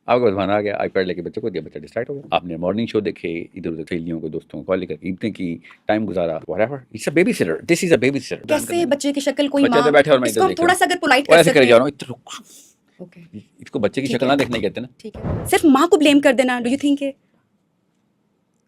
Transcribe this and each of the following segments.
آپ کا بھان آ گیا, آئی پیڈ لے کے بچوں کو دیا, بچہ ڈسٹریکٹ ہو گیا. آپ نے مارننگ شو دیکھے, ادھر ادھر سہیلیوں کو دوستوں کو کال کر کے عیدیں کی, ٹائم گزارا, whatever. It's a babysitter. This is a babysitter. کیسے بچے کی شکل کوئی بچہ ماں, تو بیٹھے اور میں اس ادھر کو ہم دیکھ تھوڑا رہا سا اگر پولائٹ ہوں, کر ایسے سکتے کرے ہیں. جا رہا ہوں, اوکے اس کو بچے کی شکل نہ دیکھنے کہتے ہیں نا. ٹھیک ہے, صرف ماں کو بلیم کر دینا, ڈو یو تھنک کہ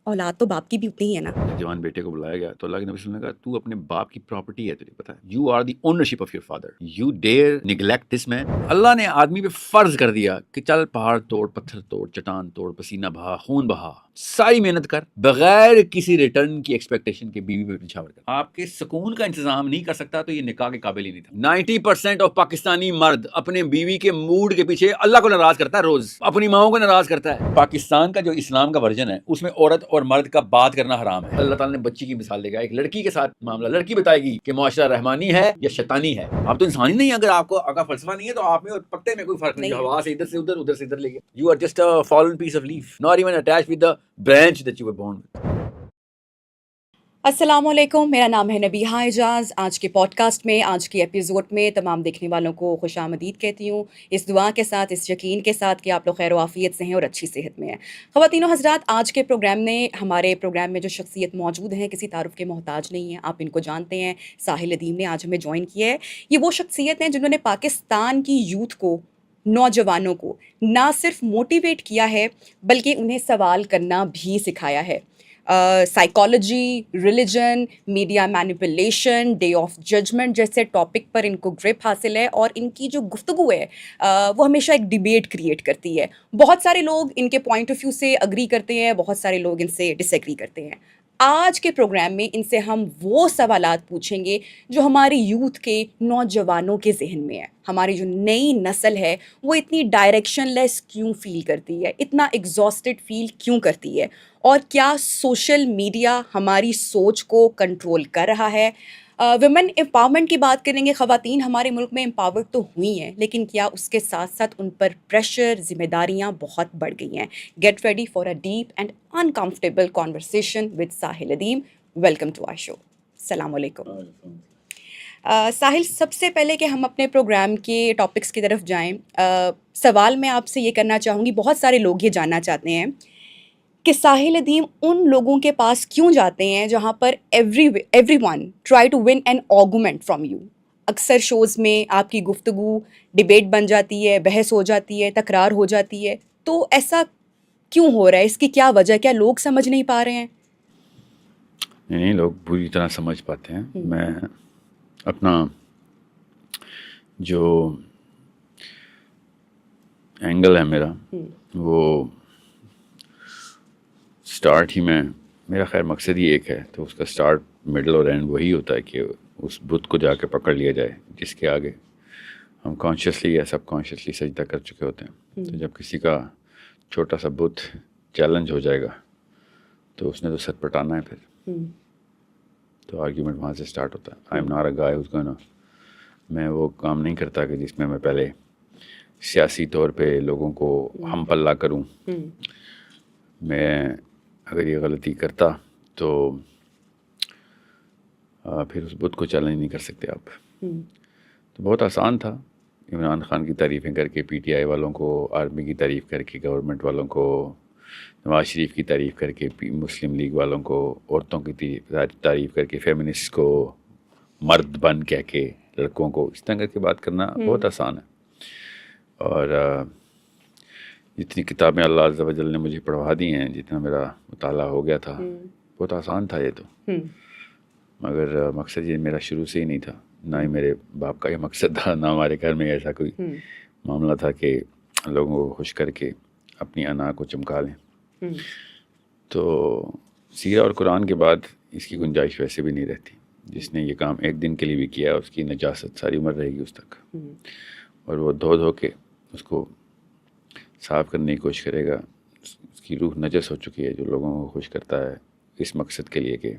اولاد تو باپ کی بھی اتنی ہی ہے نا. جوان بیٹے کو بلایا گیا تو اللہ کے نبی صلی اللہ علیہ وسلم نے کہا تو اپنے باپ کی پراپرٹی ہے, تجھے پتا ہے, you are the ownership of your father, you dare neglect this man. اللہ نے آدمی پہ فرض کر دیا کہ چل پہاڑ توڑ, پتھر توڑ, چٹان توڑ, پسینہ بہا, خون بہا, ساری محنت کر, بغیر کسی ریٹرن کی ایکسپیکٹیشن کے بیوی پہ نچھاور کر. آپ کے سکون کا انتظام نہیں کر سکتا تو یہ نکاح کے قابل ہی نہیں تھا. 90% آف پاکستانی مرد اپنے بیوی کے موڈ کے پیچھے اللہ کو ناراض کرتا ہے, روز اپنی ماؤں کو ناراض کرتا ہے. پاکستان کا جو اسلام کا ورژن ہے اس میں عورت اور مرد کا بات کرنا حرام ہے. اللہ تعالیٰ نے بچی کی مثال دے گا, ایک لڑکی کے ساتھ معاملہ, لڑکی بتائے گی کہ معاشرہ رحمانی ہے یا شیطانی ہے. آپ تو انسان ہی نہیں, اگر آپ کو کا فلسفہ نہیں ہے تو آپ میں اور پتے میں کوئی فرق نہیں. ہوا سے ادھر سے ادھر, ادھر سے ادھر لے گئے. You are just a fallen piece of leaf, not even attached with the branch that you were born with. السلام علیکم, میرا نام ہے نبیہہ اعجاز. آج کے پوڈ کاسٹ میں, آج کے ایپیسوڈ میں تمام دیکھنے والوں کو خوش آمدید کہتی ہوں, اس دعا کے ساتھ, اس یقین کے ساتھ کہ آپ لوگ خیر و عافیت سے ہیں اور اچھی صحت میں ہیں. خواتین و حضرات, آج کے ہمارے پروگرام میں جو شخصیت موجود ہیں کسی تعارف کے محتاج نہیں ہیں, آپ ان کو جانتے ہیں. ساحل ادیم نے آج ہمیں جوائن کیا ہے. یہ وہ شخصیت ہیں جنہوں نے پاکستان کی یوتھ کو, نوجوانوں کو نہ صرف موٹیویٹ کیا ہے بلکہ انہیں سوال کرنا بھی سکھایا ہے. Psychology, religion, media manipulation, day of judgement جیسے ٹاپک پر ان کو گرپ حاصل ہے, اور ان کی جو گفتگو ہے وہ ہمیشہ ایک ڈیبیٹ کریٹ کرتی ہے. بہت سارے لوگ ان کے پوائنٹ آف ویو سے اگری کرتے ہیں, بہت سارے لوگ ان سے ڈس ایگری کرتے ہیں. آج کے پروگرام میں ان سے ہم وہ سوالات پوچھیں گے جو ہماری یوتھ کے, نوجوانوں کے ذہن میں ہے. ہماری جو نئی نسل ہے وہ اتنی ڈائریکشن لیس کیوں فیل کرتی ہے, اتنا ایگزاسٹڈ فیل کیوں کرتی ہے, اور کیا سوشل میڈیا ہماری سوچ کو کنٹرول کر رہا ہے. ویمن امپاورمنٹ کی بات کریں گے. خواتین ہمارے ملک میں امپاورڈ تو ہوئی ہیں, لیکن کیا اس کے ساتھ ساتھ ان پر پریشر, ذمہ داریاں بہت بڑھ گئی ہیں. Get ready for a deep and uncomfortable conversation with Sahil Adeem. Welcome to our show. السلام علیکم. ساحل, سب سے پہلے کہ ہم اپنے پروگرام کے ٹاپکس کی طرف جائیں, سوال میں آپ سے یہ کرنا چاہوں گی, بہت سارے لوگ یہ جاننا چاہتے ہیں کہ ساحل ادیم ان لوگوں کے پاس کیوں جاتے ہیں جہاں پر everyone try to win an argument from you. اکثر شوز میں آپ کی گفتگو ڈبیٹ بن جاتی ہے, بحث ہو جاتی ہے, تکرار ہو جاتی ہے, تو ایسا کیوں ہو رہا ہے, اس کی کیا وجہ, کیا لوگ سمجھ نہیں پا رہے ہیں؟ نہیں, لوگ بری طرح سمجھ پاتے ہیں. میں اپنا جو اینگل ہے میرا, وہ سٹارٹ ہی میں, میرا خیر مقصد ہی ایک ہے, تو اس کا سٹارٹ, مڈل اور اینڈ وہی ہوتا ہے کہ اس بت کو جا کے پکڑ لیا جائے جس کے آگے ہم کانشیسلی یا سب کانشیسلی سجدہ کر چکے ہوتے ہیں. تو جب کسی کا چھوٹا سا بت چیلنج ہو جائے گا تو اس نے تو سر پٹانا ہے پھر, تو آرگیومنٹ وہاں سے سٹارٹ ہوتا ہے. I am not a guy who's gonna, میں وہ کام نہیں کرتا کہ جس میں پہلے سیاسی طور پہ لوگوں کو ہم پلہ کروں. میں اگر یہ غلطی کرتا تو پھر اس بت کو چیلنج نہیں کر سکتے آپ. تو بہت آسان تھا عمران خان کی تعریفیں کر کے, پی ٹی آئی والوں کو, آرمی کی تعریف کر کے, گورنمنٹ والوں کو, نواز شریف کی تعریف کر کے, مسلم لیگ والوں کو, عورتوں کی تعریف کر کے, فیمنسٹ کو مرد بن کہہ کے, لڑکوں کو اس طرح کر کے بات کرنا بہت آسان ہے. اور جتنی کتابیں اللہ عز و جل نے مجھے پڑھوا دی ہیں, جتنا میرا مطالعہ ہو گیا تھا, بہت آسان تھا یہ تو. مگر مقصد یہ میرا شروع سے ہی نہیں تھا, نہ ہی میرے باپ کا یہ مقصد تھا, نہ ہمارے گھر میں ایسا کوئی معاملہ تھا کہ لوگوں کو خوش کر کے اپنی انا کو چمکا لیں. تو سیرہ اور قرآن کے بعد اس کی گنجائش ویسے بھی نہیں رہتی. جس نے یہ کام ایک دن کے لیے بھی کیا, اس کی نجاست ساری عمر رہے گی اس تک, اور وہ دھو کے اس کو صاف کرنے کی کوشش کرے گا. اس کی روح نجس ہو چکی ہے جو لوگوں کو خوش کرتا ہے اس مقصد کے لیے کہ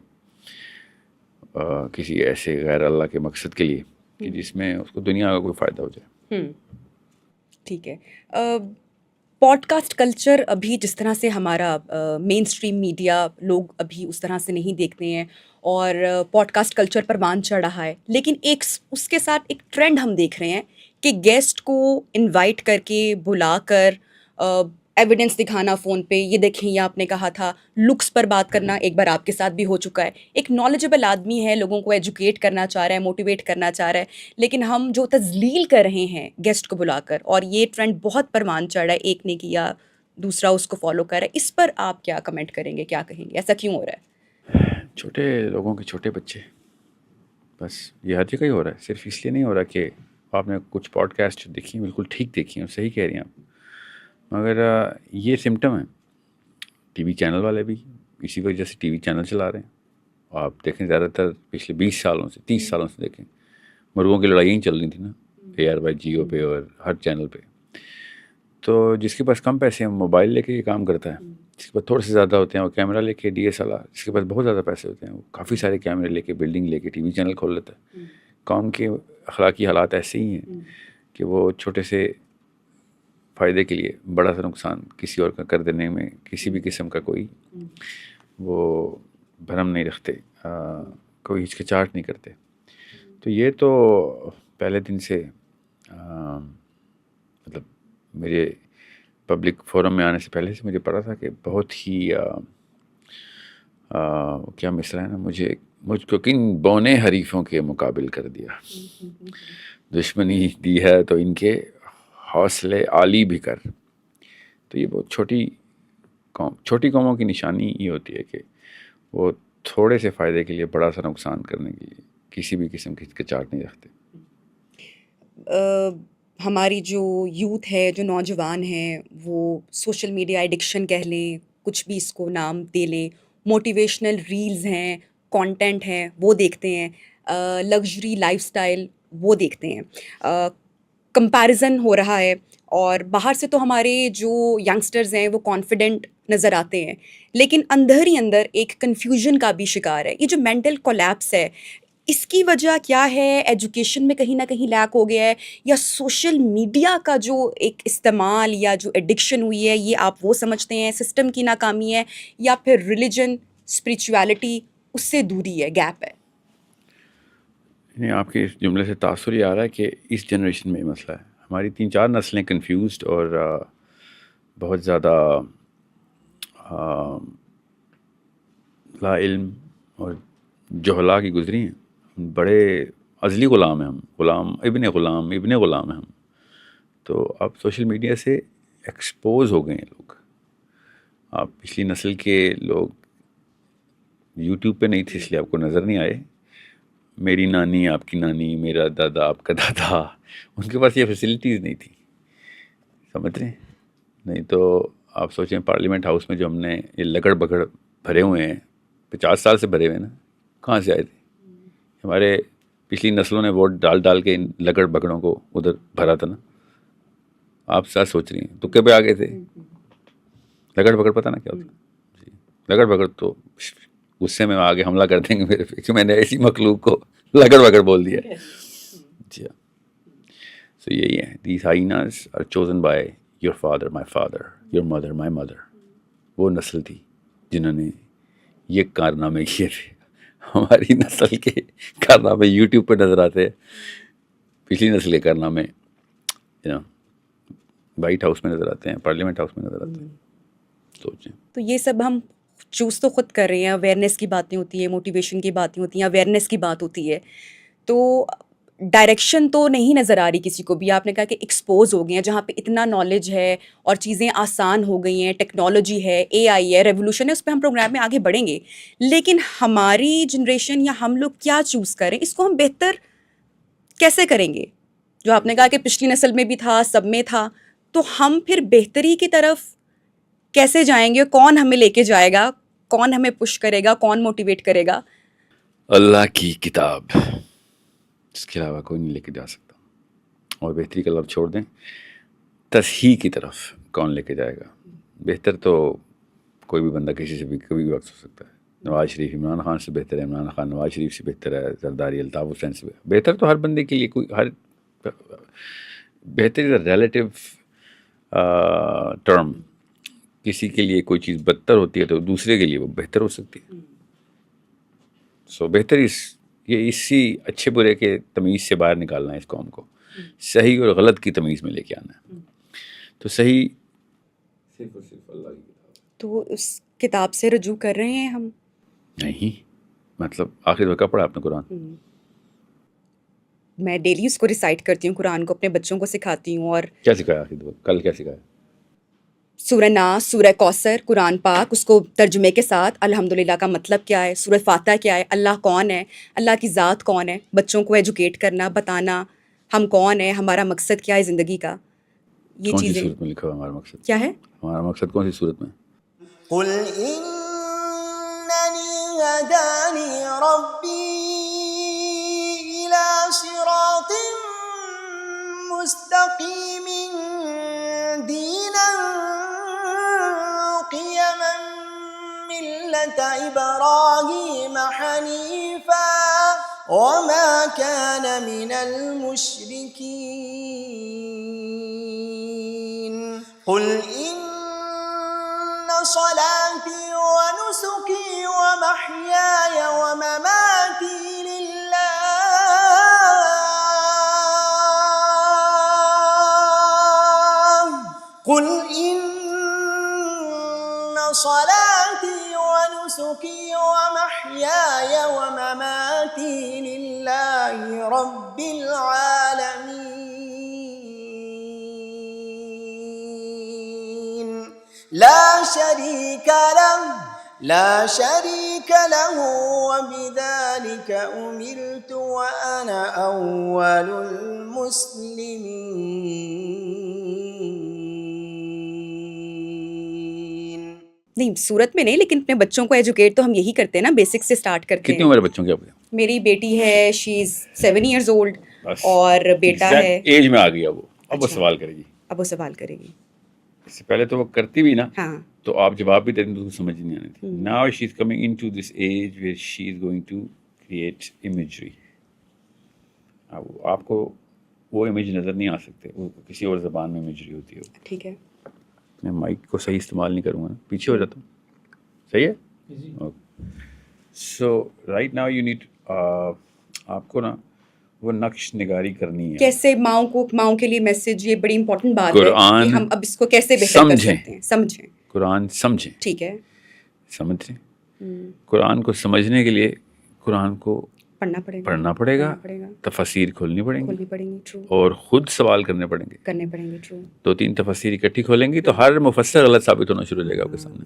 کسی ایسے غیر اللہ کے مقصد کے لیے کہ جس میں اس کو دنیا کا کوئی فائدہ ہو جائے. ٹھیک ہے. پوڈ کاسٹ کلچر ابھی جس طرح سے ہمارا مین اسٹریم میڈیا, لوگ ابھی اس طرح سے نہیں دیکھتے ہیں, اور پوڈ کاسٹ کلچر پر مان چڑھ رہا ہے, لیکن ایک اس کے ساتھ ایک ٹرینڈ ہم دیکھ رہے ہیں کہ گیسٹ کو انوائٹ کر کے, بلا کر ایویڈنس دکھانا فون پہ، یہ دیکھیں یہ آپ نے کہا تھا، لکس پر بات کرنا ایک بار آپ کے ساتھ بھی ہو چکا ہے. ایک نالجبل آدمی ہے، لوگوں کو ایجوکیٹ کرنا چاہ رہا ہے، موٹیویٹ کرنا چاہ رہا ہے، لیکن ہم جو تذلیل کر رہے ہیں گیسٹ کو بلا کر، اور یہ ٹرینڈ بہت پروان چڑھ رہا ہے، ایک نے کیا دوسرا اس کو فالو کر رہا ہے، اس پر آپ کیا کمنٹ کریں گے، کیا کہیں گے، ایسا کیوں ہو رہا ہے؟ چھوٹے لوگوں کے چھوٹے بچے، بس یہ ہر جگہ ہی ہو رہا ہے. صرف اس لیے نہیں ہو رہا کہ آپ نے کچھ پوڈ کاسٹ دیکھی ہیں، بالکل ٹھیک دیکھی ہیں، صحیح کہہ رہی ہیں آپ، مگر یہ سمٹم ہے. ٹی وی چینل والے بھی اسی وجہ سے ٹی وی چینل چلا رہے ہیں. آپ دیکھیں زیادہ تر پچھلے 20 سالوں سے 30 سالوں سے دیکھیں، مرغوں کی لڑائیاں چل رہی تھیں نا AR جیو پہ اور ہر چینل پہ. تو جس کے پاس کم پیسے ہیں موبائل لے کے یہ کام کرتا ہے، جس کے پاس تھوڑے سے زیادہ ہوتے ہیں وہ کیمرہ لے کے DSLR، جس کے پاس بہت زیادہ پیسے ہوتے ہیں وہ کافی سارے کیمرے لے کے بلڈنگ لے کے ٹی وی چینل کھول لیتا ہے. قوم کے اخلاقی حالات ایسے ہی ہیں کہ وہ چھوٹے سے فائدے کے لیے بڑا سا نقصان کسی اور کا کر دینے میں کسی بھی قسم کا کوئی وہ بھرم نہیں رکھتے، کوئی ہچکچاہٹ نہیں کرتے. تو یہ تو پہلے دن سے مطلب میرے پبلک فورم میں آنے سے پہلے سے مجھے پتا تھا کہ بہت ہی کیا مصرع ہے نا، مجھ کو کن بونے حریفوں کے مقابل کر دیا، دشمنی دی ہے تو ان کے حوصلے عالی بھی کر. تو یہ بہت چھوٹی قوموں کی نشانی یہ ہوتی ہے کہ وہ تھوڑے سے فائدے کے لیے بڑا سا نقصان کرنے کے لیے کسی بھی قسم کی ہچکچاہٹ نہیں رکھتے. ہماری جو یوتھ ہے، جو نوجوان ہیں، وہ سوشل میڈیا ایڈکشن کہہ لیں، کچھ بھی اس کو نام دے لیں، موٹیویشنل ریلز ہیں، کانٹینٹ ہیں، وہ دیکھتے ہیں، لگژری لائف سٹائل وہ دیکھتے ہیں. کمپیریزن ہو رہا ہے، اور باہر سے تو ہمارے جو ینگسٹرز ہیں وہ کانفیڈنٹ نظر آتے ہیں، لیکن اندر ہی اندر ایک کنفیوژن کا بھی شکار ہے. یہ جو مینٹل کولیپس ہے، اس کی وجہ کیا ہے؟ ایجوکیشن میں کہیں نہ کہیں لیک ہو گیا ہے، یا سوشل میڈیا کا جو ایک استعمال یا جو ایڈکشن ہوئی ہے، یہ آپ وہ سمجھتے ہیں سسٹم کی ناکامی ہے، یا پھر ریلیجن، اسپریچویلٹی اس سے دوری ہے، گیپ ہے؟ یعنی آپ کے اس جملے سے تاثر یہ آ رہا ہے کہ اس جنریشن میں یہ مسئلہ ہے. ہماری 3-4 نسلیں کنفیوزڈ اور بہت زیادہ لا علم اور جہلا کی گزری ہیں. بڑے ازلی غلام ہیں ہم، ابن غلام ہیں ہم. تو اب سوشل میڈیا سے ایکسپوز ہو گئے ہیں لوگ. آپ پچھلی نسل کے لوگ یوٹیوب پہ نہیں تھے اس لیے آپ کو نظر نہیں آئے. میری نانی، آپ کی نانی، میرا دادا، آپ کا دادا، ان کے پاس یہ فیسلٹیز نہیں تھی، سمجھ رہے ہیں؟ نہیں تو آپ سوچیں پارلیمنٹ ہاؤس میں جو ہم نے یہ لگڑ بگڑ بھرے ہوئے ہیں، 50 سال سے بھرے ہوئے ہیں نا، کہاں سے آئے تھے؟ ہمارے پچھلی نسلوں نے ووٹ ڈال کے ان لگڑ بگڑوں کو ادھر بھرا تھا نا. آپ ساتھ سوچ رہی ہیں تو کب آ گئے تھے؟ لگڑ بگڑ پتہ نا کیا ہوتا؟ جی، لگڑ بگڑ تو غصے میں آگے حملہ کر دیں گے میرے پہ کہ میں نے ایسی مخلوق کو لگڑ بگڑ بول دیا. جی ہاں. سو یہی ہے، these hyenas are chosen by your father my father, your mother my mother. وہ نسل تھی جنہوں نے یہ کارنامے کیے تھے. ہماری نسل کے کارنامے یوٹیوب پہ نظر آتے ہیں، پچھلی نسل کے کارنامے وائٹ ہاؤس میں نظر آتے ہیں، پارلیمنٹ ہاؤس میں نظر آتے ہیں. سوچیں. تو یہ سب ہم چوز تو خود کر رہے ہیں. اویئرنیس کی باتیں ہوتی ہیں، موٹیویشن کی باتیں ہوتی ہیں، اویئرنیس کی بات ہوتی ہے، تو ڈائریکشن تو نہیں نظر آ رہی کسی کو بھی. آپ نے کہا کہ ایکسپوز ہو گئے ہیں، جہاں پہ اتنا نالج ہے اور چیزیں آسان ہو گئی ہیں، ٹیکنالوجی ہے، AI ہے، ریولوشن ہے، اس پہ ہم پروگرام میں آگے بڑھیں گے. لیکن ہماری جنریشن یا ہم لوگ کیا چوز کریں، اس کو ہم بہتر کیسے کریں گے؟ جو آپ نے کہا کہ پچھلی نسل میں بھی تھا، سب میں تھا، تو ہم پھر بہتری کی طرف کیسے جائیں گے؟ کون ہمیں لے کے جائے گا؟ کون ہمیں پش کرے گا؟ کون موٹیویٹ کرے گا؟ اللہ کی کتاب، اس کے علاوہ کوئی نہیں لے کے جا سکتا. اور بہتری کا لفظ چھوڑ دیں، تصحیح کی طرف کون لے کے جائے گا؟ بہتر تو کوئی بھی بندہ کسی سے بھی کبھی بھی وقت ہو سکتا ہے. نواز شریف عمران خان سے بہتر ہے، عمران خان نواز شریف سے بہتر ہے، زرداری الطاف حسین سے بہتر. تو ہر بندے کے لیے کوئی ہر بہتر از ریلیٹیو ٹرم. کسی کے لیے کوئی چیز بدتر ہوتی ہے تو دوسرے کے لیے وہ بہتر ہو سکتی ہے. سو بہتر یہ اسی اچھے برے کے تمیز سے باہر نکالنا ہے اس قوم کو، صحیح اور غلط کی تمیز میں لے کے آنا ہے. تو صحیح صرف اور صرف اللہ کی کتاب ہے. تو اس کتاب سے رجوع کر رہے ہیں ہم؟ نہیں، مطلب آخر میں کب پڑھا آپ نے قرآن؟ میں ڈیلی اس کو ریسائٹ کرتی ہوں، قرآن کو اپنے بچوں کو سکھاتی ہوں. اور کیا سکھایا آخر کل کیا سکھایا؟ سورہ ناس، سورہ کوثر، قرآن پاک، اس کو ترجمے کے ساتھ الحمدللہ کا مطلب کیا ہے، سورہ فاتحہ کیا ہے، اللہ کون ہے، اللہ کی ذات کون ہے، بچوں کو ایجوکیٹ کرنا، بتانا ہم کون ہیں، ہمارا مقصد کیا ہے زندگی کا. یہ کون سی چیزیں صورت میں لکھا ہوا ہمارا مقصد؟ کیا ہے؟ ہمارا مقصد کون سی صورت میں؟ قل إنني هداني ربي إلى صراط مستقيم دينا قيما ملة إبراهيم حنيفا وما كان من المشركين قل إن صلاتي ونسكي ومحياي ومماتي لله قل إن صلاتي ونسكي ومحياي ومماتي لله رب العالمين لا شريك له وبذلك أمرت وأنا أول المسلمين. نہیں سورت میں نہیں، لیکن اپنے بچوں کو ایجوکیٹ تو ہم یہی کرتے ہیں نا، بیسک سے اسٹارٹ کرتے کتنی ہیں. عمر ہے بچوں کی آپ کی؟ میری بیٹی ہے، شی از 7 years old، اور بیٹا ہے. ایج میں آ گیا وہ، اب وہ اچھا. سوال کرے گی. اب وہ سوال کرے گی. اس سے پہلے تو وہ کرتی بھی نا، ہاں تو آپ جواب بھی دیتے تو سمجھ نہیں آنی تھی. Now she is coming in to this age where she is going to create imagery. اب آپ کو وہ امیج نظر نہیں آ سکتے، وہ کسی اور زبان میں امیجری ہوتی ہے. ٹھیک ہے. میں مائک کو صحیح استعمال نہیں کروں گا نا، پیچھے ہو جاتا ہوں. صحیح ہے. So right now you need, آپ کو نا وہ نقش نگاری کرنی ہے. کیسے ماؤں کے لیے میسج، یہ بڑی امپورٹنٹ بات ہے قرآن کہ ہم اب اس کو کیسے بہتر کر سمجھیں. سکتے ہیں. سمجھیں. قرآن سمجھیں. ٹھیک ہے. سمجھیں. قرآن کو سمجھنے کے لیے قرآن کو پڑھنا پڑے گا، تفاسیر کھولنی پڑیں گی، ٹرو. اور خود سوال کرنے پڑیں گے. ٹرو. 2-3 تفاسیر اکٹھی کھولیں گی تو ہر مفسر غلط ثابت ہونا شروع ہو جائے گا آپ کے سامنے.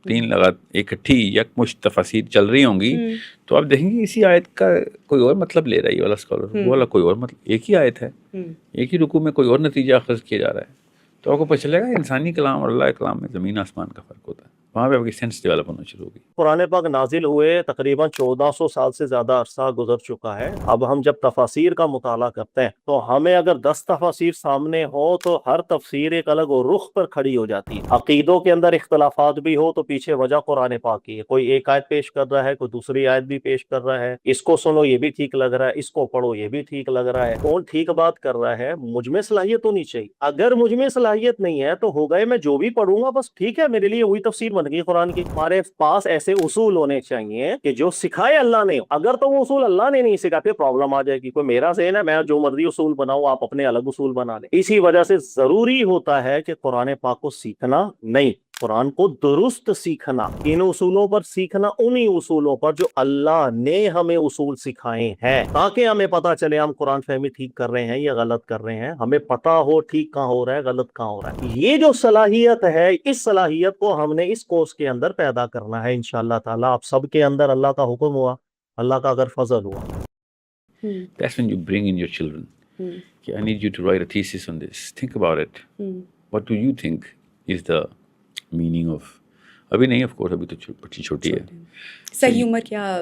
3 لگات اکٹھی یکمشت تفاسیر چل رہی ہوں گی تو آپ دیکھیں گے اسی آیت کا کوئی اور مطلب لے رہا ہے یہ والا اسکالر، وہ والا کوئی اور مطلب. ایک ہی آیت ہے، ایک ہی رکوع میں کوئی اور نتیجہ اخذ کیا جا رہا ہے. تو آپ کو پتہ چلے گا انسانی کلام اور اللہ کلام میں زمین آسمان کا فرق ہوتا ہے. وہاں پہ آپ کی سینس ڈیولپ ہونا شروع ہوگی. قرآن پاک نازل ہوئے تقریباً 1400 سال سے زیادہ عرصہ گزر چکا ہے. اب ہم جب تفاسیر کا مطالعہ کرتے ہیں تو ہمیں اگر 10 تفاسیر سامنے ہو تو ہر تفسیر ایک الگ رخ پر کھڑی ہو جاتی ہے. عقیدوں کے اندر اختلافات بھی ہو تو پیچھے وجہ قرآن پاک کی ہے. کوئی ایک آیت پیش کر رہا ہے، کوئی دوسری آیت بھی پیش کر رہا ہے. اس کو سنو یہ بھی ٹھیک لگ رہا ہے، اس کو پڑھو یہ بھی ٹھیک لگ رہا ہے. کون ٹھیک بات کر رہا ہے؟ مجھ میں صلاحیت ہونی چاہیے. اگر مجھ میں صلاحیت نہیں ہے تو ہو گئے میں جو بھی پڑھوں گا بس ٹھیک ہے، میرے لیے وہی تفسیر بن گئی قرآن کی. ہمارے پاس ایسے اصول ہونے چاہیے کہ جو سکھائے اللہ نے. اگر تو وہ اصول اللہ نے نہیں سکھا پھر پرابلم آ جائے گی. کوئی میرا ذہن ہے، میں جو مرضی اصول بناؤں، آپ اپنے الگ اصول بنا لیں. اسی وجہ سے ضروری ہوتا ہے کہ قرآن پاک کو سیکھنا نہیں، قرآن کو درست سیکھنا. ان اصولوں پر سیکھنا، انہی اصولوں پر جو اللہ نے ہمیں اصول سکھائے ہیں، تاکہ ہمیں پتا چلے ہم قرآن فہمی ٹھیک کر رہے ہیں یا غلط کر رہے ہیں. ہمیں پتا ہو ٹھیک کہاں ہو رہا ہے، غلط کہاں ہو رہا ہے. یہ جو صلاحیت ہے، اس صلاحیت کو ہم نے اس کورس کے اندر پیدا کرنا ہے انشاءاللہ تعالی. آپ سب کے اندر اللہ کا حکم ہوا، اللہ کا اگر فضل ہوا. That's when you bring in your children. I need you to write a thesis on this. Think about it. What do you think is the meaning of... ابھی نہیں آف کورس، ابھی تو بچی چھوٹی ہے. صحیح عمر کیا؟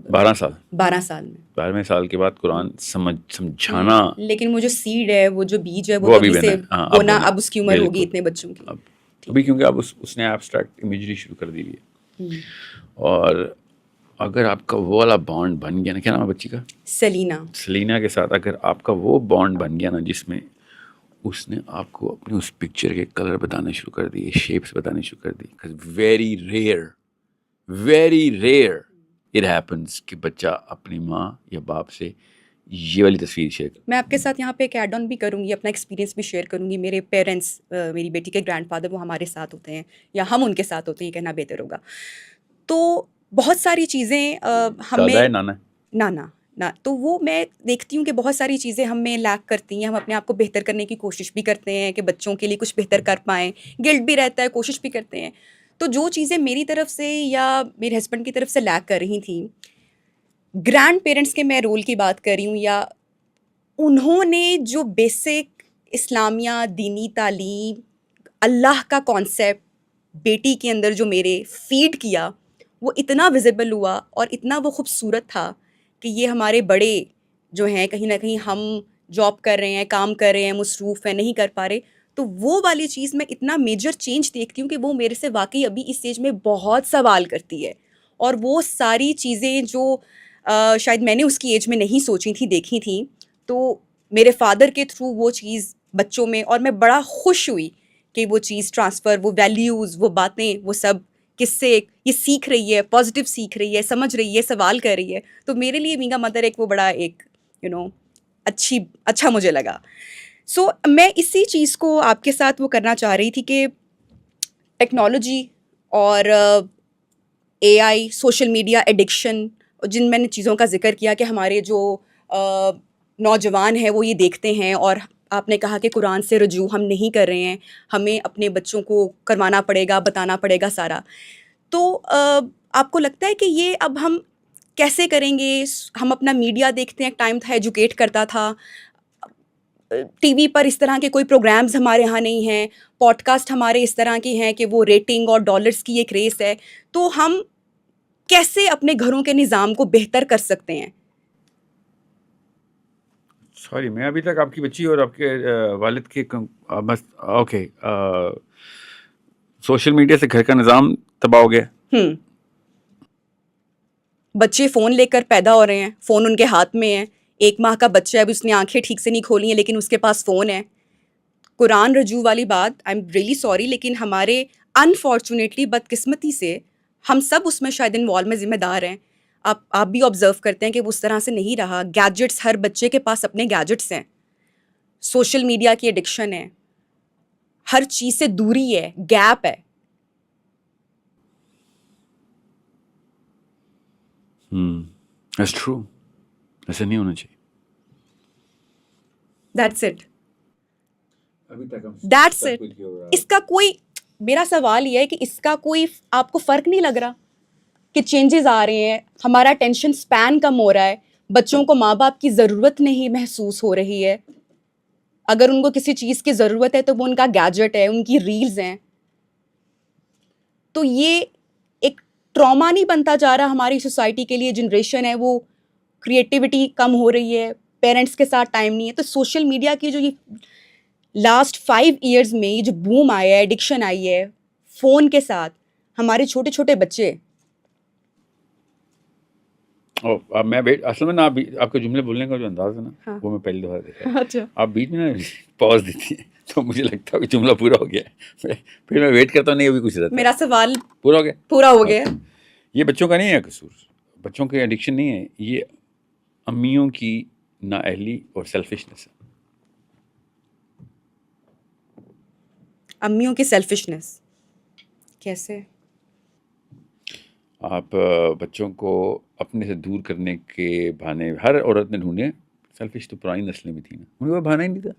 12 سال. 12 سال میں 12ویں سال کے بعد قرآن سمجھانا. لیکن وہ جو سیڈ ہے، وہ جو بیج ہے، وہ ابھی سے بونا، اب اس کی عمر ہوگی اتنے بچوں کی ابھی، کیونکہ اب اس نے ایبسٹریکٹ امیجری شروع کر دی ہے. اور اگر آپ کا وہ والا بانڈ بن گیا نا، کیا نام ہے بچی کا؟ سلینا کے ساتھ اگر آپ کا وہ بانڈ بن گیا نا، جس میں اس نے آپ کو اپنے اس پکچر کے کلر بتانے شروع کر دیے، شیپس بتانے شروع کر دی. ویری ریئر اٹ ہیپنس کہ بچہ اپنی ماں یا باپ سے یہ والی تصویر شیئر کروں. میں آپ کے ساتھ یہاں پہ ایک ایڈ آن بھی کروں گی, اپنا ایکسپیرینس بھی شیئر کروں گی. میرے پیرنٹس, میری بیٹی کے گرینڈ فادر, وہ ہمارے ساتھ ہوتے ہیں یا ہم ان کے ساتھ ہوتے ہیں, یہ کہنا بہتر ہوگا. تو بہت ساری چیزیں ہمیں دادا ہے نانا ہے؟ نانا نہ, تو وہ میں دیکھتی ہوں کہ بہت ساری چیزیں ہمیں لیک کرتی ہیں. ہم اپنے آپ کو بہتر کرنے کی کوشش بھی کرتے ہیں کہ بچوں کے لیے کچھ بہتر کر پائیں, گلٹ بھی رہتا ہے, کوشش بھی کرتے ہیں. تو جو چیزیں میری طرف سے یا میرے ہسبینڈ کی طرف سے لیک کر رہی تھیں, گرینڈ پیرنٹس کے میں رول کی بات کر رہی ہوں, یا انہوں نے جو بیسک اسلامیہ دینی تعلیم, اللہ کا کانسیپٹ بیٹی کے اندر جو میرے فیڈ کیا, وہ اتنا ویزیبل ہوا اور اتنا وہ خوبصورت تھا کہ یہ ہمارے بڑے جو ہیں کہیں نہ کہیں ہم جاب کر رہے ہیں, کام کر رہے ہیں, مصروف ہیں, نہیں کر پا رہے, تو وہ والی چیز میں اتنا میجر چینج دیکھتی ہوں کہ وہ میرے سے واقعی ابھی اس ایج میں بہت سوال کرتی ہے. اور وہ ساری چیزیں جو شاید میں نے اس کی ایج میں نہیں سوچی تھیں, دیکھی تھیں, تو میرے فادر کے تھرو وہ چیز بچوں میں, اور میں بڑا خوش ہوئی کہ وہ چیز ٹرانسفر, وہ ویلیوز, وہ باتیں, وہ سب کس سے یہ سیکھ رہی ہے, پازیٹیو سیکھ رہی ہے, سمجھ رہی ہے, سوال کر رہی ہے. تو میرے لیے میگا مدر ایک وہ بڑا ایک اچھا مجھے لگا. سو میں اسی چیز کو آپ کے ساتھ وہ کرنا چاہ رہی تھی کہ ٹیکنالوجی اور اے آئی, سوشل میڈیا ایڈکشن, جن میں نے چیزوں کا ذکر کیا کہ ہمارے جو نوجوان ہیں وہ یہ دیکھتے ہیں, اور آپ نے کہا کہ قرآن سے رجوع ہم نہیں کر رہے ہیں, ہمیں اپنے بچوں کو کروانا پڑے گا, بتانا پڑے گا سارا. تو آپ کو لگتا ہے کہ یہ اب ہم کیسے کریں گے؟ ہم اپنا میڈیا دیکھتے ہیں, ٹائم تھا ایجوکیٹ کرتا تھا, ٹی وی پر اس طرح کے کوئی پروگرامز ہمارے ہاں نہیں ہیں, پوڈ کاسٹ ہمارے اس طرح کے ہیں کہ وہ ریٹنگ اور ڈالرز کی ایک ریس ہے. تو ہم کیسے اپنے گھروں کے نظام کو بہتر کر سکتے ہیں؟ سوری, میں ابھی تک آپ کی بچی اور آپ کے والد کے اوکے, سوشل میڈیا سے گھر کا نظام تباہ ہو گیا. بچے فون لے کر پیدا ہو رہے ہیں, فون ان کے ہاتھ میں ہے. 1 ماہ کا بچہ ہے, ابھی اس نے آنکھیں ٹھیک سے نہیں کھولی ہیں, لیکن اس کے پاس فون ہے. قرآن رجوع والی بات, آئی ایم ریئلی سوری, لیکن ہمارے انفارچونیٹلی, بدقسمتی سے, ہم سب اس میں شاید انوالو میں ذمہ دار ہیں. آپ بھی آبزرو کرتے ہیں کہ وہ اس طرح سے نہیں رہا. گیجٹس, ہر بچے کے پاس اپنے گیجٹس ہیں, سوشل میڈیا کی ایڈکشن ہے, ہر چیز سے دوری ہے, گیپ ہے. That's true. ایسا نہیں ہونا چاہیے. That's it. That's it. اس کا کوئی, میرا سوال یہ ہے کہ اس کا کوئی آپ کو فرق نہیں لگ رہا کہ چینجز آ رہے ہیں, ہمارا اٹینشن سپین کم ہو رہا ہے, بچوں کو ماں باپ کی ضرورت نہیں محسوس ہو رہی ہے. اگر ان کو کسی چیز کی ضرورت ہے تو وہ ان کا گیجٹ ہے, ان کی ریلز ہیں. تو یہ ایک ٹراما نہیں بنتا جا رہا ہماری سوسائٹی کے لیے؟ جنریشن ہے وہ, کریٹیوٹی کم ہو رہی ہے, پیرنٹس کے ساتھ ٹائم نہیں ہے. تو سوشل میڈیا کی جو یہ لاسٹ 5 ایئرز میں یہ جو بوم آیا ہے, ایڈکشن آئی ہے فون کے ساتھ, ہمارے چھوٹے چھوٹے بچے. میں اصل میں نا آپ کے جملے بولنے کا جو انداز ہے نا, وہ میں پہلی دفعہ دیکھا. اچھا, آپ بیچ میں نا پاز دیتی ہیں تو مجھے لگتا ہے کہ جملہ پورا ہو گیا ہے, پھر میں ویٹ کرتا ہوں, نہیں ابھی کچھ رہتا. میرا سوال پورا ہو گیا, پورا ہو گیا. یہ بچوں کا نہیں ہے قصور, بچوں کی ایڈکشن نہیں ہے, یہ امیوں کی نااہلی اور سیلفشنس ہے. امیوں کی سیلفشنس کیسے؟ آپ بچوں کو اپنے سے دور کرنے کے بہانے ہر عورت نے ڈھونڈے. سیلفش تو پرانی نسلیں بھی تھیں نا, ان کے پاس بہانا ہی نہیں تھا.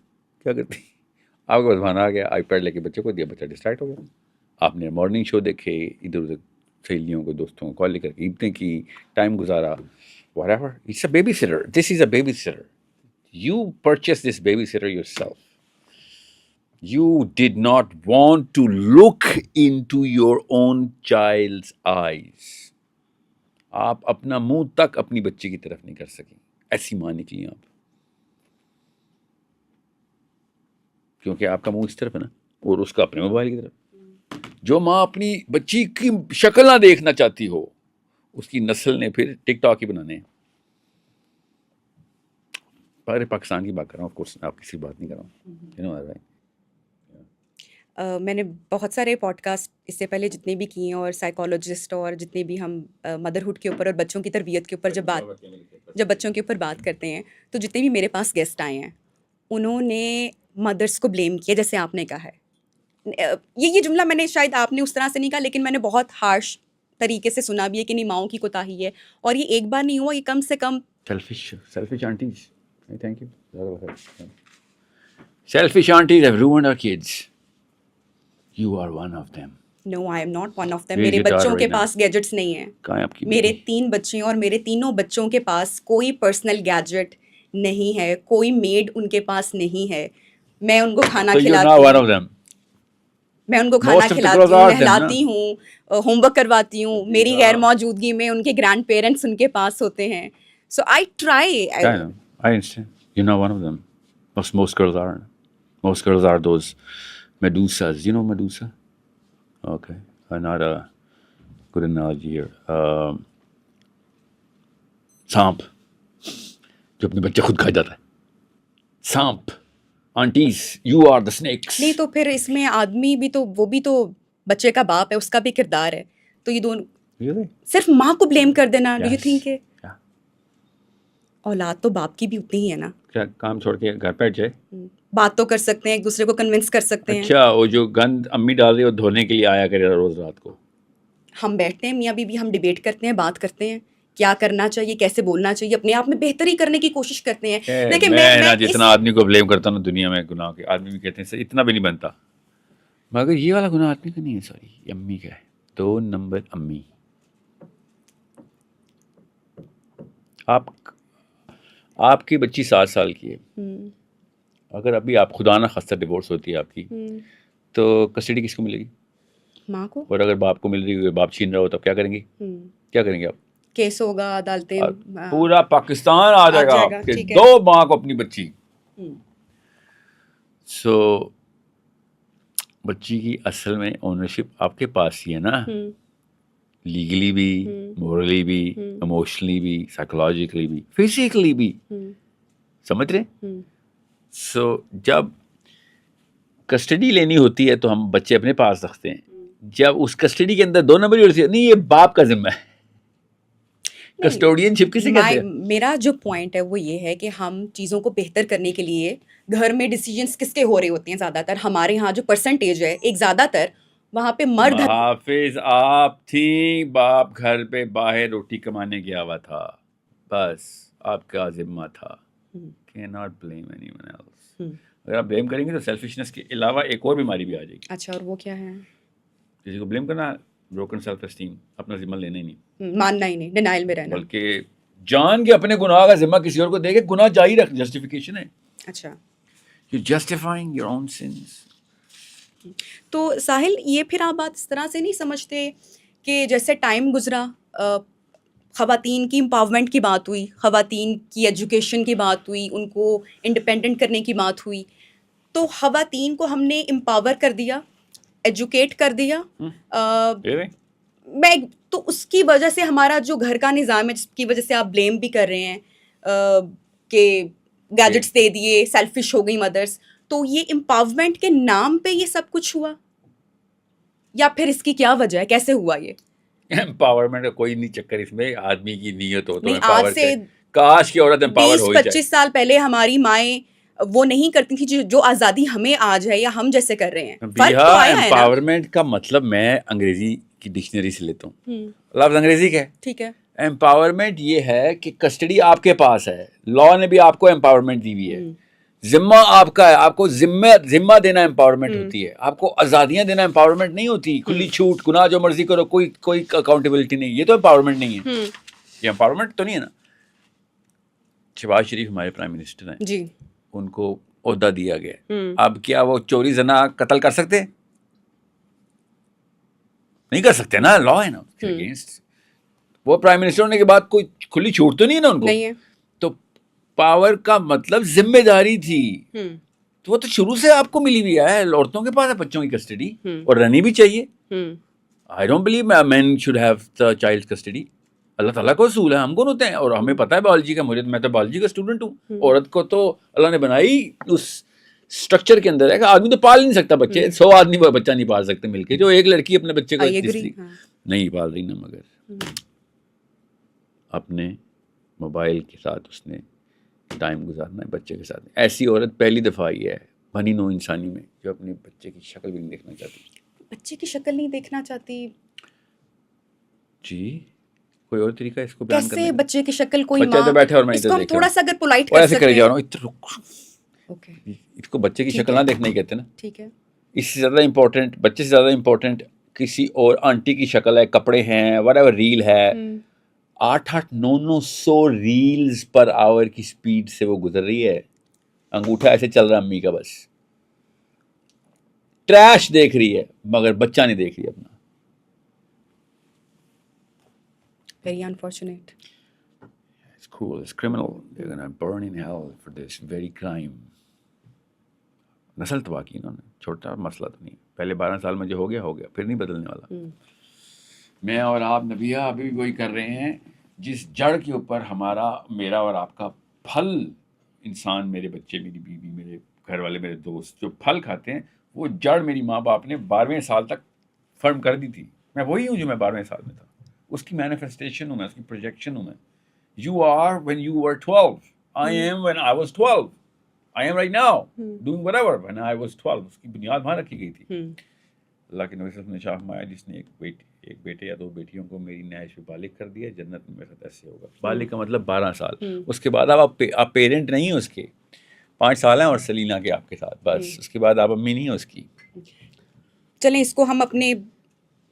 کیا کرتی, آپ کے پاس بہانا آ گیا, آئی پیڈ لے کے بچے کو دیا, بچہ ڈسٹریکٹ ہو گیا. آپ نے مارننگ شو دیکھے, ادھر ادھر سہیلیوں کو, دوستوں کو کال لے کر کے عیدیں کی, ٹائم گزارا. whatever, it's a babysitter, this is a babysitter, you purchased this babysitter yourself. You did not want to look into your own child's eyes. آپ اپنا منہ تک اپنی بچی کی طرف نہیں کر سکیں, ایسی ماں نکلی آپ, کیونکہ آپ کا منہ اس طرف ہے نا, اور اس کا اپنے موبائل کی طرف. جو ماں اپنی بچی کی شکل نہ دیکھنا چاہتی ہو, اس کی نسل نے پھر ٹک ٹاک ہی بنانے ہیں. پاکستان کی بات کر رہا ہوں, آف کورس آپ کسی بات نہیں کر رہا ہوں. میں نے بہت سارے پوڈ کاسٹ اس سے پہلے جتنے بھی کیے ہیں اور سائیکالوجسٹ اور جتنے بھی ہم مدرہڈ کے اوپر اور بچوں کی تربیت کے اوپر جب بچوں کے اوپر بات کرتے ہیں تو جتنے بھی میرے پاس گیسٹ آئے ہیں انہوں نے مدرس کو بلیم کیا جیسے آپ نے کہا ہے. یہ جملہ میں نے شاید آپ نے اس طرح سے نہیں کہا لیکن میں نے بہت ہارش طریقے سے سنا بھی ہے کہ نہیں ماؤں کی کوتاہی ہے اور یہ ایک بار نہیں ہوا, یہ کم سے کم Selfish aunties. Thank you. Selfish aunties have ruined our kids. You are one of them. No, I am not one of them. Raise میرے your daughter بچوں کے right now. پاس گیجٹس نہیں ہیں. کہاں ہے آپ کی میرے 3 بچے ہیں اور میرے تینوں بچوں کے پاس کوئی پرسنل گیجٹ نہیں ہے, کوئی میڈ ان کے پاس نہیں ہے. میں ان کو کھانا So you're کھلاتی not one ہوں, of them. میں ان کو کھانا Most of the کھلاتی girls ہوں, are them, نہلاتی ہوں, ہوم ورک کرواتی ہوں. میری غیر موجودگی میں ان کے گرینڈ پیرنٹس ان کے پاس ہوتے ہیں. So I try. I know. I understand. You're not one of them. Most girls aren't. Most girls are those Medusas. You know Medusa? Okay. Not a good analogy here. سانپ جو اپنے بچے خود کھا جاتا ہے. سانپ. Aunties, you are the snakes. نہیں تو پھر اس میں آدمی بھی تو وہ بھی تو بچے کا باپ ہے, اس کا بھی کردار ہے. تو یہ دونوں Really? صرف ماں کو بلیم کر دینا, ڈو یو Yes. تھنک کہ Yeah. اولاد تو باپ کی بھی اتنی ہی ہے نا. کیا کام چھوڑ کے گھر بیٹھ جائے؟ بات تو کر سکتے ہیں, ایک دوسرے کو کنونس کر سکتے ہیں. اچھا, وہ جو گند امی ڈال رہی ہے وہ دھونے کے لیے آیا کرے روز رات کو. ہم بیٹھتے ہیں میاں بیوی, ہم ڈیبیٹ کرتے ہیں, بات کرتے ہیں کیا کرنا چاہیے, کیسے بولنا چاہیے, اپنے آپ میں بہتری کرنے کی کوشش کرتے ہیں. دیکھیں میں جتنا آدمی کو بلیم کرتا ہوں دنیا میں گناہ کے, آدمی بھی کہتے ہیں اتنا بھی نہیں بنتا, مگر یہ والا گناہ آدمی کا نہیں ہے, سوری یہ امی کا ہے. 2 نمبر امی. آپ کی بچی 7 سال کی ہے, اگر ابھی آپ خدا نہ خواستہ ڈیورس ہوتی ہے آپ کی, تو کسٹڈی کس کو ملے گی؟ ماں کو. اور اگر باپ کو مل رہی ہے, باپ چھین رہا ہو, تب کیا کریں گے؟ کیا کریں گے آپ؟ کیس ہوگا, عدالتیں, پورا پاکستان آ جائے گا کہ 2 ماں کو اپنی بچی. سو بچی کی اصل میں اونرشپ آپ کے پاس ہی ہے نا, لیگلی بھی, مورلی بھی, ایموشنلی بھی, سائیکولوجیکلی بھی, فزیکلی بھی. سمجھ رہے؟ سو جب کسٹڈی لینی ہوتی ہے تو ہم بچے اپنے پاس رکھتے ہیں. جب اس کسٹڈی کے اندر 2 نمبر ہوتی ہے, نہیں یہ باپ کا ذمہ ہے. کسٹوڈین شپ کسے کہتے ہیں؟ میرا جو پوائنٹ ہے وہ یہ ہے کہ ہم چیزوں کو بہتر کرنے کے لیے گھر میں ڈیسیجنس کس کے ہو رہے ہوتے ہیں زیادہ تر. ہمارے ہاں جو پرسنٹیج ہے ایک زیادہ تر وہاں پہ مرد. حافظ آپ تھی, باپ گھر پہ باہر روٹی کمانے گیا ہوا تھا, بس آپ کا ذمہ تھا. cannot blame anyone else. اگر آپ بلیم کریں گے تو سیلفشنس کے علاوہ ایک اور بیماری بھی آ جائے گی. اچھا, اور وہ کیا ہے؟ کسی کو بلیم کرنا, بروکن سیلف اسٹیم, اپنا ذمہ لینا ہی نہیں, ماننا ہی نہیں, ڈینائل میں رہنا. بلکہ جان کے اپنے گناہ کا ذمہ کسی اور کو دے کے گناہ جاری رکھ, جسٹیفیکیشن ہے. اچھا, you justifying your own since. تو ساحل یہ پھر آپ بات اس طرح سے نہیں سمجھتے کہ جیسے ٹائم گزرا, خواتین کی امپاورمنٹ کی بات ہوئی, خواتین کی ایجوکیشن کی بات ہوئی, ان کو انڈیپینڈنٹ کرنے کی بات ہوئی, تو خواتین کو ہم نے امپاور کر دیا, ایجوکیٹ کر دیا, میں تو اس کی وجہ سے ہمارا جو گھر کا نظام ہے, جس کی وجہ سے آپ بلیم بھی کر رہے ہیں کہ گیجٹس دے دیے, سیلفش ہو گئی مدرس, تو یہ امپاورمنٹ کے نام پہ یہ سب کچھ ہوا, یا پھر اس کی کیا وجہ ہے, کیسے ہوا یہ امپاورمنٹ کا کوئی نہیں چکر اس میں, آدمی کی نیت ہو تو نہیں, امپاور آج سے کاش کی عورت امپاور ہو جائے. 20-25 سال پہلے ہماری مائیں وہ نہیں کرتی تھی جو آزادی ہمیں آج ہے یا ہم جیسے کر رہے ہیں. امپاورمنٹ کا مطلب میں انگریزی کی ڈکشنری سے لیتا ہوں, لفظ انگریزی کا ہے, ٹھیک ہے. امپاورمنٹ یہ ہے کہ کسٹڈی آپ کے پاس ہے, لا نے بھی آپ کو امپاورمنٹ دی ہوئی ہے, ذمہ آپ کا ہے, آپ کو ذمہ دینا امپاورمنٹ ہوتی ہے, آپ کو آزادیاں دینا امپاورمنٹ نہیں ہوتی, کھلی چھوٹ, گناہ جو مرضی کرو, کوئی اکاؤنٹیبلٹی نہیں, یہ تو امپاورمنٹ نہیں ہے. یہ امپاورمنٹ تو نہیں ہے نا. شہباز شریف ہمارے پرائم منسٹر ہیں جی, ان کو عہدہ دیا گیا, اب کیا وہ چوری زنا قتل کر سکتے؟ نہیں کر سکتے نا, لا ہے نا اگینسٹ. وہ پرائم منسٹر ہونے کے بعد کوئی کھلی چھوٹ تو نہیں ہے نا ان کو. نہیں ہے. تو پاور کا مطلب ذمہ داری تھی, تو وہ تو شروع سے آپ کو ملی ہوئی ہے. عورتوں کے پاس ہے بچوں کی کسٹڈی, اور رہنی بھی چاہیے. I don't believe men should have the child custody. اللہ تعالیٰ کو اصول ہے, ہم کون ہوتے ہیں, اور ہمیں پتہ ہے بایولوجی کا, میں تو بایولوجی کا اسٹوڈنٹ ہوں. عورت کو تو اللہ نے بنائی اس اسٹرکچر کے اندر ہے کہ آدمی تو پال نہیں سکتا بچے, 100 آدمی بچہ نہیں پال سکتے مل کے, جو ایک لڑکی اپنے بچے کو نہیں پال رہی نا, مگر اپنے موبائل کے ساتھ اس نے ٹائم گزارنا ہے بچے کے ساتھ. ایسی عورت پہلی دفعہ آئی ہے بنی نو انسانی میں جو اپنے بچے کی شکل بھی نہیں دیکھنا چاہتی. بچے کی شکل نہیں دیکھنا چاہتی جی, کوئی اور طریقہ ہے اس کو بیان کرنے کیسے؟ کا؟ بچے کی شکل کوئی بچہ تو بیٹھے اور میں اس کو ہم تھوڑا سا اگر پولائٹ کر ایسے سکتے کرے جا رہا ہیں. ہوں اوکے, اس کو بچے کی شکل نہ دیکھنا ہی کہتے ہیں نا. ٹھیک ہے, اس سے زیادہ امپورٹنٹ, بچے سے زیادہ امپورٹنٹ کسی اور آنٹی کی شکل ہے, کپڑے ہیں, وٹ ایور, ریل ہے. 800-900 ریلز پر آور کی سپیڈ سے وہ گزر رہی ہے, انگوٹھا ایسے چل رہا ہے امی کا, بس ٹریش دیکھ رہی ہے مگر بچہ نہیں دیکھ رہی اپنا. very unfortunate. It's cool, it's criminal. They're gonna burn in hell for this very crime. نسل تباہ کی انہوں نے, چھوٹا مسئلہ تو نہیں, پہلے 12 سال میں جو ہو گیا پھر نہیں بدلنے والا. میں اور آپ نبیہ ابھی بھی وہی کر رہے ہیں جس جڑ کے اوپر ہمارا, میرا اور آپ کا پھل, انسان, میرے بچے, میری بیوی, میرے گھر والے, میرے دوست جو پھل کھاتے ہیں, وہ جڑ میری ماں باپ نے 12ویں سال تک فرم کر دی تھی. میں وہی ہوں جو میں 12ویں سال میں تھا, اس کی مینیفیسٹیشن ہوں میں, اس کی پروجیکشن ہوں میں. You are when you were 12. I am when I was 12. I am right now doing whatever when I was 12. اس کی بنیاد وہاں رکھی گئی تھی. اللہ کے نبی صلی اللہ علیہ وسلم نے شاہ فرمایا جس نے ایک بیٹے یا 2 بیٹیوں کو میری نیائش پہ بالغ کر دیا, جنت میں میرے ساتھ ایسے ہوگا. بالغ کا مطلب 12 سال. اس کے بعد آپ پیرنٹ نہیں ہیں اس کے, 5 سال ہیں اور سلینا کے آپ کے ساتھ, بس. اس کے بعد آپ امی نہیں ہیں اس کی. چلیں اس کو ہم اپنے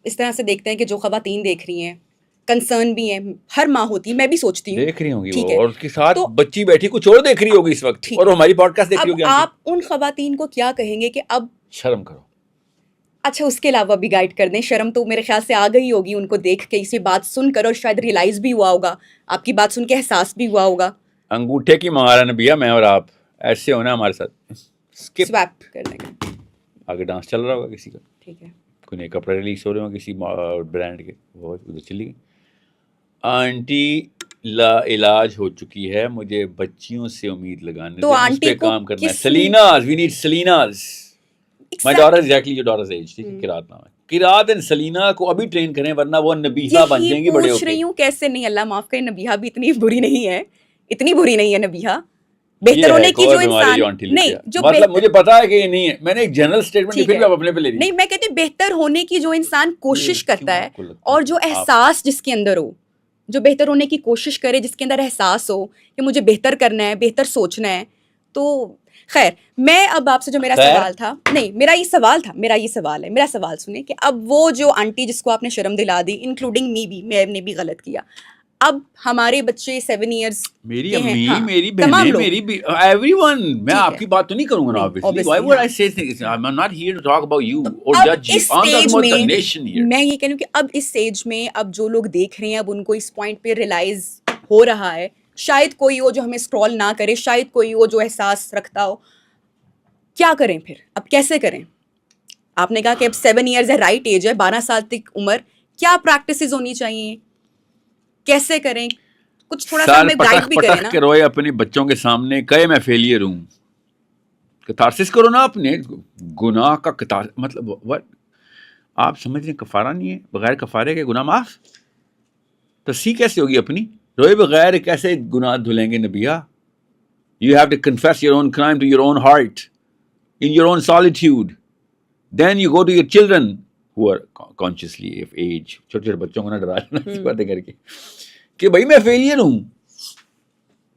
اس طرح سے دیکھتے ہیں کہ جو خواتین دیکھ رہی ہیں, کنسرن بھی ہیں, ہر ماں ہوتی ہے, میں بھی سوچتی ہوں دیکھ رہی ہوں گی وہ, اور اس کے ساتھ بچی بیٹھی کچھ اور دیکھ رہی ہوگی اس وقت, اور ہماری پوڈ کاسٹ دیکھ رہی ہوگی. آپ ان خواتین کو کیا کہیں گے کہ اب شرم کرو؟ اچھا اس کے علاوہ بھی گائیڈ کر دیں. شرم تو میرے خیال سے آ گئی ہوگی ان کو دیکھ کے, اسی بات سن کر, اور شاید ریئلائز بھی ہوا ہوگا, آپ کی بات سن کے احساس بھی ہوا ہوگا. انگوٹھے کی مہارا نبیہ, میں اور آپ ایسے ہونا ہمارے ساتھ, سویپ کرنے کا آگے ڈانس چل رہا ہوگا کسی کا, ٹھیک ہے, کوئی نئے کپڑے ریلیز ہو رہے ہوں کسی برانڈ کے, وہ ادھر چلی گئی. آنٹی لا علاج ہو چکی ہے, مجھے بچیوں سے امید لگانے تو اس پہ کام کرنا ہے. Selinas, we need Selinas. My daughter exactly your daughter's age, ٹھیک ہے, قرات نام ہے, قرات اینڈ سلینا کو ابھی ٹرین کریں ورنہ وہ نبیہہ بن جائیں گی بڑے ہو کے. پوچھ رہی ہوں کیسے نہیں, اللہ معاف کرے, نبیہہ بھی اتنی بری نہیں ہے, اتنی بری نہیں ہے نبیہہ. بہتر ہونے کی جو انسان نہیں, جو مطلب مجھے پتا ہے کہ یہ نہیں ہے, میں نے ایک جنرل سٹیٹمنٹ پھر بھی آپ اپنے پہ لے نہیں, میں کہتی ہوں بہتر ہونے کی جو انسان کوشش کرتا ہے, اور جو احساس جس کے اندر ہو, جو بہتر ہونے کی کوشش کرے, جس کے اندر احساس ہو کہ مجھے بہتر کرنا ہے, بہتر سوچنا ہے. تو خیر, میں اب آپ سے جو میرا سوال تھا, نہیں میرا یہ سوال تھا, میرا سوال سنیں کہ اب وہ جو آنٹی جس کو آپ نے شرم دلا دی, انکلوڈنگ می بھی, میں نے بھی غلط کیا, اب ہمارے بچے 7 ایئرس, میری امی, میری بہنیں, میری ایوری ون, میں آپ کی بات تو نہیں کروں گا نا, obviously. Why would I say things? I'm not here to talk about you or judge you. I'm talking about the nation here. میں یہ کہہ رہی ہوں کہ اب اس اسٹیج میں, اب جو لوگ دیکھ رہے ہیں, اب ان کو اس پوائنٹ پہ ریئلائز ہو رہا ہے, شاید کوئی ہو جو ہمیں اسکرول نہ کرے, شاید کوئی ہو جو احساس رکھتا ہو, کیا کریں پھر, اب کیسے کریں؟ آپ نے کہا کہ اب 7 ایئرز ہے, رائٹ ایج ہے, 12 سال تک عمر, کیا پریکٹسز ہونی چاہیے, کیسے کریں, کچھ تھوڑا سا ہمیں گائیڈ بھی کریں نا. کہ روئے اپنے بچوں کے سامنے کہے میں فیلئر ہوں, کتارسس کرو نا اپنے گناہ کا, مطلب what آپ سمجھ رہے ہیں کفارہ نہیں ہے, بغیر کفارے کے گناہ معاف, تصحیح کیسے ہوگی اپنی؟ روئے بغیر کیسے گناہ دھلیں گے Nabiha? You have to confess your own crime to your own heart, in your own solitude. Then you go to your children who are consciously of age. چھوٹے چھوٹے بچوں کو نہ ڈرا لینا باتیں کر کے کہ بھائی میں فیلئر ہوں,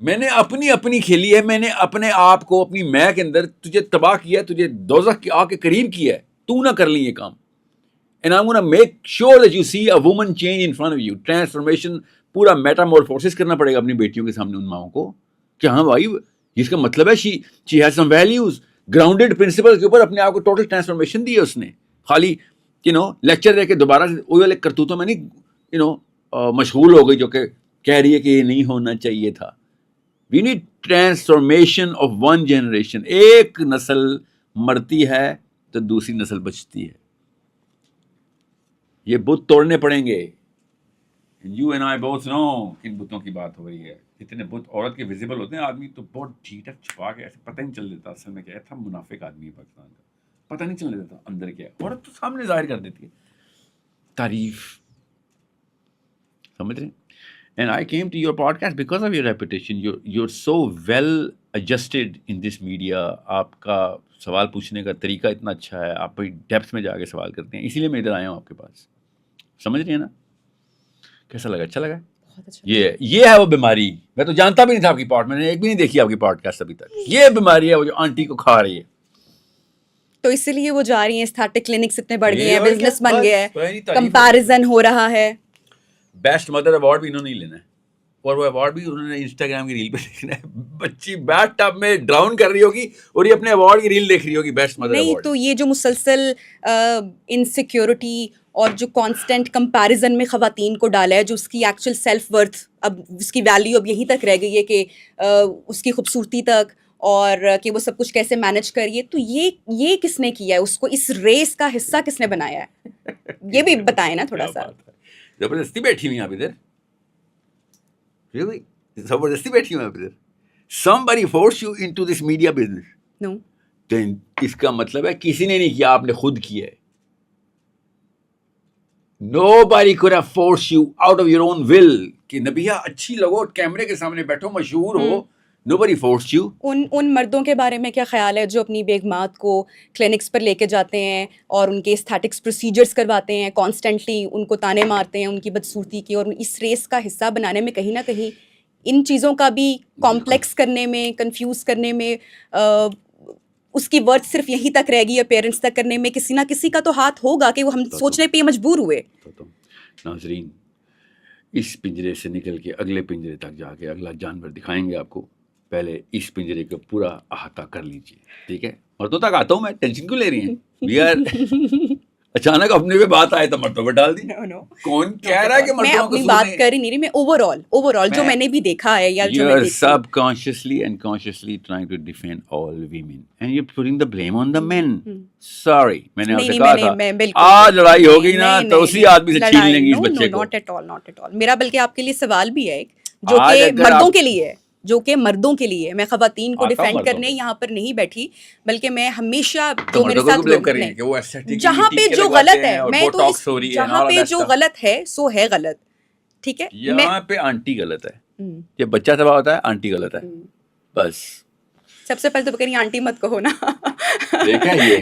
میں نے اپنی کھیلی ہے, میں نے اپنے آپ کو, اپنی میں کے اندر تجھے تباہ کیا ہے, تجھے دوزخ کی آگ کے قریب کیا ہے, تو نہ کر لی یہ کام. And I'm going to make sure that you see a woman change in front of you. Transformation, پورا میٹامورفوسس کرنا پڑے گا اپنی بیٹیوں کے سامنے ان ماؤں کو کہ ہاں بھائی, جس کا مطلب ہے she has some values, grounded principles کے اوپر اپنے آپ کو ٹوٹل ٹرانسفارمیشن دی ہے اس نے. خالی لیکچر دے کے دوبارہ سے وہی والے کرتوتوں میں نہیں مشغول ہو گئی جو کہ کہہ رہی ہے کہ یہ نہیں ہونا چاہیے تھا. We need transformation of one generation. ایک نسل مرتی ہے تو دوسری نسل بچتی ہے. یہ بت توڑنے پڑیں گے, یو اینڈ آئی بوتھ نو کن بتوں کی بات ہو رہی ہے. اتنے بت عورت کے ویزیبل ہوتے ہیں, آدمی تو بہت ٹھیک ٹھاک چھپا کے ایسے پتہ نہیں چل دیتا اصل میں کیا ہے. تھا منافق آدمی ہے پاکستان کا, پتہ نہیں چل دیتا اندر کیا ہے. عورت تو سامنے ظاہر کر دیتی ہے تعریف, سمجھ رہے ہیں. And I came to your podcast because of your reputation. You're so well adjusted in this media. آپ کا سوال پوچھنے کا طریقہ اتنا اچھا ہے, آپ بڑی ڈیپتھ میں جا کے سوال کرتے ہیں, اسی لیے میں ادھر آیا ہوں آپ کے پاس. سمجھ رہی ہیں نا؟ کیسا لگا؟ اچھا لگا؟ یہ ہے وہ بیماری. میں تو جانتا بھی نہیں تھا آپ کی میں نے ایک بھی نہیں دیکھی آپ کی پوڈکاسٹ ابھی تک. یہ بیماری ہے وہ جو آنٹی کو کھا رہی ہے. تو اسی لیے وہ جا رہی ہیں, اسٹارٹک کلینکس اتنے بڑھ گئے ہیں, بزنس بن گیا ہے, کمپیریزن ہو رہا ہے. بیسٹ مدر ایوارڈ بھی انہوں نے لینا ہے, اور وہ ایوارڈ بھی انہوں نے انسٹاگرام کی ریل پہ دیکھنا ہے. بچی بیٹ ٹب میں ڈراؤن کر رہی ہوگی اور یہ اپنے ایوارڈ کی ریل دیکھ رہی ہوگی بیسٹ مدر ایوارڈ. نہیں تو یہ جو مسلسل انسیکیورٹی اور جو کانسٹنٹ کمپیریزن میں خواتین کو ڈالا ہے, جو اس کی ایکچوئل سیلف ورتھ, اب اس کی ویلیو اب یہیں تک رہ گئی ہے کہ اس کی خوبصورتی تک, اور کہ وہ سب کچھ کیسے مینج کریے. تو یہ کس نے کیا ہے, اس کو اس ریس کا حصہ کس نے بنایا ہے, یہ بھی بتائیں نا تھوڑا سا. زبردستی بیٹھی ہوئی ہیں آپ ادھر, really زبردستی بیٹھی ہوئی ہیں آپ ادھر. somebody forced you into this media business. No. then اس کا مطلب ہے کسی نے نہیں کیا, آپ نے خود کیا ہے. nobody could have forced you out of your own will کہ نبیہ اچھی لگو, کیمرے کے سامنے بیٹھو, مشہور ہو. nobody forced you. ان مردوں کے بارے میں کیا خیال ہے جو اپنی بیگمات کو کلینکس پر لے کے جاتے ہیں اور ان کے اسٹیٹکس پروسیجرز کرواتے ہیں, کانسٹنٹلی ان کو تانے مارتے ہیں ان کی بدصورتی کی, اور اس ریس کا حصہ بنانے میں کہیں نہ کہیں ان چیزوں کا بھی کمپلیکس کرنے میں, کنفیوز کرنے میں, اس کی ورتھ صرف یہیں تک رہ گئی ہے پیرنٹس تک کرنے میں, کسی نہ کسی کا تو ہاتھ ہوگا کہ وہ ہم سوچنے پہ مجبور ہوئے. ناظرین, اس پنجرے سے نکل کے اگلے پنجرے تک جا کے اگلا جانور دکھائیں گے آپ کو. پہلے اس پنجرے کا پورا احاطہ کر لیجیے, ٹھیک ہے؟ مردوں تک آتا ہوں میں, ٹینشن کیوں لے رہی ہیں یار؟ اچانک اپنے پہ بات آئے تو مردوں پہ ڈال دی. کون کہہ رہا ہے کہ میں اپنی بات کر ہی نہیں رہی, میں اوور آل جو میں نے بھی دیکھا ہے یا جو میں دیکھتی ہوں. سب consciously and consciously trying to defend all women and you putting the blame on the man. Sorry, میں نے آپ سے کہا تھا آج لڑائی ہوگی نا تو اسی آدمی سے چھین لیں گی اس بچے کو. Not at all. میرا بلکہ آپ کے لیے سوال بھی ہے جو کہ مردوں کے لیے ہے, جو کہ مردوں کے لیے. میں خواتین کو ڈیفینڈ کرنے یہاں پر نہیں بیٹھی, بلکہ میں ہمیشہ جو میرے ساتھ جہاں پہ جو غلط ہے, میں تو جہاں پہ جو غلط ہے سو ہے غلط, ٹھیک ہے؟ یہاں پہ آنٹی غلط ہے, یہ بچہ تباہ ہوتا ہے, آنٹی غلط ہے بس. سب سے پہلے تو بکری آنٹی مت کہو نا.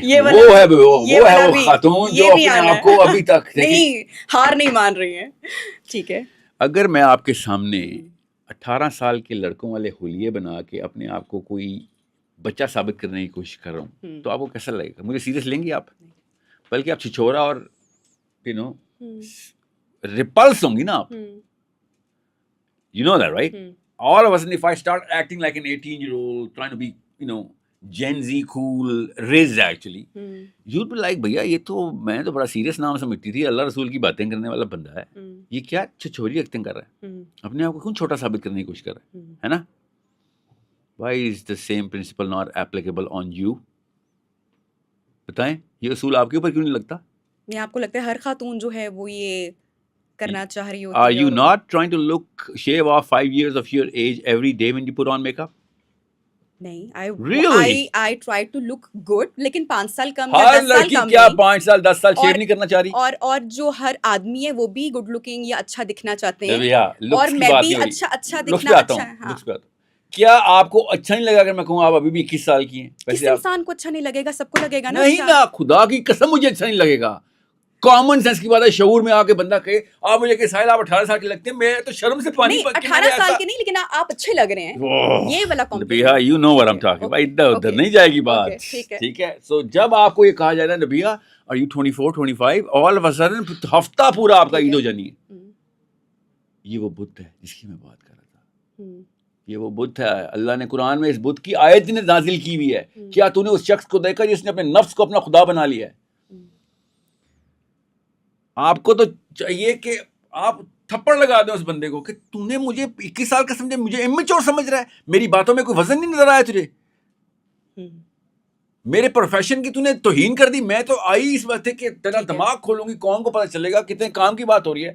یہ وہ ہے وہ خاتون جو اپنے آپ کو ابھی تک نہیں ہار نہیں مان رہی ہیں, ٹھیک ہے؟ اگر میں آپ کے سامنے 18 سال کے لڑکوں والے حلیے بنا کے اپنے آپ کو کوئی بچہ ثابت کرنے کی کوشش کر رہا ہوں تو آپ کو کیسا لگے گا؟ مجھے سیریس لیں گی آپ؟ بلکہ آپ چھچورا اور ریپلس ہوں گی نا آپ. You know that, right? All of a sudden, if I start acting like an 18-year-old, trying to be, Gen Z cool, Riz actually, you'd be like, بھیا یہ تو میں تو بڑا سیریس نام سمجھتی تھی, اللہ رسول کی باتیں کرنے والا بندہ ہے, یہ کیا چھچوری ایکٹنگ کر رہا ہے, اپنے آپ کو کیوں چھوٹا ثابت کرنے کی کوشش کر رہا ہے نا؟ Why is the same principle not applicable on you? بتائیں, یہ اصول آپ کے اوپر کیوں نہیں لگتا؟ یہ آپ کو لگتا ہے ہر خاتون جو ہے وہ یہ کرنا چاہ رہی ہوتی ہے؟ Are you not trying to shave off 5 years of your age every day when you put on makeup? نہیں, I try to look good, لیکن 5 سال کم یا 10 ہر سال لڑکی کم کیا نہیں. 5 سال 10 سال شیو نہیں کرنا چاہ رہی؟ اور جو ہر آدمی ہے وہ بھی گڈ لکنگ یا اچھا دکھنا چاہتے ہیں, اور اور میں بھی اچھا دکھنا اچھا. کیا آپ کو اچھا نہیں لگا اگر میں کہوں آپ ابھی بھی 21 سال کی ہیں؟ کس انسان کو اچھا نہیں لگے گا؟ سب کو لگے گا نا. نہیں نا, خدا کی قسم مجھے اچھا نہیں لگے گا. کامن سینس کی بات ہے, شعور میں آ کے بندہ کہے آپ مجھے کہ ساحل آپ 18 سال کے لگتے ہیں, میں تو شرم سے پانی. 18 سال کے نہیں, لیکن آپ اچھے لگ رہے ہیں, یہ والا Nabiha, you know what I'm talking about. ادھر نہیں جائے گی بات, ٹھیک ہے؟ سو جب آپ کو یہ کہا جائے نا Nabiha are you 24 25, all of a sudden ہفتہ پورا آپ کا عید ہو جانی ہے. یہ وہ بت ہے جس کی میں بات کر رہا تھا, یہ وہ بت ہے. اللہ نے قرآن میں اس بت کی آیت نازل کی ہوئی ہے. کیا تو نے اس شخص کو دیکھا جس نے اپنے نفس کو اپنا خدا بنا لیا ہے؟ آپ کو تو چاہیے کہ آپ تھپڑ لگا دیں اس بندے کو کہ تو نے مجھے 21 سال کا سمجھے, مجھے امیچور سمجھ رہا ہے, میری باتوں میں کوئی وزن نہیں نظر آیا تجھے, میرے پروفیشن کی تو نے توہین کر دی. میں تو آئی اس بات ہے کہ تیرا دماغ کھولوں گی, قوم کو پتہ چلے گا کتنے کام کی بات ہو رہی ہے.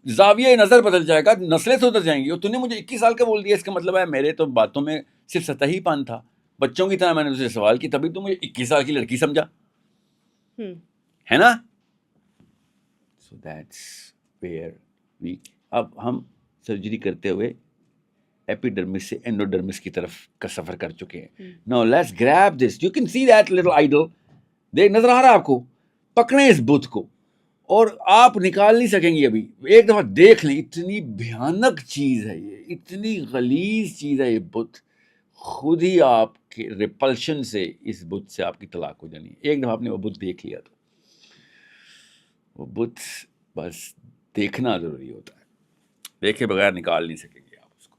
زاویہ نظر بدل جائے گا, نسلیں سدھر جائیں گی. اور تو نے مجھے 21 سال کا بول دیا, اس کا مطلب ہے میرے تو باتوں میں صرف سطحی پن تھا, بچوں کی طرح میں نے تجھے سوال کی, تبھی تو مجھے 21 سال کی لڑکی سمجھا ہے نا. سو دیٹس ویئر وی, اب ہم سرجری کرتے ہوئے ایپیڈرمس سے اینڈوڈرمس کی طرف کا سفر کر چکے ہیں. Now let's grab this, you can see that little idol, دیکھ نظر آ رہا ہے آپ کو, پکڑیں اس بت کو, اور آپ نکال نہیں سکیں گے ابھی. ایک دفعہ دیکھ لیں, اتنی بھیانک چیز ہے یہ, اتنی غلیظ چیز ہے یہ بت, خود ہی آپ کے ریپلشن سے اس بت سے آپ کی طلاق ہو جانی. ایک دفعہ آپ نے وہ بت دیکھ لیا تو وہ بت بس دیکھنا ضروری ہوتا ہے, دیکھے بغیر نکال نہیں سکیں گے آپ اس کو.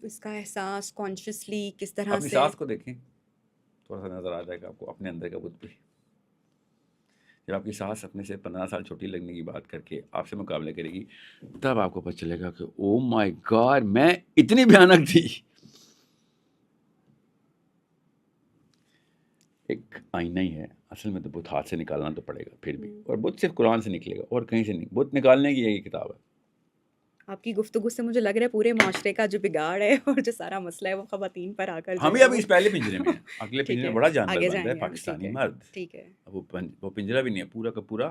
اس کا احساس کانشیسلی کس طرح اپنی سے, سانس کو دیکھیں, تھوڑا سا نظر آ جائے گا آپ کو اپنے اندر کا بت بھی. جب آپ کی سانس اپنے سے 15 سال چھوٹی لگنے کی بات کر کے آپ سے مقابلہ کرے گی, تب آپ کو پتہ چلے گا کہ او مائی گاڈ میں اتنی بھیانک تھی. ایک آئینہ ہی ہے اصل میں, تو بت ہاتھ سے نکالنا تو پڑے گا پھر بھی, اور بت صرف قرآن سے نکلے گا اور کہیں سے نہیں. بت نکالنے کی یہی کتاب ہے. آپ کی گفتگو سے مجھے لگ رہا ہے پورے معاشرے کا جو بگاڑ ہے اور جو سارا مسئلہ ہے وہ خواتین پر آ کر ہم بھی ابھی اس پہلے پنجرے میں ہیں, اگلے ٹھیک پنجرے ہے, میں بڑا جانور آگے بن رہا جائیں ہے گے, پاکستانی مرد. ٹھیک ہے, وہ پنجرا بھی نہیں ہے, پورا کا پورا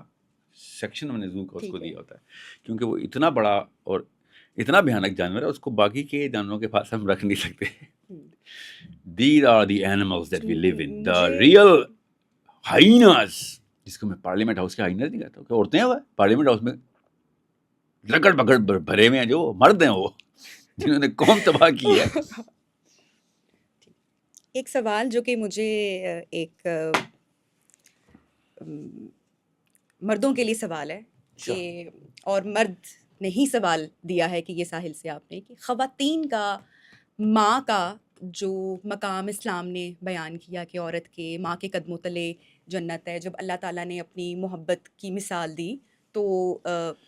سیکشن ہم نے زو کا اس کو ٹھیک ہے. دیا ہوتا ہے, کیونکہ وہ اتنا بڑا اور اتنا بھیانک جانور ہے, اس کو باقی کے جانوروں کے پاس ہم رکھ نہیں سکتے. These are the animals that we live in, the real hyenas, جس کو میں پارلیمنٹ ہاؤس کے ہائیناز نہیں کہتا, کہ عورتیں ہیں وہ پارلیمنٹ ہاؤس میں رگڑ پکڑ بھرے ہوئے ہیں, جو مرد ہیں وہ جنہوں نے قوم تباہ کی ہے. ایک سوال جو کہ مجھے ایک مردوں کے لیے سوال ہے کہ, اور مرد نے ہی سوال دیا ہے کہ یہ ساحل سے آپ نے, کہ خواتین کا ماں کا جو مقام اسلام نے بیان کیا کہ عورت کے ماں کے قدموں تلے جنت ہے. جب اللہ تعالیٰ نے اپنی محبت کی مثال دی تو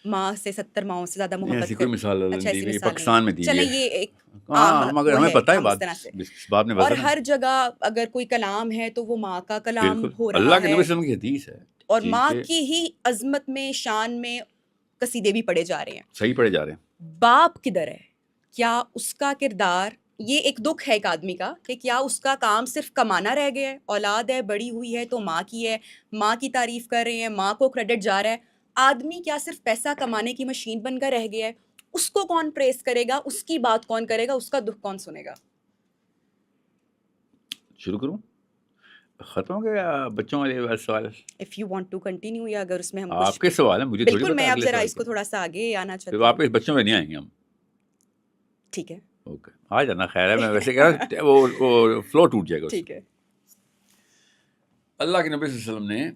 ماں سے 70 ماؤں سے زیادہ محبت ایسی کوئی مثال اچھا ایسی مثال پاکستان میں دی چلیں ہے. یہ ایک ہاں مگر ہمیں پتہ ہے بات, بات میں اور وزن ہے. ہر جگہ اگر کوئی کلام ہے تو وہ ماں کا کلام بالکل, ہو اللہ رہا کے ہے, نبی صلی اللہ علیہ وسلم کی حدیث ہے, اور ماں کی ہی عظمت میں شان میں قصیدے بھی پڑھے جا رہے ہیں. صحیح پڑھے جا رہے ہیں. باپ کدھر ہے؟ کیا اس کا کردار, یہ ایک دکھ ہے ایک آدمی کا کہ کیا اس کا کام صرف کمانا رہ گیا ہے؟ اولاد ہے, بڑی ہوئی ہے تو ماں کی ہے, ماں کی تعریف کر رہے ہیں, ماں کو کریڈٹ جا رہا ہے. آدمی کیا صرف پیسہ کمانے کی مشین بن کر رہ گیا ہے؟ اس کو کون پریس کرے گا, اس کی بات کون کرے گا, اس کا دکھ کون سنے گا؟ شروع کروں, ختم ہو گیا بچوں والے سوال؟ If you want to continue, یا اگر اس میں ہم آپ کے سوال ہیں, مجھے تھوڑی بالکل, پتہ میں اب اگلے ذرا سوال اس کو تھوڑا سا آگے آنا چاہتی پھر ہوں. واپس بچوں میں نہیں آئیں گے ہم. ٹھیک ہے, اوکے, آ جانا, خیر ہے, میں ویسے کہہ رہا ہوں وہ فلو ٹوٹ جائے گا. ٹھیک ہے. اللہ کے نبی صلی اللہ علیہ وسلم نے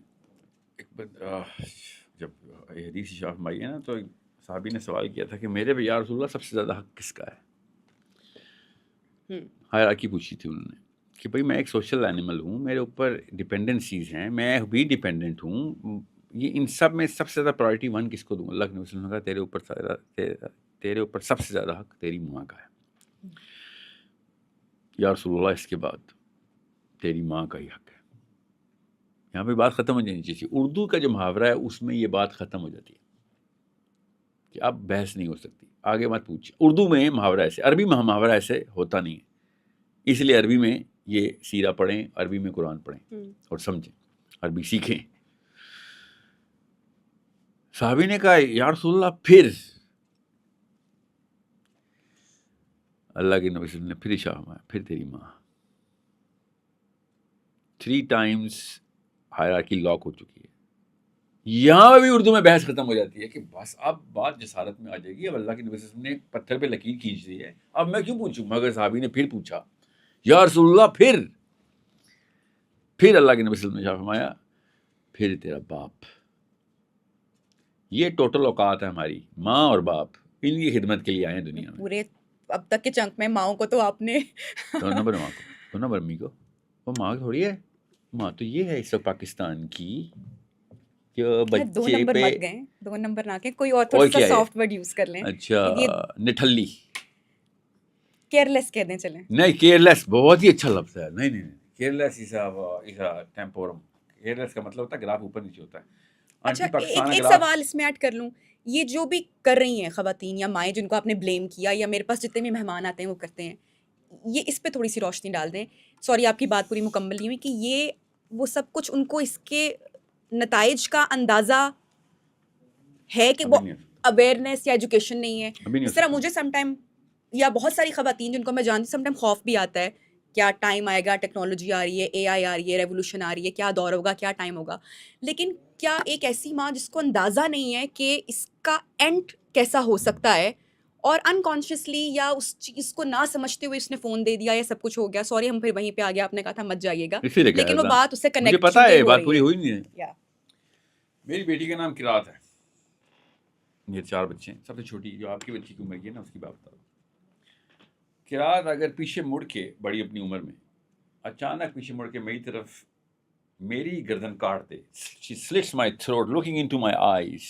جب یہ حدیث شاف فرمائی ہے نا, تو صحابی نے سوال کیا تھا کہ میرے بھی یا رسول اللہ سب سے زیادہ حق کس کا ہے؟ ہائرارکی پوچھی تھی انہوں نے کہ بھائی میں ایک سوشل اینیمل ہوں, میرے اوپر ڈپینڈنسیز ہیں, میں بھی ڈپینڈنٹ ہوں, یہ ان سب میں سب سے زیادہ پرائرٹی 1 کس کو دوں؟ اللہ کے نبی صلی اللہ علیہ وسلم نے کہا تیرے اوپر سب سے زیادہ حق تیری ماں کا ہے. یا رسول اللہ اس کے بعد تیری ماں کا ہی حق ہے. یہاں پہ بات ختم ہو جانی چاہیے. اردو کا جو محاورہ ہے اس میں یہ بات ختم ہو جاتی ہے کہ اب بحث نہیں ہو سکتی, آگے مت پوچھ. اردو میں محاورہ ایسے, عربی میں محاورہ ایسے ہوتا نہیں ہے, اس لیے عربی میں یہ سیرہ پڑھیں, عربی میں قرآن پڑھیں اور سمجھیں, عربی سیکھیں. صحابی نے کہا یا رسول اللہ پھر؟ اللہ کے نبی صلی اللہ علیہ وسلم نے پھر ارشاد فرمایا پھر تیری ماں. 3 times ہائرارکی لاک ہو چکی ہے. یہاں بھی اردو میں بحث ختم ہو جاتی ہے کہ بس اب بات جسارت میں آ جائے گی. اب اللہ کے نبی صلی اللہ علیہ وسلم نے پتھر پہ لکیر کھینچ دی ہے, اب میں کیوں پوچھوں؟ مگر صحابی نے پھر پوچھا یا رسول اللہ پھر اللہ کے نبی صلی اللہ علیہ وسلم نے فرمایا پھر تیرا باپ. یہ ٹوٹل اوقات ہے ہماری, ماں اور باپ, ان کی خدمت کے لیے آئے ہیں دنیا میں. پورے اب تک کے چنک میں ماؤں کو تو آپ نے 2 نمبر ماں کو, 2 نمبر امی کو. وہ ماں تھوڑی ہے, ماں تو یہ ہے اس وقت پاکستان کی جو 2 بچے نمبر پہ. مت گئے, 2 نمبر نہ کہ کوئی اور تھوڑا سا سافٹ ورڈ یوز کر لیں. اچھا, نٹھلی, کیئر لیس کہنے چلیں. نہیں کیئر لیس بہت ہی اچھا لفظ ہے. نہیں کیئر لیس ٹیمپورم. کیئر لیس کا مطلب ہوتا ہے گراف اوپر نیچے ہوتا ہے. اچھا پاکستان ایک اگر آپ سوال اس میں ایڈ کر لوں, یہ جو بھی کر رہی ہیں خواتین یا مائیں جن کو آپ نے بلیم کیا, یا میرے پاس جتنے بھی مہمان آتے ہیں وہ کرتے ہیں, یہ اس پہ تھوڑی سی روشنی ڈال دیں. سوری آپ کی بات پوری مکمل نہیں ہوئی, کہ یہ وہ سب کچھ ان کو اس کے نتائج کا اندازہ ہے کہ وہ ابھی نہیں ہو اویئرنیس یا ایجوکیشن نہیں ہے. ابھی نہیں اس ہو طرح سکتا. مجھے سم ٹائم یا بہت ساری خواتین جن کو میں جانتی ہوں, سم ٹائم خوف بھی آتا ہے, کیا ٹائم آئے گا, ٹیکنالوجی آ رہی ہے, اے آئی آ رہی ہے, ریولوشن آ رہی ہے, کیا دور ہوگا, کیا ٹائم ہوگا. لیکن کیا ایک ایسی ماں جس کو اندازہ نہیں ہے کہ اس کا اینڈ کیسا ہو سکتا ہے, اور انکانشیسلی یا اس چیز کو نہ سمجھتے ہوئے اس نے فون دے دیا یا سب کچھ ہو گیا, سوری ہم پھر وہیں پہ آ گیا, آپ نے کہا تھا مت جائیے گا, اسی لیے لیکن وہ کہا بات اس سے تھا, مجھے کنیکٹ پتا ہے ہو بات رہی پوری ہے. ہوئی نہیں ہے. یا میری بیٹی کا نام قرات ہے, میرے 4 بچے ہیں, سب سے چھوٹی جو آپ کی بچی کی عمر کی ہے نا اس کی بات بتا رہا ہوں. قرات اگر پیچھے مڑ کے بڑی اپنی عمر میں اچانک پیچھے مڑ کے میری طرف میری گردن کاٹ دے, she slits my throat looking into my eyes,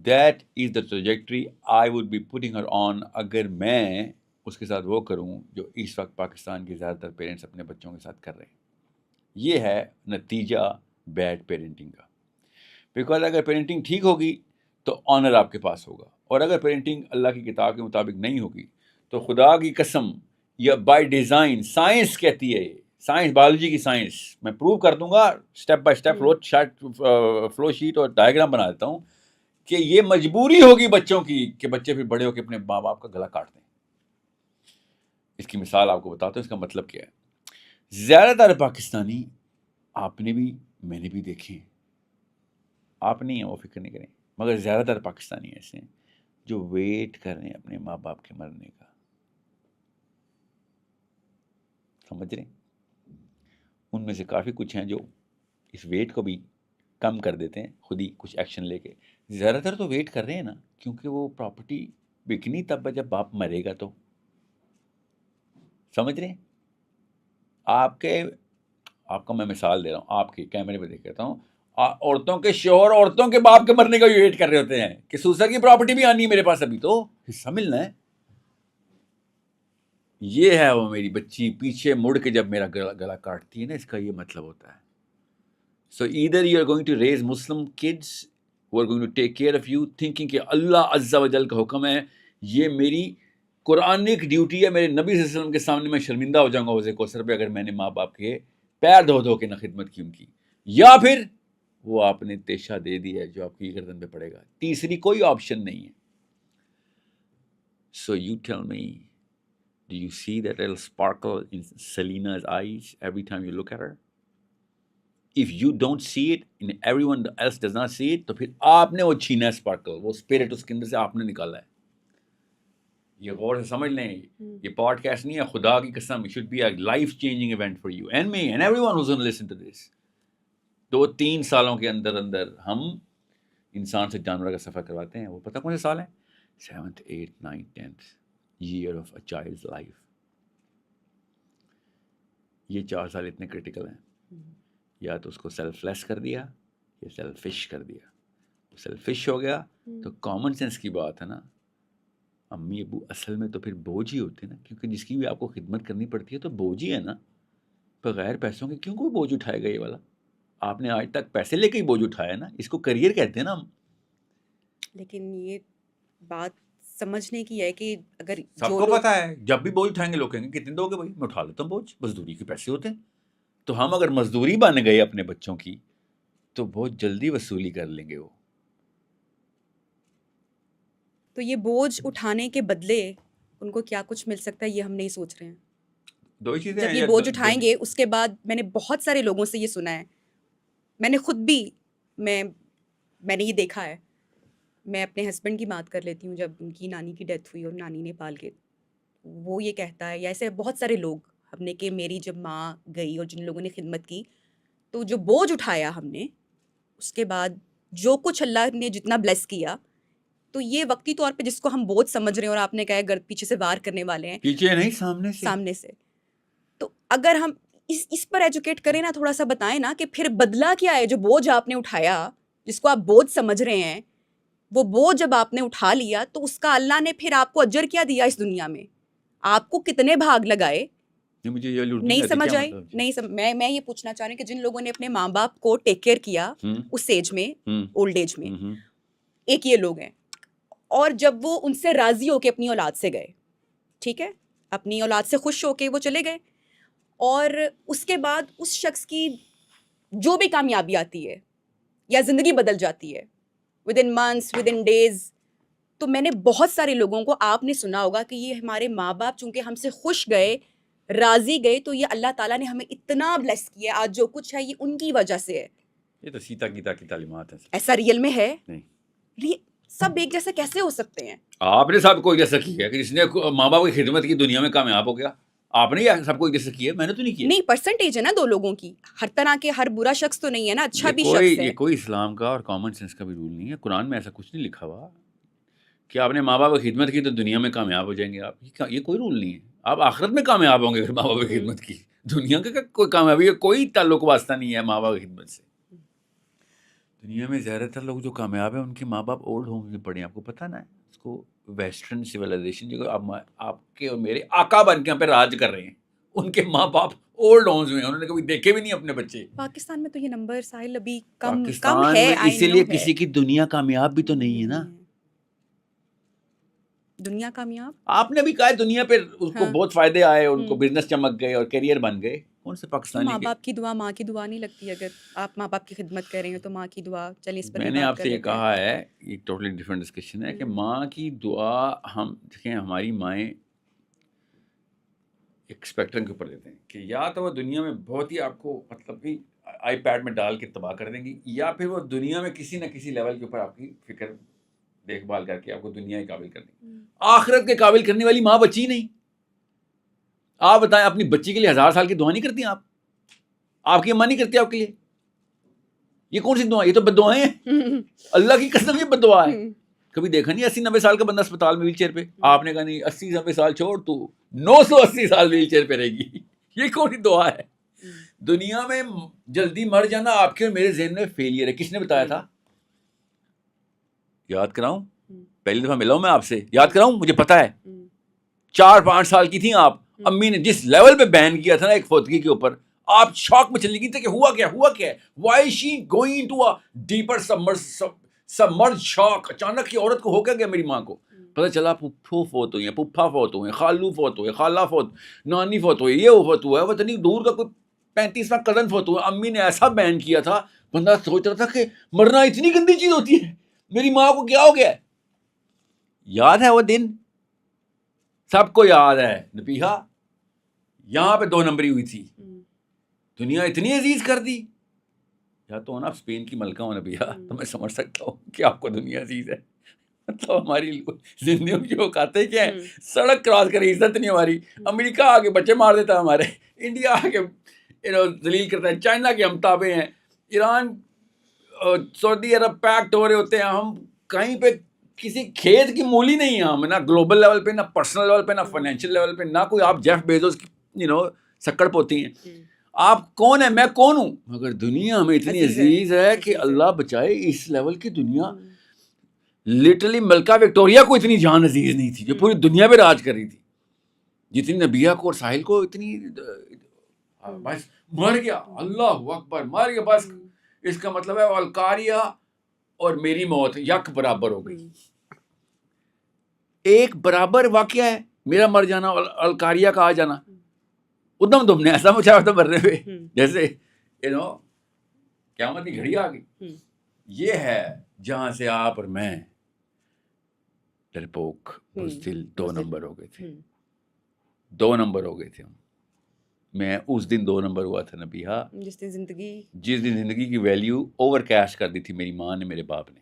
that is the trajectory I would be putting her on. اگر میں اس کے ساتھ وہ کروں جو اس وقت پاکستان کے زیادہ تر پیرنٹس اپنے بچوں کے ساتھ کر رہے ہیں, یہ ہے نتیجہ بیڈ پیرنٹنگ کا. بیکاز اگر پیرنٹنگ ٹھیک ہوگی تو آنر آپ کے پاس ہوگا, اور اگر پیرنٹنگ اللہ کی کتاب کے مطابق نہیں ہوگی تو خدا کی قسم یا بائی ڈیزائن, سائنس کہتی ہے, سائنس بایولوجی کی سائنس, میں پروو کر دوں گا step by step flow sheet اور ڈائیگرام بنا دیتا ہوں, کہ یہ مجبوری ہوگی بچوں کی کہ بچے پھر بڑے ہو کے اپنے ماں باپ کا گلا کاٹ دیں. اس کی مثال آپ کو بتاتا ہوں, اس کا مطلب کیا ہے. زیادہ تر پاکستانی, آپ نے بھی میں نے بھی دیکھے, آپ نہیں ہیں وہ فکر نہیں کریں, مگر زیادہ تر پاکستانی ایسے ہیں جو ویٹ کر رہے ہیں اپنے ماں باپ کے مرنے کا. سمجھ رہے ہیں؟ ان میں سے کافی کچھ ہیں جو اس ویٹ کو بھی کم کر دیتے ہیں خود ہی کچھ ایکشن لے کے. زیادہ تر تو ویٹ کر رہے ہیں نا, کیونکہ وہ پراپرٹی بکنی تب ہے جب باپ مرے گا. تو سمجھ رہے ہیں آپ کا میں مثال دے رہا ہوں, آپ کے کیمرے پہ دیکھ کہتا ہوں, عورتوں کے شوہر عورتوں کے باپ کے مرنے کا بھی ویٹ کر رہے ہوتے ہیں کہ سوسر کی پراپرٹی بھی آنی ہے میرے پاس, ابھی تو حصہ ملنا ہے. یہ ہے وہ میری بچی پیچھے مڑ کے جب میرا گلا کاٹتی ہے نا, اس کا یہ مطلب ہوتا ہے. So either you are going to raise Muslim kids who are going to take care of you, thinking کہ اللہ عز و جل کا حکم ہے, یہ میری قرآنک ڈیوٹی ہے, میرے نبی صلی اللہ علیہ وسلم کے سامنے میں شرمندہ ہو جاؤں گا حوض کوثر پہ اگر میں نے ماں باپ کے پیر دھو دھو کے نہ خدمت کی ان کی, یا پھر وہ آپ نے تیشہ دے دیا ہے جو آپ کی گردن پہ پڑے گا. تیسری کوئی آپشن نہیں ہے. So you tell me, do you see that little sparkle in Selina's eyes every time you look at her? If you don't see it and everyone else does not see it, تو پھر آپ نے وہ چھینا ہے sparkle, وہ spirit اس کے اندر سے آپ نے نکالا ہے. یہ غور سے سمجھ لیں, یہ پوڈ کاسٹ نہیں ہے, خدا کی قسم, it should be a life changing event for you and me and everyone who's going to listen to this. 2-3 سالوں کے اندر ہم انسان سے جانور کا سفر کرواتے ہیں. وہ پتہ کون سے سال ہیں؟ 7th 8th 9th 10th year of a child's life. یہ 4 سال اتنے کرٹیکل ہیں. یا تو اس کو سیلف لیس کر دیا یا سیلفش کر دیا. سیلفش ہو گیا تو کامن سینس کی بات ہے نا, امی ابو اصل میں تو پھر بوجھ ہی ہوتے ہیں نا, کیونکہ جس کی بھی آپ کو خدمت کرنی پڑتی ہے تو بوجھ ہی ہے نا. بغیر پیسوں کے کیوں کوئی بوجھ اٹھائے گا یہ والا؟ آپ نے آج تک پیسے لے کے ہی بوجھ اٹھایا نا, اس کو کریئر کہتے ہیں نا ہم. لیکن یہ بات سمجھنے کی ہے کہ اگر سب کو پتا ہے جب بھی بوجھ اٹھائیں گے لوگ کہیں گے کتنے دو گے بھائی, میں اٹھا لیتا ہوں بوجھ, مزدوری کے پیسے ہوتے ہیں. تو ہم اگر مزدوری بن گئے اپنے بچوں کی تو بہت جلدی وصولی کر لیں گے وہ. تو یہ بوجھ اٹھانے کے بدلے ان کو کیا کچھ مل سکتا ہے یہ ہم نہیں سوچ رہے ہیں. 2 چیزیں جب یہ بوجھ اٹھائیں گے اس کے بعد, میں نے بہت سارے لوگوں سے یہ سنا ہے, میں نے خود بھی میں نے یہ دیکھا ہے. میں اپنے ہسبینڈ کی بات کر لیتی ہوں, جب ان کی نانی کی ڈیتھ ہوئی اور نانی نے پال کے, وہ یہ کہتا ہے, یا ایسے بہت سارے لوگ ہم نے, کہ میری جب ماں گئی اور جن لوگوں نے خدمت کی تو جو بوجھ اٹھایا ہم نے, اس کے بعد جو کچھ اللہ نے جتنا بلیس کیا, تو یہ وقتی طور پہ جس کو ہم بوجھ سمجھ رہے ہیں, اور آپ نے کہا گرد پیچھے سے وار کرنے والے ہیں, پیچھے نہیں سامنے سے, تو اگر ہم اس پر ایجوکیٹ کریں نا, تھوڑا سا بتائیں نا کہ پھر بدلہ کیا ہے. جو بوجھ آپ نے اٹھایا, جس کو آپ بوجھ سمجھ رہے ہیں, وہ بوجھ جب آپ نے اٹھا لیا تو اس کا اللہ نے پھر آپ کو اجر کیا دیا اس دنیا میں, آپ کو کتنے بھاگ لگائے مجھے یہ اردو نہیں آتی، سمجھ کیا آئی؟ مطلب؟ نہیں میں یہ پوچھنا چاہ رہی ہوں کہ جن لوگوں نے اپنے ماں باپ کو ٹیک کیئر کیا اس ایج میں، اولڈ ایج میں، ایک یہ لوگ ہیں، اور جب وہ ان سے راضی ہو کے اپنی اولاد سے گئے، ٹھیک ہے، اپنی اولاد سے خوش ہو کے وہ چلے گئے، اور اس کے بعد اس شخص کی جو بھی کامیابی آتی ہے یا زندگی بدل جاتی ہے within months, within days, تو میں نے بہت سارے لوگوں کو، آپ نے سنا ہوگا کہ یہ ہمارے ماں باپ چونکہ ہم سے خوش گئے، راضی گئے، تو یہ اللہ تعالیٰ نے ہمیں اتنا بلیس کیا، آج جو کچھ ہے یہ ان کی وجہ سے ہے. یہ تو سیتا گیتا کی تعلیمات ہیں. ایسا ریئل میں ہے؟ نہیں، سب ایک جیسے کیسے ہو سکتے ہیں؟ آپ نے سب کو جیسا کیا کہ جس نے ماں باپ کی خدمت کی دنیا میں کامیاب ہو گیا. آپ نے سب کو جیسا کیا، میں نے تو نہیں کیا. نہیں، پرسنٹیج ہے نا دو لوگوں کی، ہر طرح کے، ہر برا شخص تو نہیں ہے نا، اچھا بھی شخص ہے. یہ کوئی اسلام کا اور کامن سینس کا بھی رول نہیں ہے. قرآن میں ایسا کچھ نہیں لکھا ہوا کہ آپ نے ماں باپ کی خدمت کی تو دنیا میں کامیاب ہو جائیں گے آپ. یہ کوئی رول نہیں ہے. آپ آخرت میں کامیاب ہوں گے اگر ماں باپ کی خدمت کی. دنیا کا کوئی کامیابی کا کوئی تعلق واسطہ نہیں ہے ماں باپ کی خدمت سے. دنیا میں زیادہ تر لوگ جو کامیاب ہیں ان کے ماں باپ اولڈ ہوں گے پڑے. آپ کو پتہ نا ہے اس کو. ویسٹرن سویلائزیشن جو آپ کے اور میرے آقا بن کے یہاں پہ راج کر رہے ہیں، ان کے ماں باپ اولڈ ہومز میں ہیں، انہوں نے کبھی دیکھے بھی نہیں اپنے بچے. پاکستان میں تو یہ نمبر ساحل ابھی کم ہے. پاکستان میں اسی لیے کسی کی دنیا کامیاب بھی تو نہیں ہے نا. دنیا کامیاب آپ نے بھی کہا دنیا پہ اس کو بہت فائدے آئے، ان کو بزنس چمک گئے اور کیریئر بن گئے. کون سے پاکستانی ماں باپ کی دعا ماں کی دعا نہیں لگتی؟ اگر آپ ماں باپ کی خدمت کر رہے ہیں تو ماں کی دعا، چلیے اس پر میں نے آپ سے یہ کہا ہے، ایک ٹوٹلی ڈفرینٹ ڈسکشن ہے کہ ماں کی دعا ہم دیکھیں، ہماری مائیں ایک اسپیکٹرم کے اوپر لیتے ہیں کہ یا تو وہ دنیا میں بہت ہی آپ کو مطلب کہ آئی پیڈ میں ڈال کے تباہ کر دیں گی، یا پھر وہ دنیا میں کسی نہ کسی لیول کے اوپر آپ کی فکر دیکھ بھال کر کے آپ کو دنیا کے قابل کر دیں گی. آخرت کے قابل کرنے والی ماں بچی نہیں. آپ بتائیں اپنی بچی کے لیے 1000 سال کی دعا نہیں کرتی آپ کی اماں نہیں کرتی آپ کے لیے؟ یہ کون سی دعا؟ یہ تو بد دعائیں ہیں. اللہ کی قسم یہ بد دعا ہے. کبھی دیکھا نہیں 80-90 سال کا بندہ اسپتال میں ویل چیئر پہ؟ آپ نے کہا نہیں 80-90 سال چھوڑ، تو 980 سال ویل چیئر پہ رہے گی. یہ کون سی دعا ہے؟ دنیا میں جلدی مر جانا آپ کے اور میرے ذہن میں فیلئر ہے. کس نے بتایا تھا؟ یاد کراؤں؟ پہلی دفعہ ملا ہوں میں آپ سے، یاد کراؤں؟ مجھے پتا ہے 4-5 سال کی تھیں آپ، امی نے جس لیول پہ بین کیا تھا نا ایک فوتگی کے اوپر، آپ شاک میں چلی گئی تھی کہ ہوا کیا ہے. Why she going to a deeper submerge shock. اچانک کی عورت کو ہو گیا میری ماں کو پتہ چلا پھپھو فوت ہوئی ہیں، پھپھا فوت ہوئے ہیں، خالو فوت ہوئے، خالہ فوت، نانی فوت ہوئی، یہ فوت ہوا ہے، وہ اتنی دور کا کوئی 35واں کزن فوت ہوا. امی نے ایسا بین کیا تھا، بندہ سوچ رہا تھا کہ مرنا اتنی گندی چیز ہوتی ہے. میری ماں کو کیا ہو گیا ہے؟ یاد ہے وہ دن؟ سب کو یاد ہے. نبیہا یہاں پہ 2 نمبری ہوئی تھی، دنیا اتنی عزیز کر دی. یا تو نا اسپین کی ملکہ ہو نبیہا، تو میں سمجھ سکتا ہوں کہ آپ کو دنیا عزیز ہے. مطلب ہماری زندگیوں کی اوقاتیں کیا ہیں؟ سڑک کراس کرے عزت نہیں ہماری. امریکہ آ کے بچے مار دیتا ہے ہمارے، انڈیا آ کے ذلیل کرتا ہے، چائنا کے ہم تابع ہیں، ایران سعودی عرب پیکٹ ہو رہے ہوتے ہیں. ہم کہیں پہ کسی کھیت کی مولی نہیں ہیں ہم، نہ گلوبل لیول پہ، نہ پرسنل لیول پہ، نہ فائنینشیل لیول پہ، نہ کوئی آپ جیف بیزوس کی سکڑ پوتی ہیں. آپ کون ہیں؟ میں کون ہوں؟ مگر دنیا ہمیں اتنی عزیز ہے کہ اللہ بچائے اس لیول کی دنیا. لٹرلی ملکہ وکٹوریا کو اتنی جان عزیز نہیں تھی جو پوری دنیا پہ راج کر رہی تھی جتنی نبیہ کو اور ساحل کو. اتنی بس مر گیا، اللہ اکبر، مر گیا بس. اس کا مطلب ہے الکاریہ اور میری موت یک برابر ہو گئی. ایک برابر واقعہ ہے میرا مر جانا اور الکاریہ کا آ جانا. ادھم دم نے ایسا مچھا تھا مرنے پہ جیسے قیامت کی گھڑی آ گئی. یہ ہے جہاں سے آپ اور میں ڈرپوک بزدل 2 نمبر ہو گئے تھے. 2 نمبر ہو گئے تھے ہم. میں اس دن 2 نمبر ہوا تھا نبیہا، جس دن زندگی کی ویلیو اوور کیش کر دی تھی میری ماں نے، میرے باپ نے.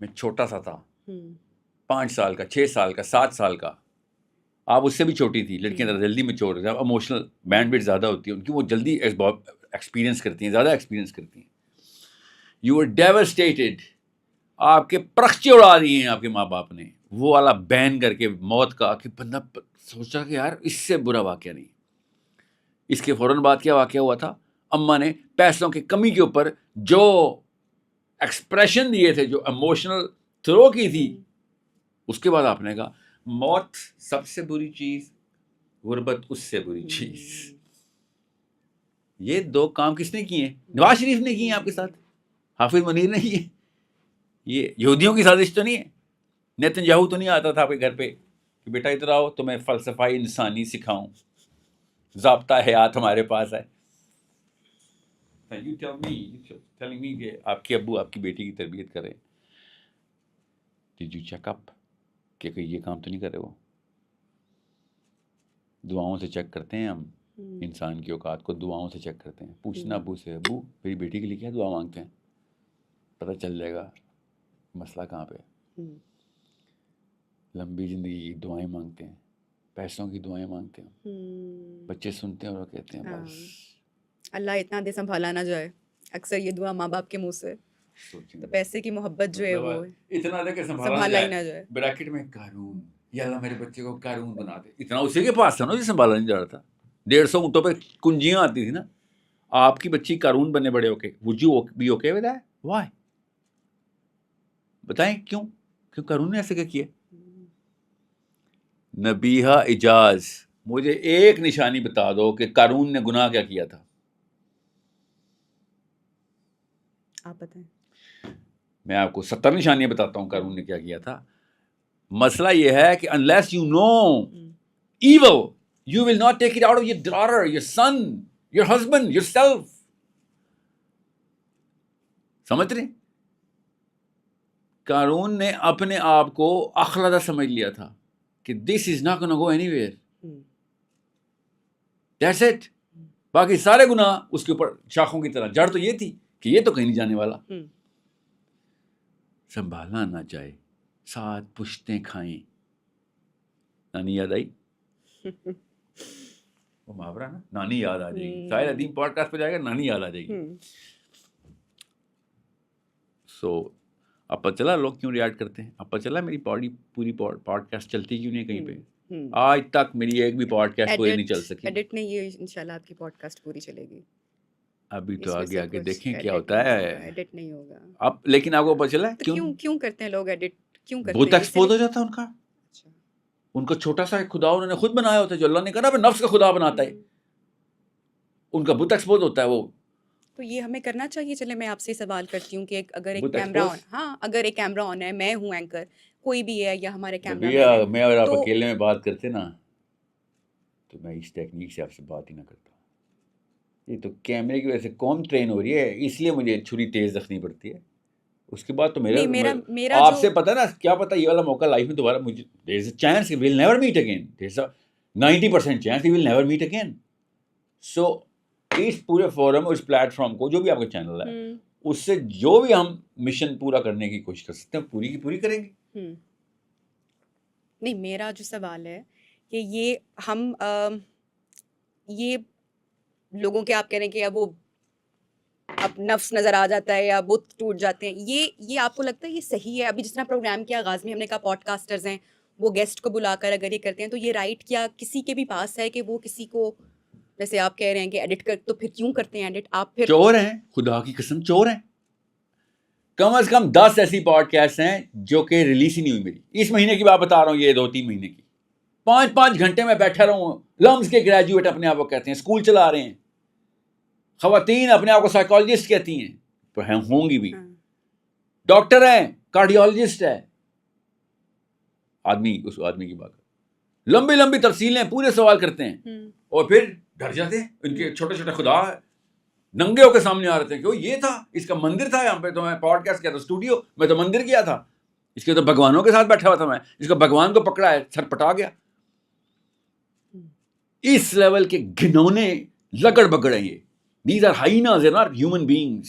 میں چھوٹا سا تھا، 5 سال کا، 6 سال کا، 7 سال کا. آپ اس سے بھی چھوٹی تھی. لڑکیاں ذرا جلدی میچور ہوتی ہیں، اموشنل بینڈ وڈ زیادہ ہوتی ہے ان کی، وہ جلدی ایکسپیرینس کرتی ہیں، زیادہ ایکسپیرینس کرتی ہیں. You are devastated. آپ کے پرخچے اڑا دیے ہیں آپ کے ماں باپ نے، وہ والا بین کر کے موت کا، کہ بندہ سوچا کہ یار اس سے برا واقعہ نہیں. اس کے فوراً بعد کیا واقعہ ہوا تھا؟ اماں نے پیسوں کی کمی کے اوپر جو ایکسپریشن دیے تھے، جو ایموشنل تھرو کی تھی، اس کے بعد آپ نے کہا موت سب سے بری چیز غربت اس سے بری چیز. یہ 2 کام کس نے کیے ہیں؟ نواز شریف نے کیے ہیں آپ کے ساتھ, حافظ منیر نے کیے. یہ یہودیوں کی سازش تو نہیں ہے. نیتن یاہو تو نہیں آتا تھا آپ کے گھر پہ کہ بیٹا ادھر آؤ تو میں فلسفہ انسانی سکھاؤں, ضابطہ حیات ہمارے پاس ہے. telling me کہ آپ کے ابو آپ کی بیٹی کی تربیت کریں. Did you check up کہ کوئی یہ کام تو نہیں کرے. وہ دعاؤں سے چیک کرتے ہیں ہم انسان کی اوقات کو, دعاؤں سے چیک کرتے ہیں. پوچھنا ابو سے, ابو میری بیٹی کے لیے کیا دعا مانگتے ہیں, پتہ چل جائے گا مسئلہ کہاں پہ. لمبی زندگی کی دعائیں مانگتے ہیں, پیسوں کی دعائیں مانگتے ہیں. بچے سنتے ہیں اور وہ کہتے ہیں بس اللہ اتنا دے سنبھالا نہ جائے. اکثر یہ دعا ماں باپ کے منہ سے, تو پیسے کی محبت جو ہے وہ اتنا دے کہ سنبھالا ہی نہ جائے. بریکٹ میں قارون, یا اللہ میرے بچے کو قارون بنا دے. اتنا اسی کے پاس تھا نا, جو سنبھالا نہیں جا رہا تھا. 150 اونٹوں پہ کنجیاں آتی تھی نا. آپ کی بچی قارون بنے بڑے ہو کے, would you be okay with that? Why? بتائیں کیوں قارون نے ایسے کیا کیا؟ نبیہہ اجاز, مجھے ایک نشانی بتا دو کہ قارون نے گناہ کیا کیا تھا. آپ بتائیں. میں آپ کو 70 نشانیاں بتاتا ہوں قارون نے کیا کیا تھا. مسئلہ یہ ہے کہ unless you know evil, you will not take it out of your daughter, your son, your husband, yourself. سمجھ رہے؟ قارون نے اپنے آپ کو اخلدہ سمجھ لیا تھا کہ this is not gonna go anywhere. That's it. باقی سارے گناہ اس کے اوپر شاخوں کی طرح. جڑ تو یہ تھی کہ یہ تو کہیں نہیں جانے والا. سنبھالنا نہ چاہے, 7 پشتیں کھائیں. نانی یاد آئی؟ وہ محاورہ نا, نانی یاد آ جائے گی. ساحل ادیم پوڈ کاسٹ پہ جائے گا, نانی یاد آ جائے گی. سو اب پتہ چلا لوگ کیوں ریاکٹ کرتے ہیں. اب پتہ چلا میری پوری پوڈ کاسٹ چلتی کیوں نہیں کہیں پہ. آج تک میری ایک بھی پوڈ کاسٹ پوری نہیں چل سکی. ایڈٹ نہیں, یہ انشاءاللہ آپ کی پوڈ کاسٹ پوری چلے گی. ابھی تو آگے آگے دیکھیں کیا ہوتا ہے. ایڈٹ نہیں ہوگا اب لیکن آپ کو پتہ چلا کیوں کرتے ہیں لوگ ایڈٹ, کیوں کرتے ہیں؟ بت ایکسپوز ہو جاتا ہے ان کا. ان کا چھوٹا سا ایک خدا انہوں نے خود بنایا ہوتا ہے, جو اللہ نے کہا نا نفس کا خدا بناتا ہے, ان کا بت ایکسپوز ہوتا ہے وہ. تو یہ ہمیں کرنا چاہیے. چلے میں آپ سے سوال کرتی ہوں کہ اگر ایک کیمرہ آن, ہاں اگر ایک کیمرہ آن ہے, میں ہوں اینکر, کوئی بھی ہے یا ہمارے کیمرہ میں اور آپ اکیلے میں بات کرتے نا, تو میں اس ٹیکنیک سے آپ سے بات ہی نہ کرتا. یہ تو کیمرے کی وجہ سے قوم ٹرین ہو رہی ہے, اس لیے مجھے چھری تیز رکھنی پڑتی ہے. اس کے بعد تو میرا آپ سے پتہ نا کیا پتہ, یہ والا موقع لائف میں دوبارہ مجھے there is a chance we will never meet again. there is a 90% chance we will never meet again. So اس پورے فورم اور اس پلیٹ فارم کو, جو بھی آپ کا چینل ہے, اس سے جو بھی ہم مشن پورا کرنے کی کوشش کر سکتے ہیں پوری کی پوری کریں گے. نہیں, میرا جو سوال ہے کہ یہ ہم یہ لوگوں کے آپ کہہ رہے ہیں کہ اب وہ اب نفس نظر آ جاتا ہے یا بت ٹوٹ جاتے ہیں, یہ آپ کو لگتا ہے یہ صحیح ہے؟ ابھی جس طرح پروگرام کے آغاز میں ہم نے کہا پوڈ کاسٹرز ہیں, وہ گیسٹ کو بلا کر اگر یہ کرتے ہیں تو یہ رائٹ کیا کسی کے بھی پاس ہے کہ وہ کسی کو, جیسے آپ کہہ رہے ہیں کہ ایڈٹ کر, تو پھر کیوں کرتے ہیں ایڈٹ؟ آپ پھر چور ہیں, خدا کی قسم چور ہیں. کم از کم 10 ایسی پوڈ کاسٹ ہیں جو کہ ریلیز ہی نہیں ہوئی میری. اس مہینے کی بات بتا رہا ہوں, یہ 2-3 مہینے کی. 5 گھنٹے میں بیٹھا رہا ہوں. لمز کے گریجویٹ اپنے آپ کو کہتے ہیں, اسکول چلا رہے ہیں. خواتین اپنے آپ کو سائیکالوجسٹ کہتی ہیں, تو ہوں گی بھی. ڈاکٹر ہیں, کارڈیولوجسٹ ہے آدمی, اس آدمی کی بات لمبی لمبی تفصیلیں, پورے سوال کرتے ہیں, اور پھر ڈر جاتے ہیں. ان کے چھوٹے چھوٹے خدا ننگے ہو کے سامنے آ رہے تھے کہ وہ یہ تھا, اس کا مندر تھا یہاں پہ, تو میں پوڈ کاسٹ کیا تھا اسٹوڈیو, میں تو مندر گیا تھا, اس کے تو بھگوانوں کے ساتھ بیٹھا ہوا تھا میں, اس کا بھگوان کو پکڑا ہے, سر پٹا گیا. اس لیول کے گھنونے لگڑ بگڑ ہیں یہ. These are hyenas, they're not human beings.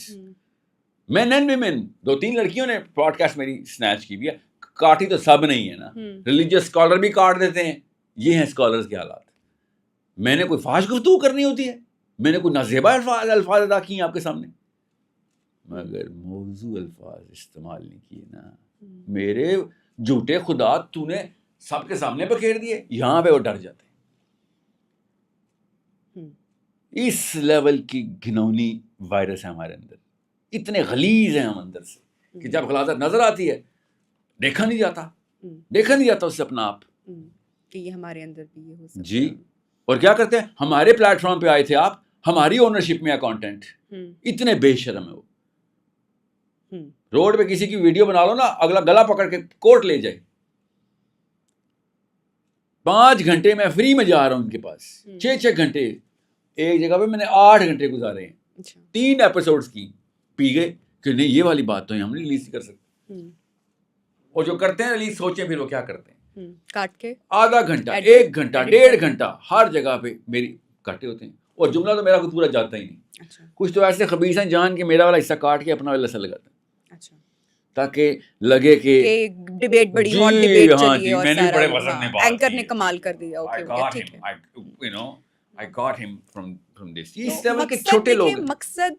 Men and women, 2-3 لڑکیوں نے پوڈ کاسٹ میری سنیچ کی بھی ہے. کاٹی تو سب نہیں ہے نا, ریلیجیس اسکالر بھی کاٹ دیتے ہیں. یہ ہیں اسکالرز کے حالات. میں نے کوئی فحش گفتگو کرنی ہوتی ہے, میں نے کوئی نازیبا الفاظ ادا کیے ہیں آپ کے سامنے, مگر موضوع الفاظ استعمال نہیں کیے نا. میرے جھوٹے خدا تو نے سب کے سامنے بکھیر دیے, یہاں پہ وہ ڈر جاتے ہیں. اس لیول کی گھنونی وائرس ہے ہمارے اندر, اتنے غلیظ ہیں ہم اندر سے کہ جب غلاظت نظر آتی ہے دیکھا نہیں جاتا اس سے اپنا آپ کہ یہ ہمارے اندر بھی یہ ہو سکتا ہے. جی اور کیا کرتے ہیں, ہمارے پلیٹ فارم پہ آئے تھے آپ, ہماری اونرشپ میں ہے کانٹینٹ. اتنے بے شرم ہے وہ. روڈ پہ کسی کی ویڈیو بنا لو نا, اگلا گلا پکڑ کے کورٹ لے جائے. 5 گھنٹے میں فری میں جا رہا ہوں ان کے پاس, 6 گھنٹے ایک جگہ پہ میں نے 8 گھنٹے گزارے ہیں. 3 ایپیسوڈز کی پی گئے کہ نہیں یہ والی بات تو ہم نہیں ریلیز کر سکتے. اور جو کرتے ہیں ریلیز, سوچیں پھر وہ کیا کرتے ہیں, کاٹ کے آدھا گھنٹہ, 1 گھنٹہ, 1.5 گھنٹہ ہر جگہ پہ میری کاٹے ہوتے ہیں. اور جملہ تو میرا خود پورا جاتا ہی نہیں. کچھ تو ایسے خبیث ہیں جان کے میرا والا حصہ کاٹ کے اپنا والا حصہ لگاتا ہے تاکہ لگے کہ ڈیبیٹ بڑی ہاٹ ڈیبیٹ ہاں چلی جی, اور میں نے بڑے وزن میں بات اینکر کی نے ہے. کمال کر دیا. I اوکے got ٹھیک him. ہے. I got him from this. یہ اس لیول کے چھوٹے لوگ ہیں. مقصد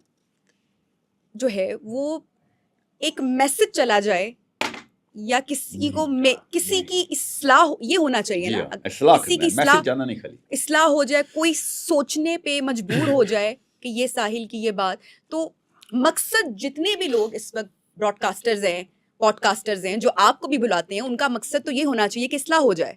جو ہے وہ ایک میسج چلا جائے یا کسی کو کسی کی اصلاح یہ ہونا چاہیے نا, کسی کی میسج جانا نہیں خالی اصلاح ہو جائے, کوئی سوچنے پہ مجبور ہو جائے کہ یہ ساحل کی یہ بات. تو مقصد جتنے بھی لوگ اس وقت براڈ کاسٹرز ہیں, پوڈ کاسٹرز ہیں, جو آپ کو بھی بلاتے ہیں, ان کا مقصد تو یہ ہونا چاہیے کہ اصلاح ہو جائے.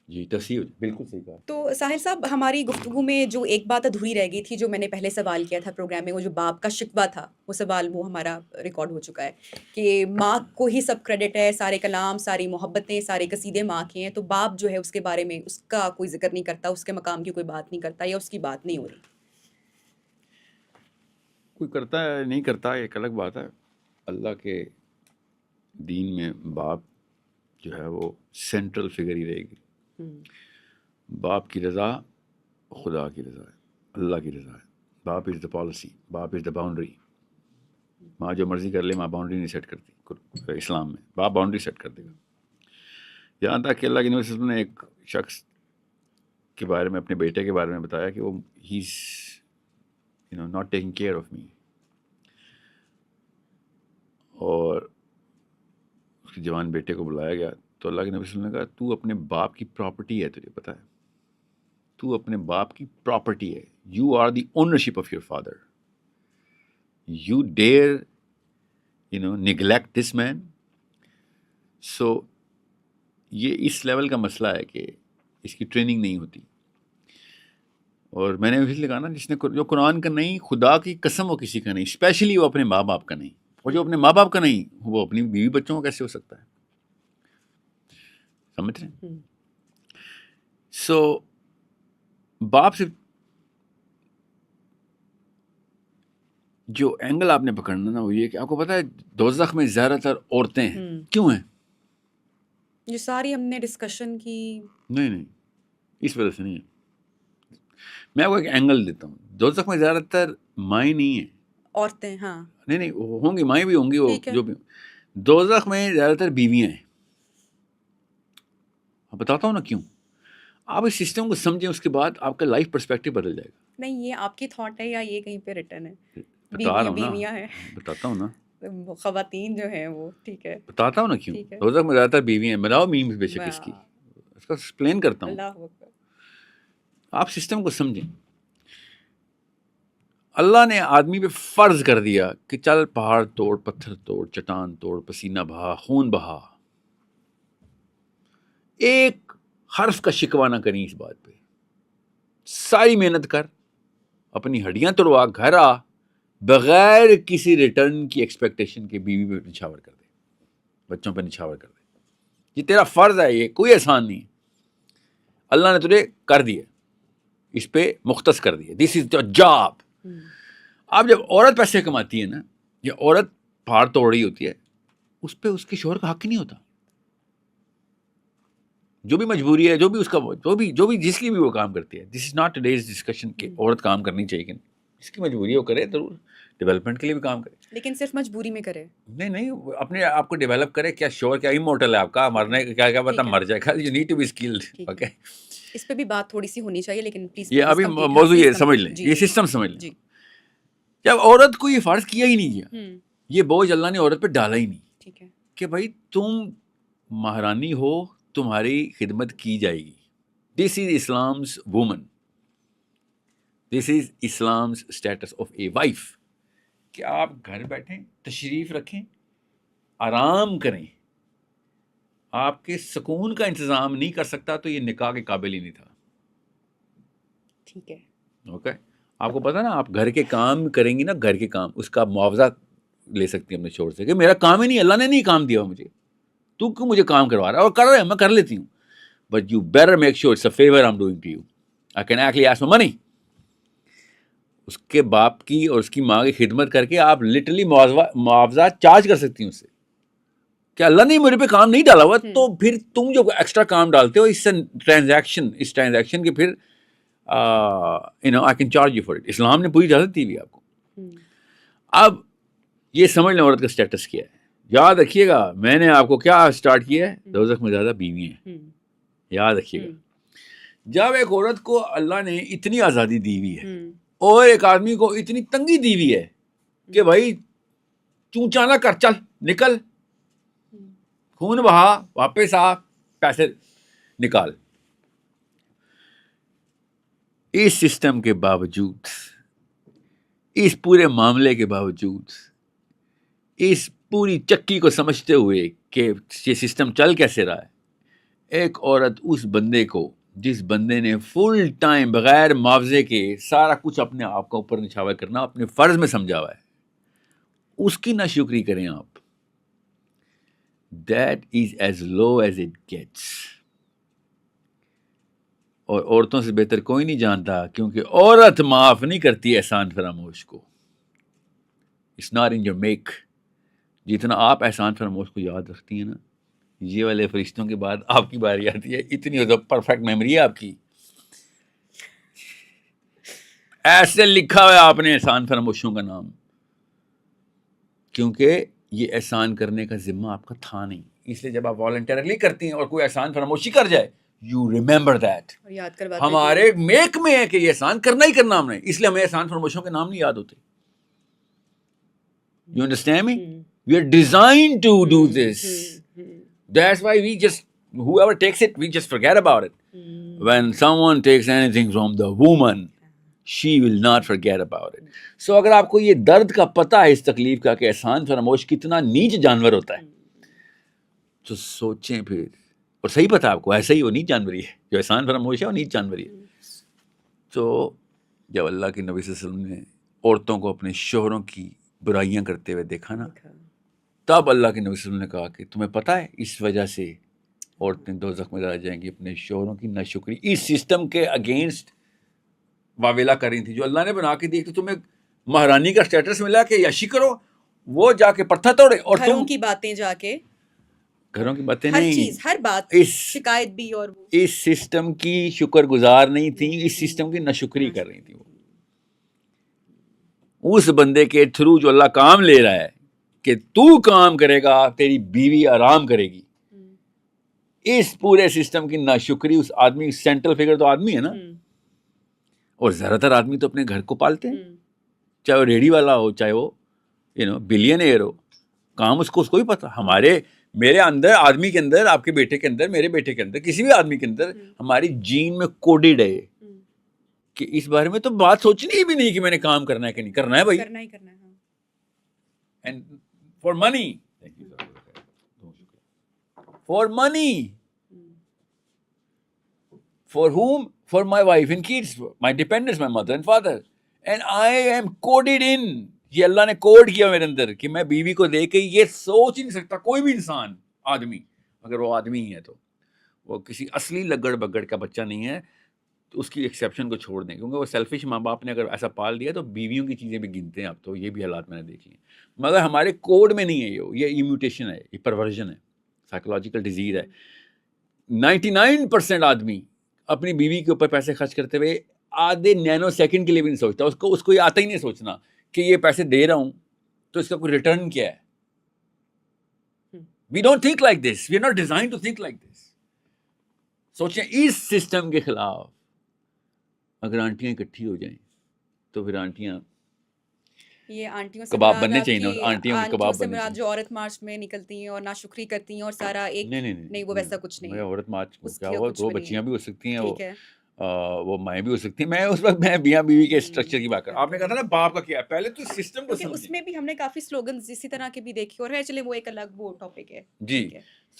جی تصحیح, بالکل صحیح کہا. تو ساحل صاحب, ہماری گفتگو میں جو ایک بات ادھوری رہ گئی تھی, جو میں نے پہلے سوال کیا تھا پروگرام میں, وہ جو باپ کا شکوہ تھا, وہ سوال وہ ہمارا ریکارڈ ہو چکا ہے کہ ماں کو ہی سب کریڈٹ ہے, سارے کلام, ساری محبتیں, سارے قصیدے ماں کے ہیں, تو باپ جو ہے اس کے بارے میں اس کا کوئی ذکر نہیں کرتا, اس کے مقام کی کوئی بات نہیں کرتا, یا اس کی بات نہیں ہو رہی. کوئی کرتا ہے نہیں کرتا ایک الگ بات ہے. اللہ کے دین میں باپ جو ہے وہ سینٹرل فگر ہی رہے گی. باپ کی رضا خدا کی رضا ہے, اللہ کی رضا ہے. باپ از دا پالیسی, باپ از دا باؤنڈری. ماں جو مرضی کر لے, ماں باؤنڈری نہیں سیٹ کرتی اسلام میں, باپ باؤنڈری سیٹ کر دے گا. یہاں تک کہ اللہ کی یونیورسٹی نے ایک شخص کے بارے میں, اپنے بیٹے کے بارے میں بتایا کہ وہ he is not taking care of me. اور اس کے جوان بیٹے کو بلایا گیا تو اللہ کے نبی صلی اللہ علیہ وسلم نے کہا تو اپنے باپ کی پراپرٹی ہے, تجھے پتہ ہے, تو اپنے باپ کی پراپرٹی ہے. You are the ownership of your father. You dare neglect this man. So یہ اس لیول کا مسئلہ ہے کہ اس کی ٹریننگ نہیں ہوتی. اور میں نے اس لیے کہا نا, جس نے جو قرآن کا نہیں, خدا کی قسم وہ کسی کا نہیں, اسپیشلی وہ اپنے ماں باپ کا نہیں. اور جو اپنے ماں باپ کا نہیں, وہ اپنی بیوی بچوں کا کیسے ہو سکتا ہے؟ سمجھ رہے ہیں؟ سو باپ سے جو اینگل آپ نے پکڑنا نا, وہ یہ کہ آپ کو پتا ہے دوزخ میں زیادہ تر عورتیں ہیں. کیوں ہیں؟ یہ ساری ہم نے ڈسکشن کی. نہیں, اس وجہ سے نہیں ہے. میں آپ کو ایک اینگل دیتا ہوں. دوزخ میں زیادہ تر مائیں نہیں ہیں, عورتیں. ہاں نہیں ہوں گی, مائیں بھی ہوں گی, وہ جو بھی. دوزخ میں زیادہ تر بیویاں ہیں. آپ بتاتا ہوں نا کیوں. آپ اس سسٹم کو سمجھیں, اس کے بعد آپ کا لائف پرسپیکٹیو بدل جائے گا. نہیں, یہ آپ کی تھاٹ ہے یا یہ کہیں پہ ریٹن ہے؟ بتا رہا ہوں بیویاں نا, ہیں, بتاتا ہوں نا, خواتین جو ہیں وہ. ٹھیک ہے, بتاتا ہوں نا کیوں. دوزخ میں زیادہ تر بیویاں ہیں. بناؤ میمز بے شک اس کی, اس کا ایکسپلین کرتا ہوں. اللہ اکبر. آپ سسٹم کو سمجھیں. اللہ نے آدمی پہ فرض کر دیا کہ چل پہاڑ توڑ, پتھر توڑ, چٹان توڑ, پسینہ بہا, خون بہا. ایک حرف کا شکوہ نہ کریں اس بات پہ. ساری محنت کر, اپنی ہڈیاں توڑوا, گھر آ, بغیر کسی ریٹرن کی ایکسپیکٹیشن کے بیوی پہ نچھاور کر دے, بچوں پہ نچھاور کر دے. یہ تیرا فرض ہے, یہ کوئی احسان نہیں ہے. اللہ نے تجھے کر دیا, اس پہ مختص کر دیا. دس از یور جاب. اب جب عورت پیسے کماتی ہے نا, یا عورت پہاڑ توڑ رہی ہوتی ہے, اس پہ اس کے شوہر کا حق ہی نہیں ہوتا. جو بھی مجبوری ہے, جو بھی اس کا, جو بھی جس لیے بھی وہ کام کرتی ہے. دس از ناٹ ٹوڈیز ڈسکشن کہ عورت کام کرنی چاہیے کہ نہیں. اس کی مجبوری ہے, وہ کرے ضرور, ڈیولپمنٹ کے لیے بھی کام کرے. لیکن صرف مجبوری میں کرے. نہیں, اپنے آپ کو ڈیولپ کرے. کیا شوہر کیا امورٹل ہے آپ کا, مرنے کا کیا پتہ, مر جائے گا. You need to be skilled. Okay, اس پہ بھی بات تھوڑی سی ہونی چاہیے, لیکن پلیز یہ ابھی موضوع یہ سمجھ لیں, یہ سسٹم سمجھ لیں. جب عورت کو یہ فرض کیا ہی نہیں گیا, یہ بوجھ اللہ نے عورت پہ ڈالا ہی نہیں. ٹھیک ہے, کہ بھائی تم مہرانی ہو, تمہاری خدمت کی جائے گی. This is Islam's woman, this is Islam's status of a wife. کہ آپ گھر بیٹھیں, تشریف رکھیں, آرام کریں. آپ کے سکون کا انتظام نہیں کر سکتا تو یہ نکاح کے قابل ہی نہیں تھا. ٹھیک ہے. اوکے. آپ کو پتا نا آپ گھر کے کام کریں گی نا, گھر کے کام, اس کا معاوضہ لے سکتی ہیں اپنے شوہر سے کہ میرا کام ہی نہیں, اللہ نے نہیں کام دیا مجھے, تو کیوں مجھے کام کروا رہا ہے, اور کر رہے ہیں, میں کر لیتی ہوں, but you better make sure it's a favour I am doing to you, I can actually ask for money. اس کے باپ کی اور اس کی ماں کی خدمت کر کے آپ لٹرلی معاوضہ چارج کر سکتی ہیں اس سے کہ اللہ نے میرے پہ کام نہیں ڈالا ہوا, تو پھر تم جو ایکسٹرا کام ڈالتے ہو اس سے ٹرانزیکشن کے پھر I can charge you for it. اسلام نے پوری اجازت دی ہوئی آپ کو. اب یہ سمجھ لیں عورت کا اسٹیٹس کیا ہے. یاد رکھیے گا میں نے آپ کو کیا اسٹارٹ کیا ہے, دوزخ میں زیادہ بیوی ہیں. یاد رکھیے گا جب ایک عورت کو اللہ نے اتنی آزادی دی ہوئی ہے اور ایک آدمی کو اتنی تنگی دی ہوئی ہے کہ بھائی چونچانا کر, چل نکل, خون بہا, واپس آ, پیسے نکال. اس سسٹم کے باوجود, اس پورے معاملے کے باوجود, اس پوری چکی کو سمجھتے ہوئے کہ یہ سسٹم چل کیسے رہا ہے, ایک عورت اس بندے کو, جس بندے نے فل ٹائم بغیر معاوضے کے سارا کچھ اپنے آپ کا اوپر نچھاور کرنا اپنے فرض میں سمجھا ہوا ہے, اس کی ناشکری کریں آپ. That is as low as it gets. اور عورتوں سے بہتر کوئی نہیں جانتا, کیونکہ عورت معاف نہیں کرتی احسان فراموش کو. It's not in your make. جتنا آپ احسان فراموش کو یاد رکھتی ہیں نا, یہ والے فرشتوں کے بعد آپ کی باری آتی ہے. اتنی پرفیکٹ میموری ہے آپ کی, ایسے لکھا ہوا ہے آپ نے احسان فراموشوں کا نام, کیونکہ یہ احسان کرنے کا ذمہ آپ کا تھا نہیں. اس لیے جب آپ والنٹرلی کرتی ہیں اور کوئی احسان فراموشی کر جائے, یو ریمبر دیٹ. ہمارے میک میں ہے کہ یہ احسان کرنا ہی کرنا ہم نے, اس لیے ہمیں احسان فراموشوں کے نام نہیں یاد ہوتے. You understand me, we are designed to do this. That's why we just, whoever takes it, we just forget about it. When someone takes anything from the woman, she will not forget about it. So اگر آپ کو یہ درد کا پتہ ہے اس تکلیف کا کہ احسان فراموش کتنا نیچ جانور ہوتا ہے, تو سوچیں پھر, اور صحیح پتہ آپ کو ایسا ہی وہ نیچ جانوری ہے, جو احسان فراموش ہے وہ نیچ جانوری ہے. تو جب اللہ کے نبی صلی اللہ علیہ وسلم نے عورتوں کو اپنے شوہروں کی برائیاں کرتے ہوئے دیکھا نا, تب اللہ کے نبی صلی اللہ علیہ وسلم نے کہا کہ تمہیں پتہ ہے اس وجہ سے عورتیں دوزخ میں جائیں گی اپنے شوہروں کی ناشکری, اس سسٹم کے اگینسٹ واویلا کر رہی تھی جو اللہ نے بنا کے دی. تو تمہیں مہارانی کا اسٹیٹس ملا کہ یاشی کرو, وہ جا کے پتھر توڑے, اور گھروں کی باتیں جا کے, گھروں کی باتیں ہر نہیں, چیز, ہر بات, شکایت بھی, اور اس سسٹم کی شکر گزار نہیں تھی, اس سسٹم کی ناشکری کر رہی تھی. وہ اس بندے کے تھرو جو اللہ کام لے رہا ہے کہ تو کام کرے گا تیری بیوی آرام کرے گی, اس پورے سسٹم کی ناشکری اس آدمی, سینٹرل فگر تو آدمی ہے نا, اور زیادہ تر آدمی تو اپنے گھر کو پالتے ہیں, چاہے وہ ریڈی والا ہو, چاہے وہ بلین ایئر ہو, کام اس کو ہی پتا. میرے اندر, آدمی کے اندر, آپ کے بیٹے کے اندر, میرے بیٹے کے اندر, کسی بھی آدمی کے اندر ہماری جین میں کوڈڈ ہے کہ اس بارے میں تو بات سوچنی بھی نہیں کہ میں نے کام کرنا ہے کہ نہیں کرنا ہے. بھائی کرنا ہی کرنا ہے. And for money, for money, for whom? For my wife and kids, my dependents, my mother and father. And I am coded in. یہ اللہ نے کوڈ کیا میرے اندر کہ میں بیوی کو دے کے یہ سوچ ہی نہیں سکتا کوئی بھی انسان, آدمی, اگر وہ آدمی ہی ہے تو وہ کسی اصلی لگڑ بگڑ کا بچہ نہیں ہے, تو اس کی ایکسیپشن کو چھوڑ دیں, کیونکہ وہ سیلفش ماں باپ نے اگر ایسا پال دیا تو بیویوں کی چیزیں بھی گنتے ہیں اب تو. یہ بھی حالات میں نے دیکھی ہیں, مگر ہمارے کوڈ میں نہیں ہے. یہ میوٹیشن ہے, یہ پرورژن ہے, سائیکولوجیکل ڈیزیز ہے. 99% آدمی اپنی بیوی کے اوپر پیسے خرچ کرتے ہوئے آدھے نینو سیکنڈ کے لیے بھی نہیں سوچتا. اس کو یہ آتا ہی نہیں سوچنا کہ یہ پیسے دے رہا ہوں تو اس کا کوئی ریٹرن کیا ہے. We don't think like this, we are not design to think like this. سوچیں اس سسٹم کے خلاف اگر آنٹیاں اکٹھی ہو جائیں تو پھر آنٹیاں, یہ آنٹیوں سے کباب بننے چاہیے نا, آنٹیوں کے کباب بننے چاہیے. جو عورت مارچ میں نکلتی ہیں اور ناشکری کرتی ہیں اور سارا ایک, نہیں وہ ویسا کچھ نہیں ہے. عورت مارچ کیا ہوا, وہ بچیاں بھی ہو سکتی ہیں, وہ مائیں بھی ہو سکتی ہیں. میں اس وقت میں میاں بیوی کے اسٹرکچر کی بات کر رہا ہوں. آپ نے کہا تھا نا باپ کا کیا ہے, پہلے تو سسٹم کو سمجھیں. اس میں بھی ہم نے کافی سلوگنز اسی طرح کے بھی دیکھے اور ہے, چلے وہ ایک الگ وہ ٹاپک ہے. جی,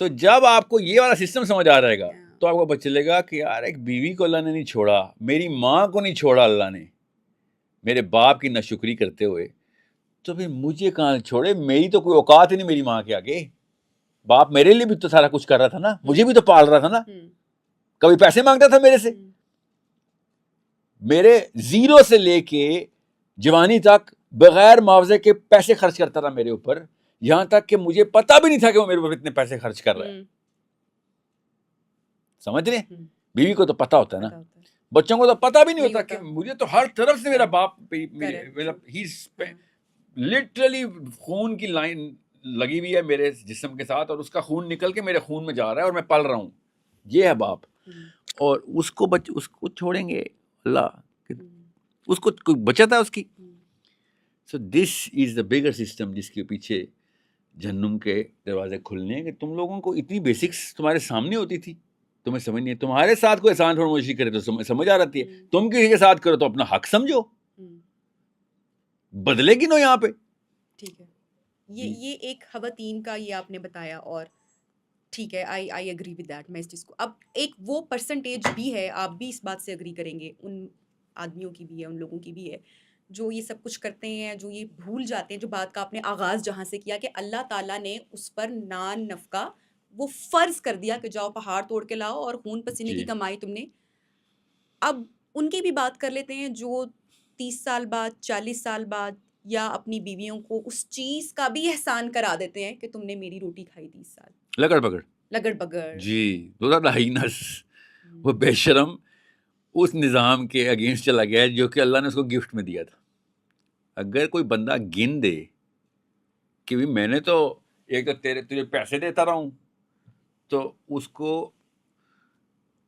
تو جب آپ کو یہ والا سسٹم سمجھ آ رہے گا تو آپ کو پتہ چلے گا کہ یار ایک بیوی کو اللہ نے نہیں چھوڑا, میری ماں کو نہیں چھوڑا اللہ نے میرے باپ کی ناشکری کرتے ہوئے, تو پھر مجھے کہاں چھوڑے, میری تو کوئی اوقات ہی نہیں میری ماں کے آگے. باپ میرے لیے بھی تو سارا کچھ کر رہا تھا نا, مجھے بھی تو پال رہا تھا نا, کبھی پیسے مانگتا تھا میرے سے, میرے زیرو سے لے کے جوانی تک بغیر معاوضے کے پیسے خرچ کرتا رہا میرے اوپر, یہاں تک کہ مجھے پتا بھی نہیں تھا کہ وہ میرے اوپر اتنے پیسے خرچ کر رہا ہے. سمجھ رہے ہیں, بیوی کو تو پتا ہوتا ہے نا, بچوں کو تو پتا بھی نہیں ہوتا کہ مجھے تو ہر طرف سے میرا باپ لٹرلی خون کی لائن لگی ہوئی ہے میرے جسم کے ساتھ, اور اس کا خون نکل کے میرے خون میں جا رہا ہے اور میں پل رہا ہوں. یہ ہے باپ. اور اس کو چھوڑیں گے اللہ, اس کو کوئی بچت ہے اس کی. سو دس از دا بگر سسٹم جس کے پیچھے جہنم کے دروازے کھلنے ہیں, کہ تم لوگوں کو اتنی بیسکس تمہارے سامنے ہوتی تھی, تمہیں سمجھ نہیں ہے. تمہارے ساتھ کوئی احسان فرمائشی کرے تو سمجھ آ رہتی ہے, تم کسی کے ساتھ کرو تو اپنا حق سمجھو, بدلے گی نو یہاں پہ. ٹھیک ہے, یہ ایک خواتین کا یہ آپ نے بتایا, اور ٹھیک ہے, آئی ایگری ود دیٹ. میں اس چیز کو, اب ایک وہ پرسنٹیج بھی ہے, آپ بھی اس بات سے ایگری کریں گے, ان آدمیوں کی بھی ہے, ان لوگوں کی بھی ہے جو یہ سب کچھ کرتے ہیں, جو یہ بھول جاتے ہیں, جو بات کا آپ نے آغاز جہاں سے کیا کہ اللہ تعالیٰ نے اس پر نان نفقہ وہ فرض کر دیا کہ جاؤ پہاڑ توڑ کے لاؤ اور خون پسینے کی کمائی تم نے. اب ان کی بھی بات کر لیتے ہیں جو 30 سال بعد 40 سال بعد یا اپنی بیویوں کو اس چیز کا بھی احسان کرا دیتے ہیں کہ تم نے میری روٹی کھائی 30 سال. لگڑ بگڑ جی, وہ بے شرم اس نظام کے اگینسٹ چلا گیا جو کہ اللہ نے اس کو گفٹ میں دیا تھا. اگر کوئی بندہ گن دے کہ بھی میں نے تو ایک تو تجھے پیسے دیتا رہا ہوں, تو اس کو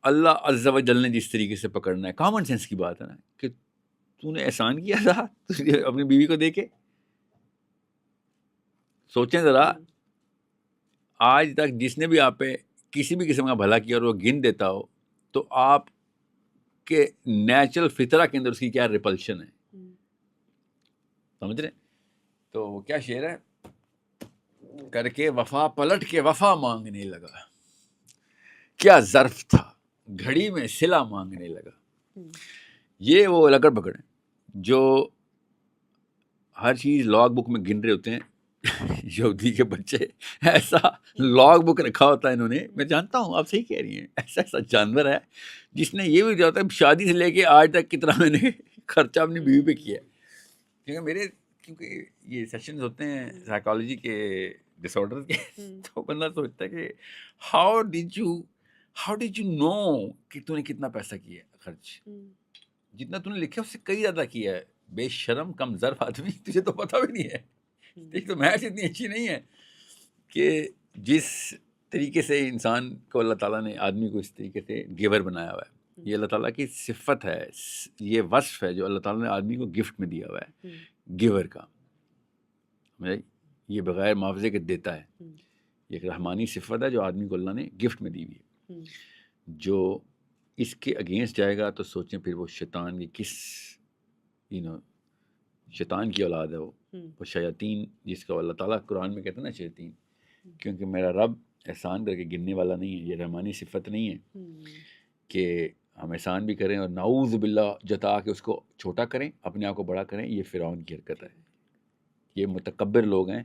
اللہ عز و جل نے جس طریقے سے پکڑنا ہے, کامن سینس کی بات ہے نا, کہ تو نے احسان کیا تھا اپنی بیوی کو دے کے. سوچیں ذرا, آج تک جس نے بھی آپ پہ کسی بھی قسم کا بھلا کیا اور وہ گن دیتا ہو, تو آپ کے نیچرل فطرہ کے اندر اس کی کیا ریپلشن ہے, سمجھ رہے ہیں؟ تو وہ کیا شعر ہے, کر کے وفا پلٹ کے وفا مانگنے لگا, کیا ظرف تھا گھڑی میں صلہ مانگنے لگا. یہ وہ لگڑ بگڑ ہیں جو ہر چیز لاگ بک میں گن رہے ہوتے ہیں. یہودی کے بچے ایسا لاگ بک رکھا ہوتا ہے انہوں نے, میں جانتا ہوں آپ صحیح کہہ رہی ہیں, ایسا جانور ہے جس نے یہ بھی جو ہوتا ہے شادی سے لے کے آج تک کتنا میں نے خرچہ اپنی بیوی پہ کیا ہے. کیونکہ یہ سیشنز ہوتے ہیں سائیکالوجی کے ڈس آرڈر کے, تو بندہ سوچتا ہے کہ ہاؤ ڈیڈ یو نو کہ تو نے کتنا پیسہ کیا خرچ, جتنا تو نے لکھا اس سے کئی زیادہ کیا ہے. بے شرم کم ظرف آدمی, تجھے تو پتہ بھی نہیں ہے. ایک تو میچ اتنی اچھی نہیں ہے کہ جس طریقے سے انسان کو اللہ تعالیٰ نے آدمی کو اس طریقے سے گیور بنایا ہوا ہے. یہ اللہ تعالیٰ کی صفت ہے, یہ وصف ہے جو اللہ تعالیٰ نے آدمی کو گفٹ میں دیا ہوا ہے, گیور کا. یہ بغیر معاوضے کے دیتا ہے. یہ ایک رحمانی صفت ہے جو آدمی کو اللہ نے گفٹ میں دی ہوئی ہے. جو اس کے اگینسٹ جائے گا تو سوچیں پھر وہ شیطان کی کس شیطان کی اولاد ہے. وہ شیاطین جس کا اللہ تعالیٰ قرآن میں کہتے ہیں نا شیاطین, کیونکہ میرا رب احسان کر کے گننے والا نہیں ہے. یہ رحمانی صفت نہیں ہے کہ ہم احسان بھی کریں اور نعوذ باللہ جتا کے اس کو چھوٹا کریں, اپنے آپ کو بڑا کریں. یہ فرعون کی حرکت ہے. یہ متکبر لوگ ہیں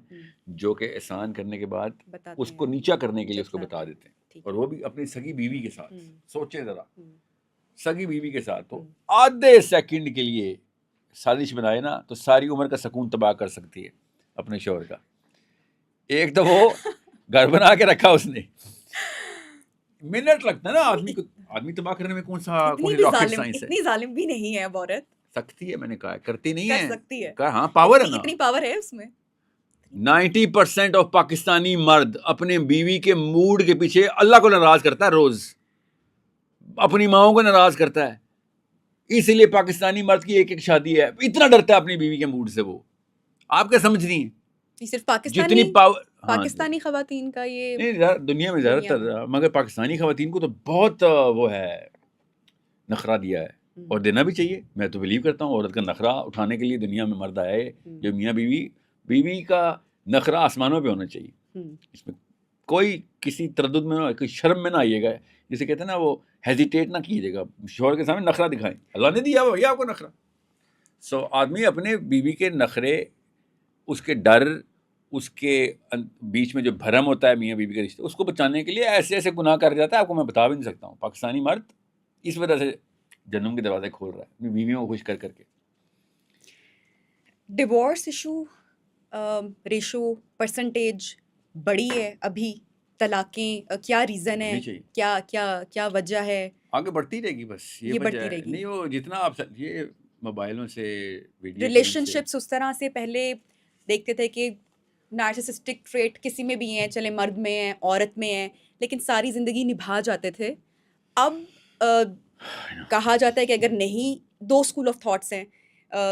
جو کہ احسان کرنے کے بعد اس کو نیچا کرنے کے لیے اس کو بتا دیتے ہیں, اور وہ بھی اپنی سگی بیوی کے ساتھ. سوچیں ذرا, سگی بیوی کے ساتھ تو آدھے سیکنڈ کے لیے سازش بنائے نا تو ساری عمر کا سکون تباہ کر سکتی ہے اپنے شوہر کا. ایک تو وہ گھر بنا کے رکھا اس نے, منٹ لگتا ہے نا آدمی کو, آدمی تباہ کرنے میں کون سا کوئی راکٹ سائنس ہے. اتنی ظالم بھی نہیں ہے عورت, سکتی ہے, میں نے کہا کرتی نہیں کر سکتی ہے, ہاں پاور ہے نا, اتنی پاور ہے اس میں. 90% آف پاکستانی مرد اپنے بیوی کے موڈ کے پیچھے اللہ کو ناراض کرتا ہے, روز اپنی ماؤں کو ناراض کرتا ہے. اسی لیے پاکستانی مرد کی ایک شادی ہے, اتنا ڈرتا ہے اپنی بیوی کے موڈ سے. وہ آپ کیا سمجھ رہی ہیں, صرف جتنی پاور پاکستانی خواتین کا یہ نہیں, دنیا میں زیادہ تر, مگر پاکستانی خواتین کو تو بہت وہ ہے, نخرہ دیا ہے, اور دینا بھی چاہیے. میں تو بلیو کرتا ہوں عورت کا نخرہ اٹھانے کے لیے دنیا میں مرد آئے, جو میاں بیوی کا نخرہ آسمانوں پہ ہونا چاہیے, اس میں کوئی کسی تردد میں نہ، کوئی شرم میں نہ آئیے گا. جسے کہتے ہیں نا وہ ہیزیٹیٹ نہ کیجیے گا, شوہر کے سامنے نخرہ دکھائیں, اللہ نے دیا بھیا آپ کو نخرہ. سو آدمی اپنے بیوی کے نخرے, اس کے ڈر, اس کے بیچ میں جو بھرم ہوتا ہے میاں بیوی کے رشتے, اس کو بچانے کے لیے ایسے ایسے گناہ کر جاتا ہے, آپ کو میں بتا بھی نہیں سکتا ہوں. پاکستانی مرد اس وجہ سے جنم کے دروازے کھول رہا ہے اپنی بیویوں کو خوش کر کر کے. ڈیورس ایشو ریشو پرسنٹیج بڑی ہے ابھی, طلاقیں کیا ریزن ہے, کیا کیا کیا وجہ ہے؟ آگے بڑھتی رہے گی بس, یہ بڑھتی رہے گی. نہیں وہ جتنا آپ یہ موبائلوں سے ریلیشن شپس اس طرح سے پہلے دیکھتے تھے کہ نارسسسٹک ٹریٹ کسی میں بھی ہیں, چلے مرد میں ہیں عورت میں ہیں, لیکن ساری زندگی نبھا جاتے تھے. اب کہا جاتا ہے کہ اگر نہیں, دو اسکول آف تھاٹس ہیں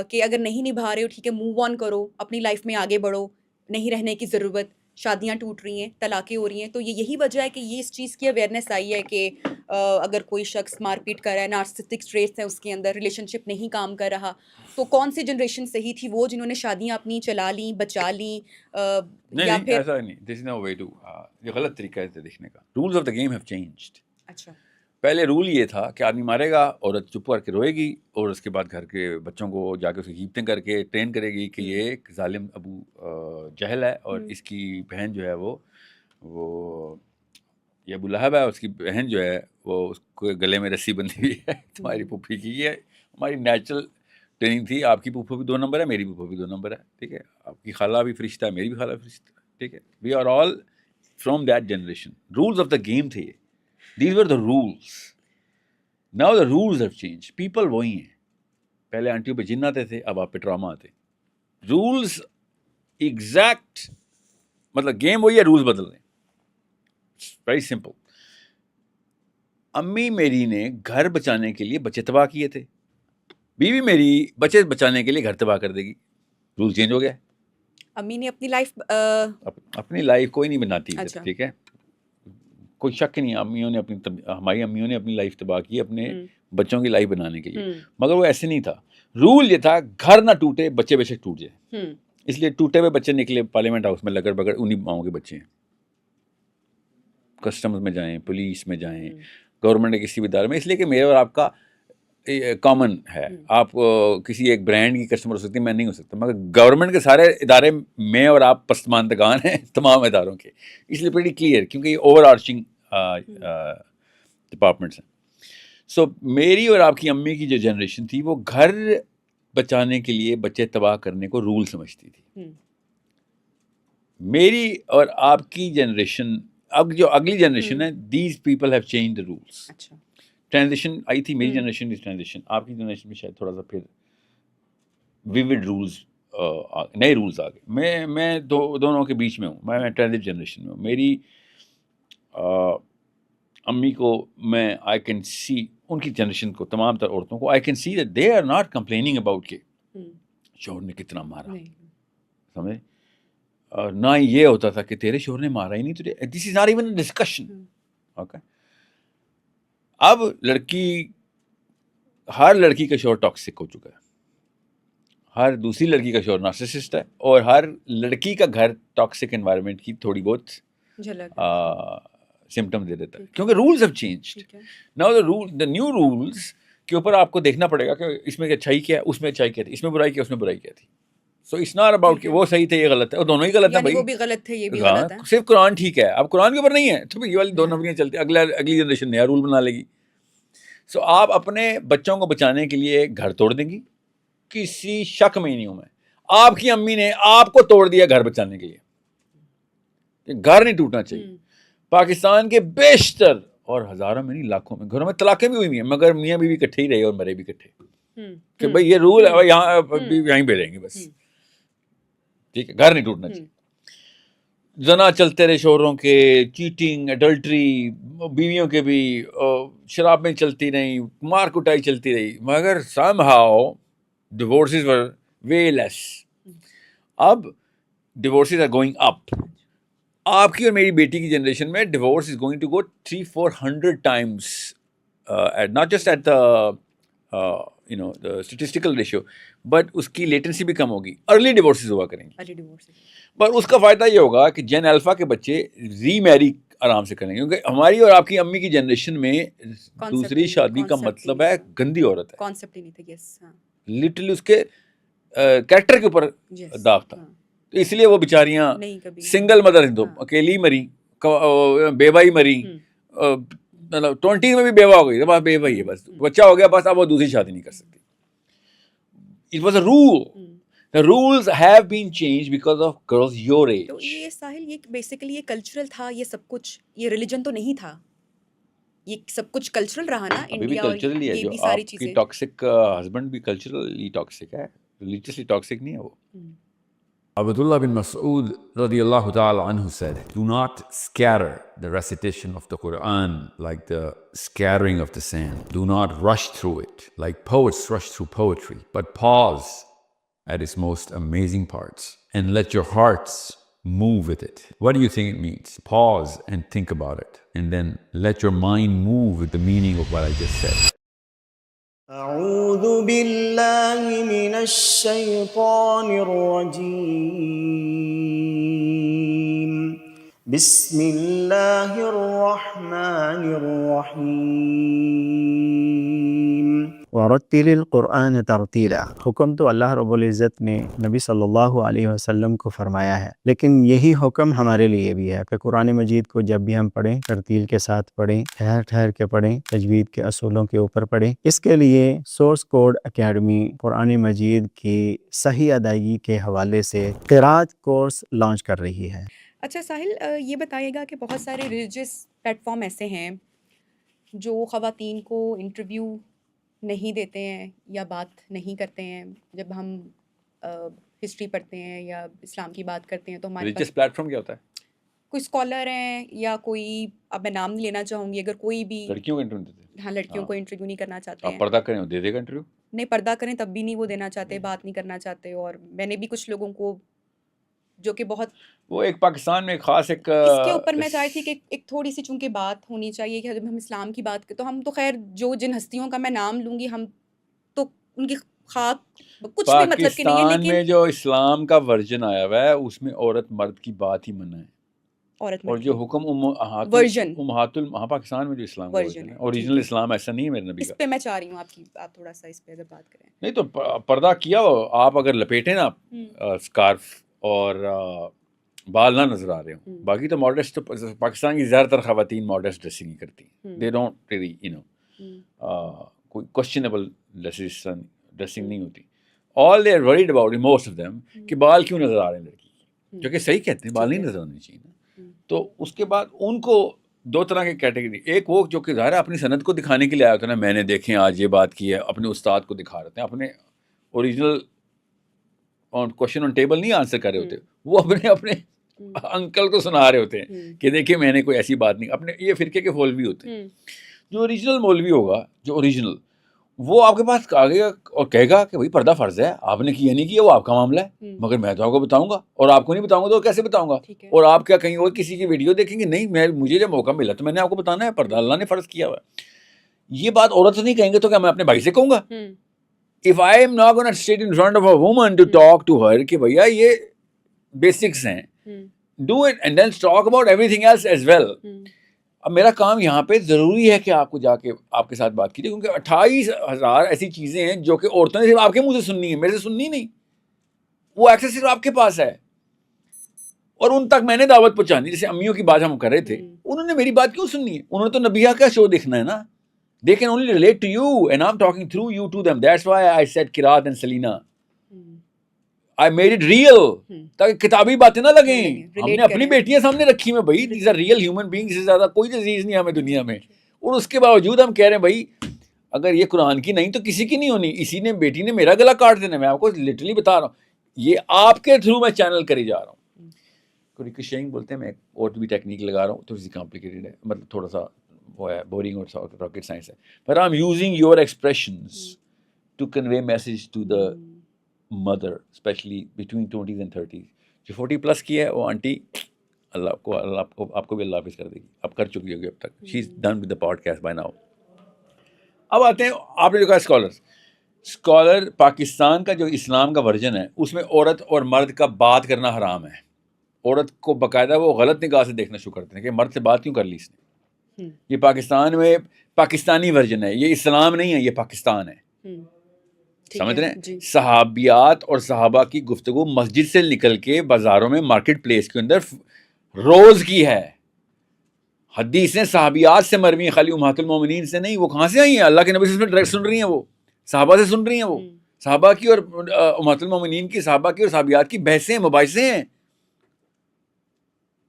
کہ اگر نہیں نبھا رہے ہو ٹھیک ہے, موو آن کرو, اپنی لائف میں آگے بڑھو, نہیں رہنے کی ضرورت, شادیاں ٹوٹ رہی ہیں, طلاقیں ہو رہی ہیں. تو یہی وجہ ہے کہ یہ اس چیز کی اویئرنیس آئی ہے کہ اگر کوئی شخص مار پیٹ کر رہا ہے, نارسسٹک ٹریٹس ہیں اس کے اندر, ریلیشن شپ نہیں کام کر رہا, تو کون سی جنریشن صحیح تھی, وہ جنہوں نے شادیاں اپنی چلا لیں, بچا لیں, یا پھر ایسا نہیں, دس از نو وے ٹو, یہ غلط طریقہ ہے دیکھنے کا. Rules of the game have changed. اچھا, پہلے رول یہ تھا کہ آدمی مارے گا, عورت چپ کر کے روئے گی, اور اس کے بعد گھر کے بچوں کو جا کے اسے غیبتیں کر کے ٹرین کرے گی کہ یہ ایک ظالم ابو جہل ہے, اور اس کی بہن جو ہے وہ یہ ابو لہب ہے, اس کی بہن جو ہے وہ اس کو گلے میں رسی بندھی ہوئی ہے تمہاری پھوپھی کی. یہ ہماری نیچرل ٹریننگ تھی. آپ کی پھوپھو بھی 2 نمبر ہے, میری پھوپھو بھی 2 نمبر ہے, ٹھیک ہے. آپ کی خالہ بھی فرشتہ ہے, میری بھی خالہ فرشتہ ہے, ٹھیک ہے. We are all from that generation. Rules of the game تھے یہ. These were the rules. Now the rules have changed. People وہی ہیں. پہلے آنٹیوں پہ جن آتے تھے, اب آپ پہ ڈرامہ آتے. رولز ایگزیکٹ, مطلب گیم وہی ہے, رولز بدل رہے ہیں. Very simple. امی میری نے گھر بچانے کے لیے بچے تباہ کیے تھے, بیوی میری بچے بچانے کے لیے گھر تباہ کر دے گی. رول چینج ہو گیا. امی نے اپنی لائف کوئی نہیں بناتی, اچھا. ٹھیک ہے, کوئی شک نہیں. ہماری امیوں نے اپنی لائف تباہ کی اپنے بچوں کی لائف بنانے کے لیے, مگر وہ ایسے نہیں تھا. رول یہ تھا گھر نہ ٹوٹے, بچے بے شک ٹوٹ جائے. اس لیے ٹوٹے ہوئے بچے نکلے پارلیمنٹ ہاؤس میں لگڑ بگڑ, انہیں ماؤں کے بچے ہیں. کسٹمز میں جائیں, پولیس میں جائیں, گورنمنٹ کے کسی بھی ادارے میں, اس لیے کہ میرے اور آپ کا کامن ہے. آپ کسی ایک برانڈ کی کسٹمر ہو سکتی, میں نہیں ہو سکتا, مگر گورنمنٹ کے سارے ادارے میں اور آپ پسماندگان ہیں تمام اداروں کے. اس لیے بڑی کلیئر, کیونکہ یہ اوور آرچنگ ڈپارٹمنٹس ہیں. سو میری اور آپ کی امی کی جو جنریشن تھی وہ گھر بچانے کے لیے بچے تباہ کرنے کو رول سمجھتی تھی. میری اور آپ کی جنریشن, اب جو اگلی جنریشن ہے, these people have change the rules. Transition آئی تھی, میری جنریشن کی ٹرانزیشن, آپ کی جنریشن میں شاید تھوڑا سا پھر ویوڈ رولز, نئے رولز آ گئے. میں دونوں کے بیچ میں ہوں, میں ٹرانزٹ جنریشن میں ہوں. میری امی کو میں آئی کین سی, ان کی جنریشن کو, تمام تر عورتوں کو I can see that they are not complaining about کہ شوہر نے کتنا مارا, سمجھے, اور نہ یہ ہوتا تھا کہ تیرے شوہر نے مارا ہی نہیں تجھے. This is not even a discussion. Okay, اب ہر لڑکی کا شوہر ٹاکسک ہو چکا ہے, ہر دوسری لڑکی کا شوہر نارسسسٹ ہے, اور ہر لڑکی کا گھر ٹاکسک انوائرمنٹ کی تھوڑی بہت سمٹم دے دیتا ہے, کیونکہ rules have changed. Now the new rules کے اوپر آپ کو دیکھنا پڑے گا کہ اس میں اچھائی کیا ہے, اس میں اچھائی کیا تھی, اس میں برائی کیا, اس میں برائی کیا تھی. سو اٹس ناٹ اباؤٹ کہ وہ صحیح تھے یہ غلط ہے, اور دونوں ہی غلط ہیں بھائی, وہ بھی غلط ہے یہ بھی غلط ہے. صرف قرآن ٹھیک ہے, اب قرآن کے اوپر نہیں ہے تو یہ والی دو نمبریاں چلتی, اگلی جنریشن نیا رول بنا لے گی. سو آپ اپنے بچوں کو بچانے کے لیے گھر توڑ دیں گی, کسی شک میں ہی نہیں ہوں میں. آپ کی امی نے آپ کو توڑ دیا گھر بچانے کے لیے. گھر نہیں ٹوٹنا چاہیے. پاکستان کے بیشتر اور ہزاروں میں نہیں لاکھوں میں گھروں میں طلاقیں بھی ہوئی ہیں, مگر میاں بیوی اکٹھے ہی رہے اور مرے بھی اکٹھے, کہ بھائی یہ رول ہے, یہاں یہیں پہ رہیں گے بس, ٹھیک ہے, گھر نہیں ٹوٹنا چاہیے. زنا چلتے رہے شوہروں کے, چیٹنگ, ایڈلٹری, بیویوں کے بھی, شرابیں چلتی رہیں, مار کٹائی چلتی رہی, مگر سم ہاؤ ڈیورسز ور وے لیس. اب ڈیورسز آر گوئنگ اپ. آپ کی اور میری بیٹی کی جنریشن میں divorce is going to go 300-400 times, not just at the you know statistical ratio, but اس کی لیٹنسی بھی کم ہوگی, ارلی ڈیورسز ہوا کریں گے. Early divorce. پر اس کا فائدہ یہ ہوگا کہ جین الفا کے بچے ری میری آرام سے کریں گے, کیونکہ ہماری اور آپ کی امی کی جنریشن میں دوسری شادی کا مطلب ہے گندی عورت ہے, کانسیپٹ ہی نہیں تھا. یس, لٹرلی اس کے کریکٹر کے اوپر داغ تھا. تو اس لیے وہ بیچاریاں سنگل مدر ہیں, تو اکیلی مری, بیوائی مری, مطلب 20 میں بھی بیوہ ہو گئی, بس بیوہ ہی ہے, بس بچہ ہو گیا بس, اب وہ دوسری شادی نہیں کر سکتی. It was a rule. The rules have been changed because of girls your age. تو یہ ساحل, یہ بیسیکلی یہ کلچرل تھا, یہ سب کچھ, یہ ریلیجن تو نہیں تھا, یہ سب کچھ کلچرل رہا نا. ابھی بھی کلچرل ہی ہے, جو آپ کی ٹاکسک ہسبینڈ بھی کلچرلی ٹاکسک ہے, ریلیجیسلی ٹاکسک نہیں ہے وہ. Abdullah bin Mas'ud radiyallahu ta'ala anhu said, do not scatter the recitation of the Quran like the scattering of the sand. Do not rush through it like poets rush through poetry, but pause at its most amazing parts and let your hearts move with it. What do you think it means? Pause and think about it, and then let your mind move with the meaning of what I just said. أعوذ بالله من الشيطان الرجيم. بسم الله الرحمن الرحيم. ورتل القرآن ترتیلا. حکم تو اللہ رب العزت نے نبی صلی اللہ علیہ وسلم کو فرمایا ہے, لیکن یہی حکم ہمارے لیے بھی ہے کہ قرآن مجید کو جب بھی ہم پڑھیں ترتیل کے ساتھ پڑھیں, ٹھہر ٹھہر کے پڑھیں, تجوید کے اصولوں کے اوپر پڑھیں. اس کے لیے سورس کوڈ اکیڈمی قرآن مجید کی صحیح ادائیگی کے حوالے سے قرات کورس لانچ کر رہی ہے. اچھا ساحل, یہ بتائیے گا کہ بہت سارے ریلیجیس پلیٹ فارم ایسے ہیں جو خواتین کو انٹرویو نہیں دیتے ہیں یا بات نہیں کرتے ہیں. جب ہم ہسٹری پڑھتے ہیں یا اسلام کی بات کرتے ہیں تو ہمارے ریلیجیس پلیٹ فارم کیا ہوتا ہے؟ کوئی اسکالر ہیں یا کوئی, اب میں نام نہیں لینا چاہوں گی, اگر کوئی بھی لڑکیوں کو انٹرویو دیتے ہیں. ہاں, لڑکیوں کو انٹرویو نہیں کرنا چاہتے آپ ہیں. پردہ کریں دے دے گا انٹرویو, نہیں پردہ کریں تب بھی نہیں وہ دینا چاہتے, بات نہیں کرنا چاہتے. اور میں نے بھی کچھ لوگوں کو جو کہ بہت, وہ ایک پاکستان میں خاص ایک اس کے اوپر میں چاہتی تھی کہ ایک تھوڑی سی چونکہ بات ہونی چاہیے کہ جب ہم اسلام کی بات کریں تو ہم تو خیر جو جن ہستیوں کا میں نام لوں گی ہم تو ان کی خاک کچھ بھی مطلب کہ نہیں ہے, پاکستان میں لیکن جو اسلام کا ورژن آیا ہوا ہے اس میں عورت مرد کی بات ہی منع ہے. عورت اور جو حکم ورژن پاکستان میں جو اسلام کا ورژن ہے, اوریجنل اسلام ایسا نہیں ہے میرے نبی اس کا. پہ میں چاہ رہی ہوں آپ تھوڑا سا اس پہ اگر بات کریں. نہیں تو پردہ کیا ہو آپ, اگر لپیٹیں نا اسکارف اور بال نہ نظر آ رہے ہوں. باقی تو ماڈسٹ, پاکستان کی زیادہ تر خواتین ماڈسٹ ڈریسنگ ہی کرتی ہیں. They don't really you know کوئی کوشچنیبل ڈریسنگ نہیں ہوتی. All they are worried about most of them کہ بال کیوں نظر آ رہے ہیں لڑکی کی, جو کہ صحیح کہتے ہیں, بال نہیں نظر آنے چاہیے نا. تو اس کے بعد ان کو دو طرح کی کیٹیگری, ایک وہ جو کہ ظاہر ہے اپنی سند کو دکھانے کے لیے آیا ہوتا ہے نا, میں نے دیکھیں آج یہ بات کی ہے, اپنے استاد کو دکھا رہے ہیں, اپنے اوریجنل کوشچن آن ٹیبل نہیں آنسر کر رہے ہوتے, وہ اپنے انکل کو سنا رہے ہوتے ہیں کہ دیکھیں میں نے کوئی ایسی بات نہیں. اپنے یہ فرقے کے مولوی ہوتے ہیں. جو اوریجنل مولوی ہوگا, جو اوریجنل, وہ آپ کے پاس آگے گا اور کہے گا کہ بھائی پردہ فرض ہے, آپ نے کیا نہیں کیا وہ آپ کا معاملہ ہے, مگر میں تو آپ کو بتاؤں گا, اور آپ کو نہیں بتاؤں گا تو کیسے بتاؤں گا. اور آپ کیا کہیں اور کسی کی ویڈیو دیکھیں گے, نہیں مجھے جب موقع ملا تو میں نے آپ کو بتانا ہے, پردہ اللہ نے فرض کیا ہوا ہے. یہ بات عورت نہیں کہیں گے تو کیا میں اپنے بھائی سے کہوں گا؟ If I am not going to sit in front of a woman to talk to her کہ بھیا یہ بیسکس ہیں, do it and then talk about everything else as well. اب میرا کام یہاں پہ ضروری ہے کہ آپ کو جا کے آپ کے ساتھ بات کیجیے, کیونکہ 28,000 ایسی چیزیں ہیں جو کہ عورتوں نے صرف آپ کے منہ سے سننی ہے, میرے سے سننی نہیں. وہ ایکسس صرف آپ کے پاس ہے, اور ان تک میں نے دعوت پہنچانی. جیسے امیوں کی بات ہم کر رہے تھے, انہوں نے میری بات کیوں سننی ہے؟ انہوں نے تو نبیہ کا شو دیکھنا ہے نا. They can only relate to you and I'm talking through you to them. That's why I said Kirat and Selena. I made it real. تاکہ کتابی باتیں نہ لگیں. ہم نے اپنی بیٹیاں سامنے رکھی ہیں بھائی. These are real human beings. اس سے زیادہ کوئی ڈیزیز نہیں ہمیں دنیا میں. اور اس کے باوجود ہم کہہ رہے ہیں بھائی اگر یہ قرآن کی نہیں تو کسی کی نہیں ہونی. اسی نے بیٹی نے میرا گلا کاٹ دینا. میں آپ کو لٹرلی بتا رہا ہوں, یہ آپ کے تھرو میں چینل کری جا رہا ہوں. ریکوشنگ بولتے ہیں, میں اور بھی ٹیکنیک لگا رہا ہوں, تھوڑی سی کمپلیکیٹڈ ہے, مطلب تھوڑا سا وہ ہے بورنگ اور راکٹ سائنس ہے, but I'm using your expressions to convey message to the mother, especially between 20s and 30s. جو 40 پلس کی ہے وہ آنٹی اللہ آپ کو بھی اللہ حافظ کر دے گی. اب کر چکی ہوگی اب تک. She's done with the podcast by now. اب آتے ہیں آپ نے جو کہا اسکالرس. اسکالر پاکستان کا جو اسلام کا ورژن ہے اس میں عورت اور مرد کا بات کرنا حرام ہے. عورت کو باقاعدہ وہ غلط نگاہ سے دیکھنا شروع کرتے ہیں کہ مرد سے بات کیوں کر لی اس نے. یہ پاکستان میں پاکستانی ورژن ہے, یہ اسلام نہیں ہے, یہ پاکستان ہے. سمجھ رہے ہیں؟ صحابیات اور صحابہ کی گفتگو مسجد سے نکل کے بازاروں میں مارکیٹ پلیس کے اندر روز کی ہے. حدیثیں صحابیات سے مروی ہیں, خالی امہات المومنین سے نہیں. وہ کہاں سے آئی ہیں؟ اللہ کے نبی سے ڈائریکٹ سن رہی ہیں, وہ صحابہ سے سن رہی ہیں. وہ صحابہ کی اور امہات المومنین کی, صحابہ کی اور صحابیات کی بحثیں مباحثے ہیں.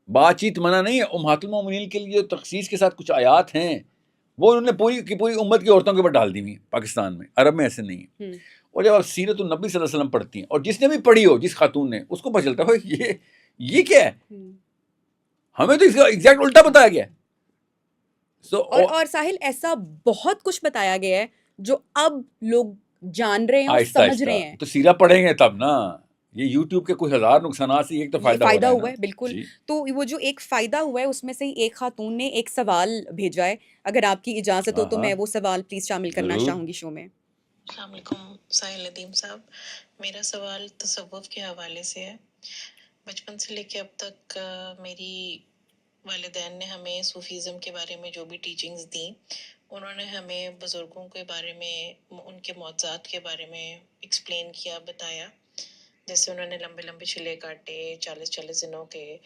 بات چیت منع نہیں ہے. امہات المومنین کے لیے تخصیص کے ساتھ کچھ آیات ہیں وہ انہوں نے پوری کی پوری امت کی عورتوں کے اوپر ڈال دی ہوئی پاکستان میں. عرب میں ایسے نہیں ہے. اور جب آپ سیرت النبی صلی اللہ علیہ وسلم پڑھتی ہیں, اور جس نے بھی پڑھی ہو, جس خاتون نے, اس کو پتہ چلتا ہے یہ کیا ہے. ہمیں تو اس کا ایگزیکٹ الٹا بتایا گیا ہے. اور ساحل ایسا بہت کچھ بتایا گیا ہے جو اب لوگ جان رہے ہیں اور سمجھ رہے ہیں. تو سیرہ پڑھیں گے تب نا. یہ یوٹیوب کے کچھ ہزار نقصانات سے ایک تو فائدہ ہوا ہے. بالکل. تو وہ جو ایک فائدہ ہوا ہے اس میں سے ایک خاتون نے ایک سوال بھیجا ہے, اگر آپ کی اجازت ہو تو میں وہ سوال پلیز شامل کرنا چاہوں گی شو میں. السلام علیکم ساحل ندیم صاحب. میرا سوال تصوف کے حوالے سے ہے. بچپن سے لے کے اب تک میری والدین نے ہمیں صوفیزم کے بارے میں جو بھی ٹیچنگز دیں, انہوں نے ہمیں بزرگوں کے بارے میں, ان کے معجزات کے بارے میں ایکسپلین کیا, بتایا. جیسے انہوں نے لمبے لمبے چلے کاٹے 40 دنوں کے.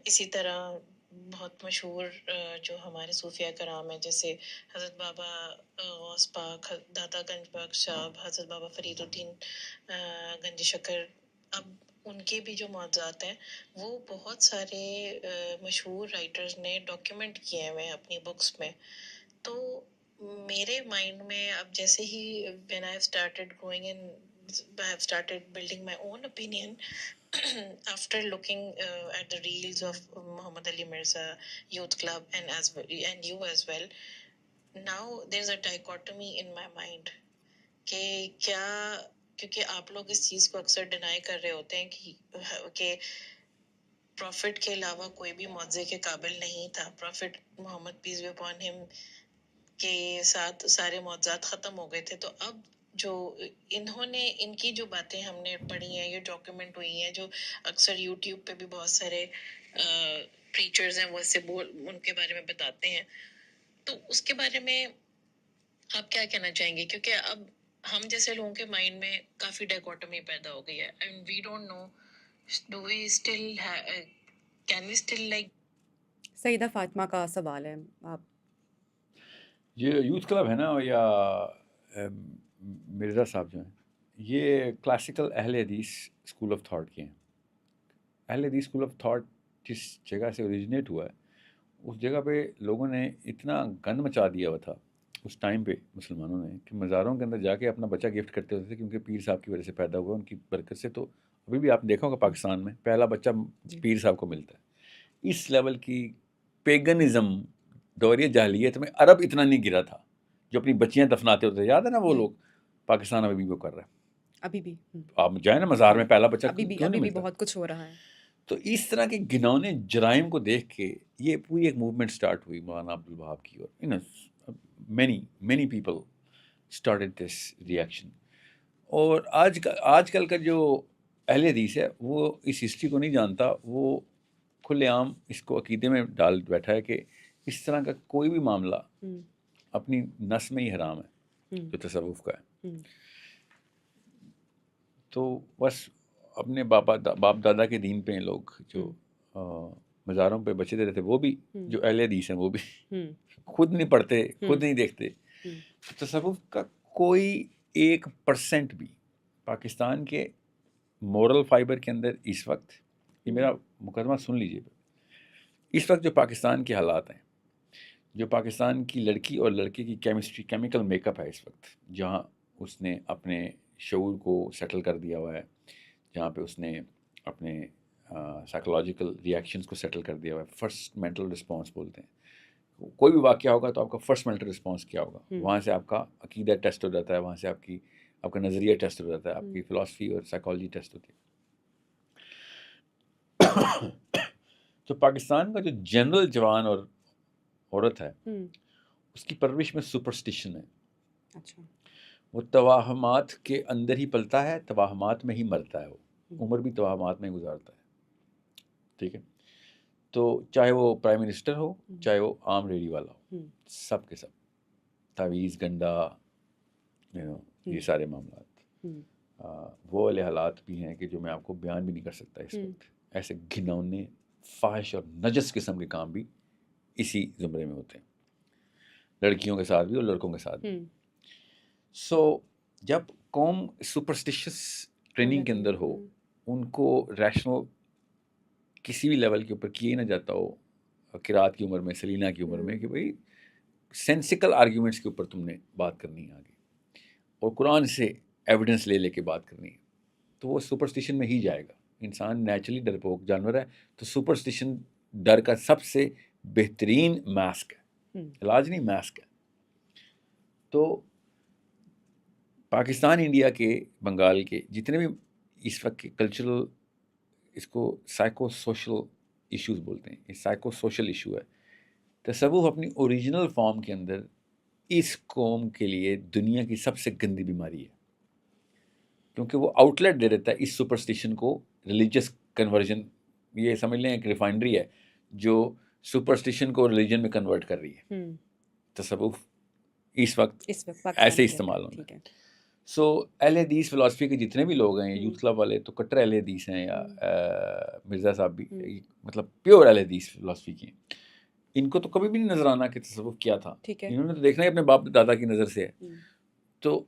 اسی طرح بہت مشہور جو ہمارے صوفیہ کرام ہیں, جیسے حضرت بابا غوث پاک, داتا گنج بخش صاحب, حضرت بابا فرید الدین گنج شکر, اب ان کے بھی جو معجزات ہیں وہ بہت سارے مشہور رائٹرز نے ڈاکیومنٹ کیے ہوئے ہیں اپنی بکس میں. تو میرے مائنڈ میں اب جیسے ہی when I've started growing in, I have started building my own opinion after looking at the reels of Muhammad Ali Mirza Youth Club and you as well. Now there's a dichotomy in my mind کہ کیا, کیونکہ آپ لوگ اس چیز کو اکثر deny کر رہے ہوتے ہیں کہ پروفٹ کے علاوہ کوئی بھی معجزے کے قابل نہیں تھا. Prophet Muhammad peace be upon ہم کے ساتھ سارے معجزات ختم ہو گئے تھے. تو اب جو انہوں نے, ان کی جو باتیں ہم نے پڑھی ہیں, یہ ڈاکیومنٹ ہوئی ہیں, جو اکثر یوٹیوب پہ بھی بہت سارے پریچرز ہیں وہ اس سے ان کے بارے میں بتاتے ہیں. تو اس کے بارے میں آپ کیا کہنا چاہیں گے؟ کیونکہ اب ہم جیسے لوگوں کے مائنڈ میں کافی ڈائکوٹمی پیدا ہو گئی ہے, and we don't know do we still can we still like. Syeda Fatima کا سوال ہے. آپ یہ یوتھ کلب ہے نا, یا مرزا صاحب جو ہیں, یہ کلاسیکل اہل حدیث اسکول آف تھاٹ کے ہیں. اہل حدیث اسکول آف تھاٹ جس جگہ سے اوریجنیٹ ہوا ہے, اس جگہ پہ لوگوں نے اتنا گند مچا دیا ہوا تھا اس ٹائم پہ مسلمانوں نے, کہ مزاروں کے اندر جا کے اپنا بچہ گفٹ کرتے ہوتے تھے, کیونکہ پیر صاحب کی وجہ سے پیدا ہوا, ان کی برکت سے. تو ابھی بھی آپ نے دیکھا ہوگا پاکستان میں پہلا بچہ پیر صاحب کو ملتا ہے. اس لیول کی پیگنزم دور جاہلیت میں عرب اتنا نہیں گرا تھا جو اپنی بچیاں دفناتے ہوتے. یاد ہے نا وہ لوگ, پاکستان ابھی بھی وہ کر رہا ہے. ابھی بھی آپ جائیں نا مزار میں, پہلا بچہ ابھی بھی بہت کچھ ہو رہا ہے. تو اس طرح کے گھنونے جرائم کو دیکھ کے یہ پوری ایک موومنٹ سٹارٹ ہوئی مولانا عبدالوہاب کی, اور many people started this reaction. اور آج کل کا جو اہل حدیث ہے وہ اس ہسٹری کو نہیں جانتا, وہ کھلے عام اس کو عقیدے میں ڈال بیٹھا ہے کہ اس طرح کا کوئی بھی معاملہ اپنی نس میں ہی حرام ہے جو تصوف کا ہے. تو بس اپنے باپ دادا کے دین پہ لوگ جو مزاروں پہ بچے رہتے, وہ بھی جو اہل حدیث ہیں وہ بھی خود نہیں پڑھتے, خود نہیں دیکھتے. تصوف کا کوئی 1% بھی پاکستان کے مورل فائبر کے اندر اس وقت, یہ میرا مقدمہ سن لیجیے, اس وقت جو پاکستان کے حالات ہیں, جو پاکستان کی لڑکی اور لڑکے کی کیمسٹری, کیمیکل میک اپ ہے اس وقت, جہاں اس نے اپنے شعور کو سیٹل کر دیا ہوا ہے, جہاں پہ اس نے اپنے سائیکولوجیکل ریئیکشنز کو سیٹل کر دیا ہوا ہے. فرسٹ مینٹل رسپانس بولتے ہیں. کوئی بھی واقعہ ہوگا تو آپ کا فرسٹ مینٹل رسپانس کیا ہوگا, وہاں سے آپ کا عقیدہ ٹیسٹ ہو جاتا ہے, وہاں سے آپ کا نظریہ ٹیسٹ ہو جاتا ہے, آپ کی فلاسفی اور سائیکالوجی ٹیسٹ ہوتی ہے. تو پاکستان کا جو جنرل جوان اور عورت ہے, اس کی پرورش میں سپرسٹیشن ہے. اچھا. وہ توہمات کے اندر ہی پلتا ہے، توہمات میں ہی مرتا ہے، وہ عمر بھی توہمات میں گزارتا ہے. ٹھیک ہے، تو چاہے وہ پرائم منسٹر ہو، چاہے وہ عام ریڑھی والا ہو، سب کے سب تعویذ گنڈا یہ سارے معاملات، وہ والے حالات بھی ہیں کہ جو میں آپ کو بیان بھی نہیں کر سکتا اس وقت. ایسے گھنونے فاحش اور نجس قسم کے کام بھی اسی زمرے میں ہوتے ہیں، لڑکیوں کے ساتھ بھی اور لڑکوں کے ساتھ بھی. سو جب قوم سپرسٹیشس ٹریننگ کے اندر ہو، ان کو ریشنل کسی بھی لیول کے اوپر کیے نہ جاتا ہو، قرات کی عمر میں، سلینا کی عمر میں، کہ بھئی سینسیکل آرگیومنٹس کے اوپر تم نے بات کرنی ہے آگے، اور قرآن سے ایویڈنس لے لے کے بات کرنی ہے، تو وہ سپرسٹیشن میں ہی جائے گا. انسان نیچرلی ڈرپوک جانور ہے، تو سپرسٹیشن ڈر کا سب سے بہترین ماسک ہے، علاج نہیں ماسک ہے. تو پاکستان، انڈیا کے، بنگال کے جتنے بھی اس وقت کے کلچرل، اس کو سائیکو سوشل ایشوز بولتے ہیں، یہ سائیکو سوشل ایشو ہے. تصوف اپنی اوریجنل فارم کے اندر اس قوم کے لیے دنیا کی سب سے گندی بیماری ہے، کیونکہ وہ آؤٹ لیٹ دے دیتا ہے اس سپرسٹیشن کو. ریلیجس کنورژن، یہ سمجھ لیں ایک ریفائنڈری ہے جو سپرسٹیشن کو ریلیجن میں کنورٹ کر رہی ہے. تصوف اس وقت ایسے استعمال ہونا ہے. سو اہل حدیث فلاسفی کے جتنے بھی لوگ ہیں، یوتھ کلب والے تو کٹر اہل حدیث ہیں، یا مرزا صاحب بھی مطلب پیور اہل حدیث فلاسفی کی ہیں. ان کو تو کبھی بھی نہیں نظر آنا کہ تصوف کیا تھا، انہوں نے تو دیکھنا ہے اپنے باپ دادا کی نظر سے ہے. تو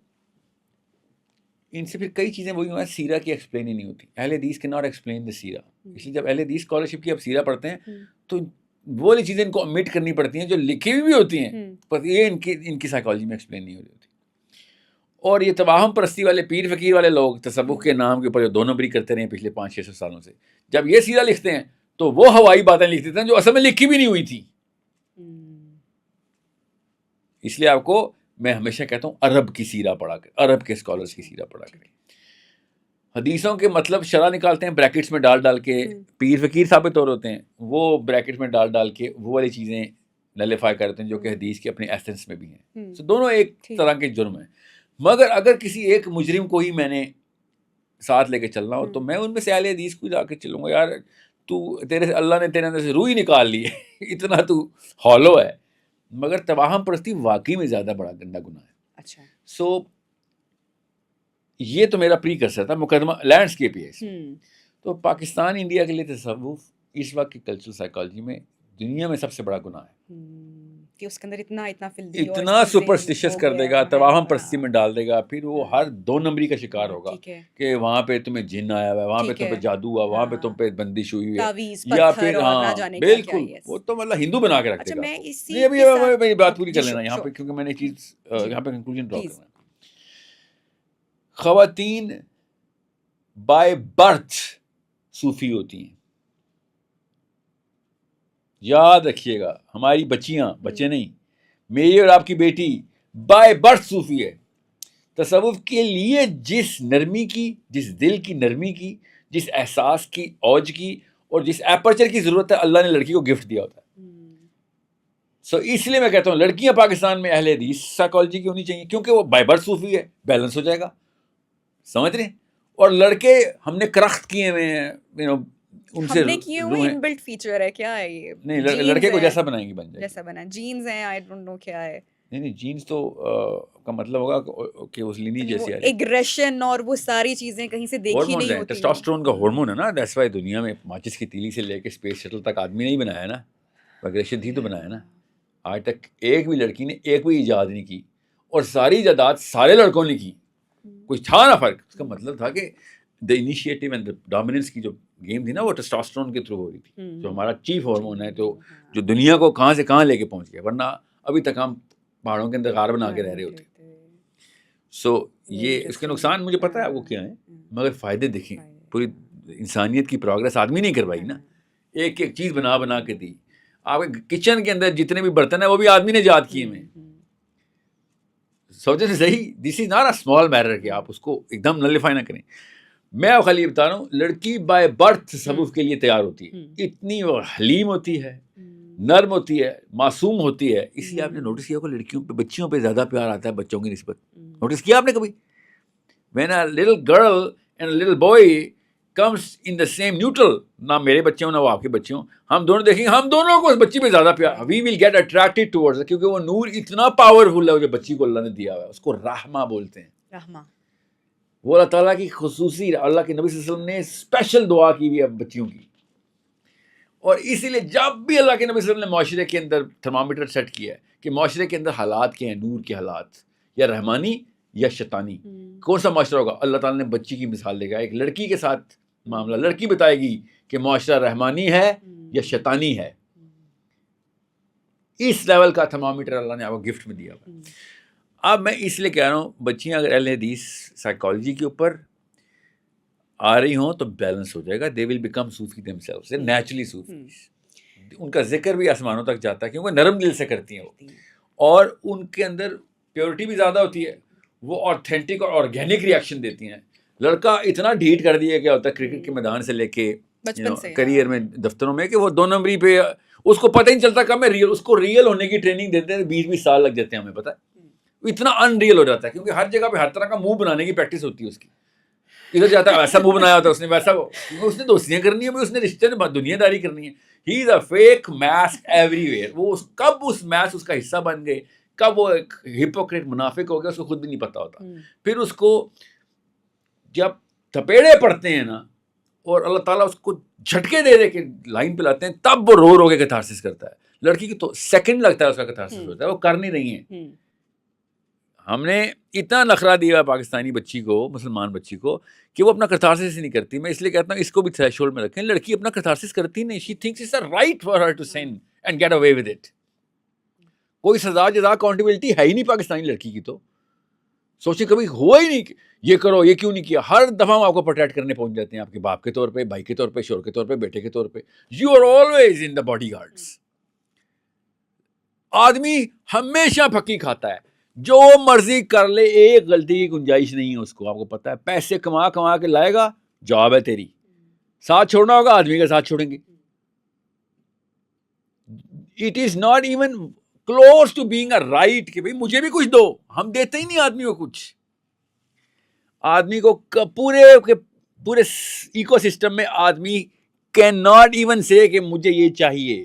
ان سے پھر کئی چیزیں وہی ہیں، سیرہ کی ایکسپلین ہی نہیں ہوتی. اہل حدیث کے ناٹ ایکسپلین دا سیرہ. اس لیے جب اہل حدیث اسکالرشپ کی اب سیرہ پڑھتے ہیں تو وہ والی چیزیں ان کو امٹ کرنی پڑتی ہیں جو لکھی ہوئی بھی ہوتی ہیں، پر یہ ان کی سائیکالوجی میں ایکسپلین نہیں ہو رہی ہوتی. اور یہ تواہم پرستی والے پیر فقیر والے لوگ تصوف کے نام کے اوپر جو 2 نمبری کرتے رہے پچھلے 500-600 سالوں سے، جب یہ سیرہ لکھتے ہیں تو وہ ہوائی باتیں لکھ دیتے ہیں جو اصل میں لکھی بھی نہیں ہوئی تھی. اس لیے آپ کو میں ہمیشہ کہتا ہوں عرب کی سیرہ پڑھا کریں، عرب کے اسکالرس کی سیرہ پڑھا کریں. حدیثوں کے مطلب شرح نکالتے ہیں بریکٹس میں ڈال کے، پیر فقیر ثابت طور ہوتے ہیں، وہ بریکٹس میں ڈال کے وہ والی چیزیں نلیفائی کرتے ہیں جو کہ حدیث کے اپنے ایسنس میں بھی ہیں. تو دونوں ایک طرح کے جرم ہیں. مگر اگر کسی ایک مجرم کو ہی میں نے ساتھ لے کے چلنا ہو تو میں ان میں سے اہل حدیث کو جا کے چلوں گا. یار تیرے اللہ نے تیرے اندر سے روح ہی نکال لی ہے، اتنا تو ہالو ہے. مگر تواہم پرستی واقعی میں زیادہ بڑا گندا گناہ ہے. اچھا، سو یہ تو میرا پری کرسر تھا، مقدمہ لینڈسکیپ ہی ہے. تو پاکستان انڈیا کے لیے تصوف اس وقت کی کلچرل سائیکالوجی میں دنیا میں سب سے بڑا گناہ ہے کہ اس کے اندر اتنا سپرسٹیشس کر دے گا، تواہم پرستی میں ڈال دے گا. پھر وہ ہر 2 نمبری کا شکار ہوگا کہ وہاں پہ تمہیں جن آیا ہوا ہے، وہاں پہ تم پہ جادو ہوا، وہاں پہ تم پہ بندش ہوئی ہے، یا پھر ہاں بالکل وہ تو مطلب ہندو بنا کے رکھے گا. یہ ابھی میری بات پوری کر لینا یہاں پہ، کیونکہ میں نے چیز یہاں پہ کنکلوژن ڈرا کرنا ہے. خواتین بائی برتھ صوفی ہوتی ہیں، یاد رکھیے گا. ہماری بچیاں، بچے نہیں، میری اور آپ کی بیٹی بائی برتھ صوفی ہے. تصوف کے لیے جس نرمی کی، جس دل کی نرمی کی، جس احساس کی اوج کی اور جس ایپرچر کی ضرورت ہے، اللہ نے لڑکی کو گفٹ دیا ہوتا ہے. سو اس لیے میں کہتا ہوں لڑکیاں پاکستان میں اہل حدیث سائیکالوجی کی ہونی چاہیے، کیونکہ وہ بائی برتھ صوفی ہے، بیلنس ہو جائے گا. سمجھ رہے ہیں؟ اور لڑکے ہم نے کرخت کیے ہوئے ہیں، ان سے ان بلٹ فیچر ہے کیا ہے یہ؟ نہیں، لڑکے کو جیسا بنائیں گے بن جائے، جیسا بنا جینز ہیں، آئی ڈونٹ نو کیا ہے. نہیں جینز تو کا مطلب ہوگا کہ اس لینی جیسی ایگریشن اور وہ ساری چیزیں کہیں سے دیکھی نہیں ہوتی. ٹیسٹوسٹرون کا ہارمون ہے نا، دیٹس وائی دنیا میں ماچس کی تیلی سے لے کے اسپیس شٹل تک آدمی نہیں بنایا نا، ایگریشن تھی تو بنایا نا. آج تک ایک بھی لڑکی نے ایک بھی ایجاد نہیں کی، اور ساری ایجادات سارے لڑکوں نے کی، کچھ تھا نا فرق. اس کا مطلب تھا کہ the initiative and the dominance کی جو گیم تھی نا وہ ٹیسٹوسٹرون کے تھرو ہو رہی تھی، جو ہمارا چیف ہارمون ہے، تو جو دنیا کو کہاں سے کہاں لے کے پہنچ گیا. ورنہ ابھی تک ہم پہاڑوں کے اندر غار بنا کے رہ رہے ہوتے. سو یہ اس کے نقصان مجھے پتا ہے آپ کو کیا ہیں، مگر فائدے دیکھیں. پوری انسانیت کی پروگرس آدمی نہیں کروائی نا، ایک ایک چیز بنا کے دی. آپ کے کچن کے اندر جتنے بھی برتن ہیں وہ بھی آدمی نے ایجاد کیے ہوئے. سوچے سے صحیح، this is not a small matter کہ آپ اس کو ایک دم نلیفائی نہ کریں. میں آپ خالی بتا رہا ہوں لڑکی بائی برتھ تصوف کے لیے تیار ہوتی ہے، اتنی حلیم ہوتی ہے، نرم ہوتی ہے، معصوم ہوتی ہے. اس لیے آپ نے نوٹس کیا کہ لڑکیوں پہ، بچیوں پہ زیادہ پیار آتا ہے بچوں کی نسبت. نوٹس کیا آپ نے کبھی؟ when a little girl and a little boy comes in the same neutral, نہ میرے بچے ہوں نہ وہ آپ کے بچے ہوں, ہم دونوں دیکھیں گے, ہم دونوں کو اس بچی پہ زیادہ پیار, we will get attracted towards it, کیونکہ وہ نور اتنا پاورفل ہے جو بچی کو اللہ نے دیا ہوا ہے, اس کو رحمہ بولتے ہیں. رحمہ وہ اللہ تعالیٰ کی خصوصی, اللہ کے نبی صلی اللہ علیہ وسلم نے اسپیشل دعا کی ہوئی ہے بچیوں کی. اور اسی لیے جب بھی اللہ کے نبی صلی اللہ علیہ وسلم نے معاشرے کے اندر تھرمامیٹر سیٹ کیا ہے کہ معاشرے کے اندر حالات کیا ہیں, نور کے حالات, یا رحمانی یا شیطانی, کون سا معاشرہ ہوگا, اللہ تعالیٰ نے بچی کی مثال دے گا. ایک لڑکی کے ساتھ معاملہ, لڑکی بتائے گی کہ معاشرہ رحمانی ہے یا شیطانی ہے. اس لیول کا تھرمامیٹر اللہ نے آپ کو گفٹ میں دیا ہوا. اب میں اس لیے کہہ رہا ہوں, بچیاں اگر اہل حدیث سائیکالوجی کے اوپر آ رہی ہوں تو بیلنس ہو جائے گا. They will become sufi themselves, naturally sufi. ان کا ذکر بھی آسمانوں تک جاتا ہے کیونکہ نرم دل سے کرتی ہیں وہ, اور ان کے اندر پیورٹی بھی زیادہ ہوتی ہے, وہ آتھینٹک اور آرگینک ریئیکشن دیتی ہیں. لڑکا اتنا ڈھیٹ کر دیا کیا ہوتا ہے کرکٹ کے میدان سے لے کے کریئر میں, دفتروں میں, کہ وہ 2 نمبری پہ اس کو پتہ ہی نہیں چلتا کب میں ریئل, اس کو ریئل ہونے کی ٹریننگ دیتے ہیں 20 سال لگ جاتے ہیں, ہمیں پتہ ہے. اتنا ان ریئل ہو جاتا ہے کیونکہ ہر جگہ پہ ہر طرح کا منہ بنانے کی پریکٹس ہوتی ہے اس کی. ادھر جاتا ہے ایسا منہ بنایا ہوتا ہے اس نے, ویسا, اس نے دوستیاں کرنی ہے, اس نے رشتے میں دنیا داری کرنی ہے. He is a fake mask everywhere. وہ کب اس ماسک اس کا حصہ بن گئے, کب وہ ایک ہپوکریٹ منافق ہو گیا, اس کو خود بھی نہیں پتا ہوتا. پھر اس کو جب تھپیڑے پڑتے ہیں نا, اور اللہ تعالیٰ اس کو جھٹکے دے دے کے لائن پہ لاتے ہیں, تب وہ رو کے کیتھارسس کرتا ہے. لڑکی کی تو سیکنڈ لگتا ہے اس کا کیتھارسس ہوتا ہے, وہ کر نہیں رہی ہیں. ہم نے اتنا نخرہ دیا پاکستانی بچی کو, مسلمان بچی کو, کہ وہ اپنا کیتھارسس ہی نہیں کرتی. میں اس لیے کہتا ہوں اس کو بھی تھریش ہولڈ میں رکھیں. لڑکی اپنا کیتھارسس کرتی نہیں, she thinks it's a right for her to sin and get away with it. کوئی سزا جزا اکاؤنٹیبلٹی ہے ہی نہیں پاکستانی لڑکی کی. تو سوچیں کبھی ہوا ہی نہیں کہ یہ کرو, یہ کیوں نہیں کیا. ہر دفعہ ہم آپ کو پروٹیکٹ کرنے پہنچ جاتے ہیں, آپ کے باپ کے طور پہ, بھائی کے طور پہ, شوہر کے طور پہ, بیٹے کے طور پہ. You are always in the bodyguards. آدمی ہمیشہ پھکی کھاتا ہے, جو مرضی کر لے, ایک غلطی کی گنجائش نہیں ہے اس کو. آپ کو پتا ہے پیسے کما کے لائے گا, جاب ہے تیری. ساتھ چھوڑنا ہوگا, آدمی کا ساتھ چھوڑیں گے. It is not even close to being a right کہ بھائی مجھے بھی کچھ دو. ہم دیتے ہی نہیں آدمی کو کچھ. آدمی کو پورے ایکو سسٹم میں آدمی کین ناٹ ایون سے کہ مجھے یہ چاہیے.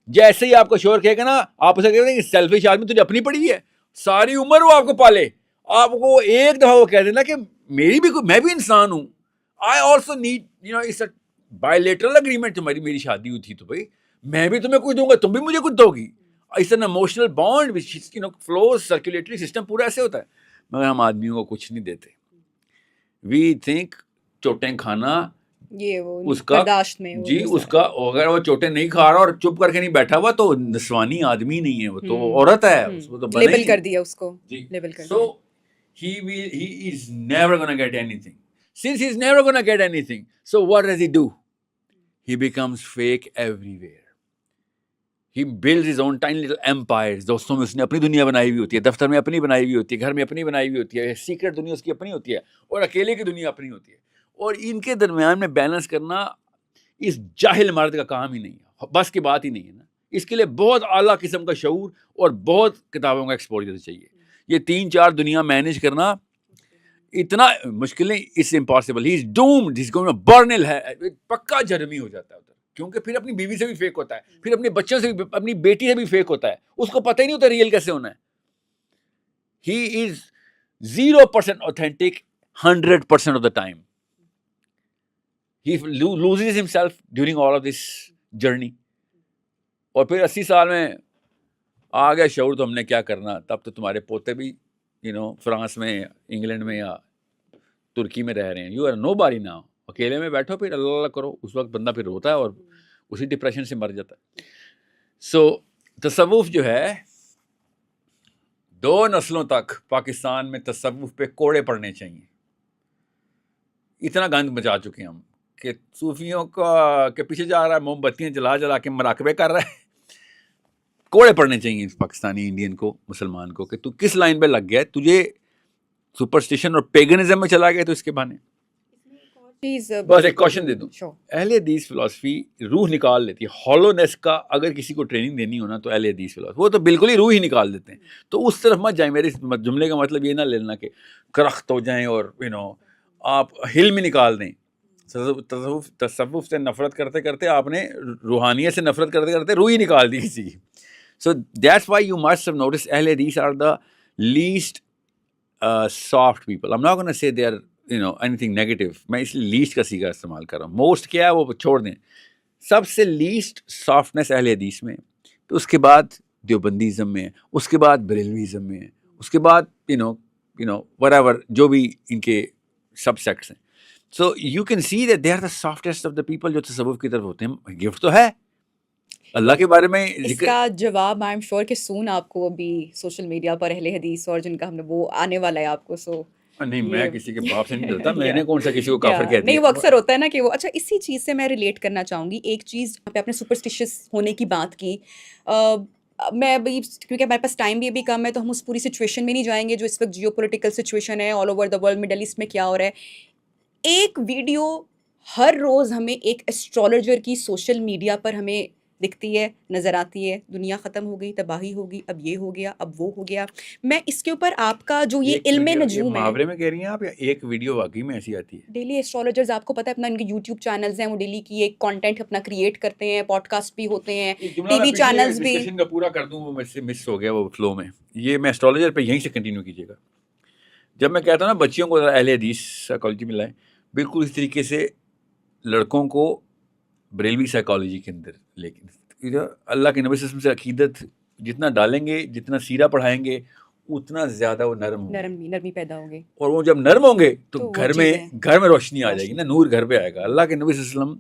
جیسے ہی آپ کو شوہر کہے گا نا, آپ اسے کہتے ہیں کہ سیلفش آدمی تجھے اپنی پڑی ہے, ساری عمر وہ آپ کو پالے. آپ کو ایک دفعہ وہ کہہ دینا کہ میری بھی میں بھی انسان ہوں, I also need it's a bilateral agreement. تمہاری میری شادی ہوئی تھی تو بھائی میں بھی تمہیں کچھ دوں گا, تم بھی مجھے کچھ دو گی. It's an emotional bond which flows, circulatory system پورا ایسے ہوتا ہے. مگر ہم آدمیوں کو کچھ نہیں دیتے. وی تھنک چوٹیں کھانا یہ وہ اس کا برداشت میں جی, اس کا اگر وہ چوٹیں نہیں کھا رہا اور چپ کر کے نہیں بیٹھا ہوا تو نسوانی آدمی نہیں ہے, وہ تو عورت ہے, اس کو تو لیبل کر دیا اس کو, لیبل کر دیا. So he is never going to get anything. Since he is never going to get anything, so what does he do? He becomes fake everywhere. He builds his own tiny little empires. دوستوں میں اس نے اپنی دنیا بنائی ہوئی ہوتی ہے, دفتر میں اپنی بنائی ہوئی ہوتی ہے, گھر میں اپنی بنائی ہوئی ہوتی ہے, سیکرٹ دنیا اس کی اپنی ہوتی ہے, اور اکیلے کی دنیا اپنی ہوتی ہے. اور ان کے درمیان میں بیلنس کرنا اس جاہل مرد کا کام ہی نہیں ہے, بس کی بات ہی نہیں ہے نا. اس کے لیے بہت اعلیٰ قسم کا شعور اور بہت کتابوں کا ایکسپوجر چاہیے. یہ 3-4 دنیا مینیج کرنا اتنا مشکل نہیں, it's impossible. He is doomed, he is going to burn in hell. پکا جرمی ہو جاتا ہے ادھر, کیونکہ پھر اپنی بیوی سے بھی فیک ہوتا ہے, پھر اپنے بچوں سے بھی, اپنی بیٹی سے بھی فیک ہوتا ہے. اس کو پتہ ہی نہیں ہوتا ریئل کیسے ہونا ہے. He is 0% authentic 100% of the time. He loses himself during all of this journey. اور پھر 80 سال میں آ گیا شعور تو ہم نے کیا کرنا. تب تو تمہارے پوتے بھی فرانس میں, انگلینڈ میں یا ترکی میں رہ رہے ہیں. یو آر نو باری ناؤ. اکیلے میں بیٹھو, پھر اللہ اللہ کرو. اس وقت بندہ پھر روتا ہے اور اسی ڈپریشن سے مر جاتا ہے. سو تصوف جو ہے 2 نسلوں تک پاکستان میں تصوف پہ کوڑے پڑنے چاہیے. اتنا گند مچا چکے ہم کہ صوفیوں کا کے پیچھے جا رہا ہے, موم بتیاں جلا کے مراقبے کر رہا ہے. کوڑے پڑنے چاہیے پاکستانی انڈین کو, مسلمان کو, کہ تو کس لائن پہ لگ گیا ہے. تجھے سپرسٹیشن اور پیگنزم میں چلا گیا تو اس کے بہانے. چیز بس ایک کوشچن دے دوں. Sure. اہل حدیث فلاسفی روح نکال لیتی ہے. ہالونیس کا اگر کسی کو ٹریننگ دینی ہونا تو اہل حدیث فلاسفی وہ تو بالکل ہی روح ہی نکال دیتے ہیں. تو اس طرف مت جائیں. میرے اس جملے کا مطلب یہ نہ لینا کہ کرخت ہو جائیں اور آپ حلم ہی نکال دیں. تصوف سے نفرت کرتے کرتے آپ نے روحانیت سے نفرت کرتے کرتے روح ہی نکال دی کسی کی. So that's why you must have noticed Ahl Hadith are the least soft people. I'm not going to say they are anything negative. میں اس لیے least کا سیگا استعمال کر رہا ہوں. Most کیا ہے وہ چھوڑ دیں. سب سے least softness اہل حدیث میں. تو اس کے بعد دیوبندیزم میں ہے, اس کے بعد بریلویزم میں ہے, اس کے بعد whatever جو بھی ان کے سب سیکٹس ہیں. So you can see that they are the softest of the people جو تصوف کی طرف ہوتے ہیں. گفٹ تو ہے اللہ کے بارے میں اس کا جواب آئی ایم شیور کہ سون آپ کو ابھی سوشل میڈیا پر اہل حدیث اور جن کا ہم نے وہ آنے والا ہے آپ کو. سو نہیں, میں کسی کے باپ سے نہیں ڈرتا. میں نے کون سا کسی کو کافر کہہ دیا. نہیں, وہ اکثر ہوتا ہے نا کہ وہ. اچھا, اسی چیز سے میں ریلیٹ کرنا چاہوں گی. ایک چیز آپ نے سپرسٹیشیس ہونے کی بات کی. میں ابھی کیونکہ ہمارے پاس ٹائم بھی ابھی کم ہے تو ہم اس پوری سچویشن میں نہیں جائیں گے جو اس وقت جیو پولیٹیکل سچویشن ہے all over the world. Middle east میں کیا ہو رہا ہے. ایک ویڈیو ہر روز ہمیں ایک ایسٹرالوجر کی سوشل میڈیا پر ہمیں دکھتی ہے, نظر آتی ہے. دنیا ختم ہو گئی, تباہی ہوگی, اب یہ ہو گیا, اب وہ ہو گیا. میں اس کے اوپر آپ کا جو یہ علم نجوم ہے, محاورے میں کہہ رہی ہیں آپ یا ایک ویڈیو واقعی میں ایسی آتی ہے؟ ڈیلی ایسٹرالوجرز آپ کو پتہ ہے اپنا ان کے یوٹیوب چینلز ہیں, وہ ڈیلی کی ایک کانٹینٹ اپنا کریٹ کرتے ہیں, پوڈ کاسٹ بھی ہوتے ہیں, ٹی وی چینلز بھی. ڈسکشن کا پورا کر دوں, وہ مجھ سے مس ہو گیا وہ فلو میں. یہ میں ایسٹرالوجر پہ یہیں سے کنٹینیو کیجیے گا. جب میں کہتا ہوں نا بچیوں کو اہل حدیث سائیکالوجی میں لائیں, بالکل اس طریقے سے لڑکوں کو بریلوی سائیکالوجی کے اندر. لیکن اللہ کے نبی صلی اللہ علیہ وسلم سے عقیدت جتنا ڈالیں گے, جتنا سیرہ پڑھائیں گے, اتنا زیادہ وہ نرمی پیدا ہوگی. اور وہ جب نرم ہوں گے تو گھر میں روشنی آ جائے گی نا, نور گھر پہ آئے گا. اللہ کے نبی صلی اللہ علیہ وسلم,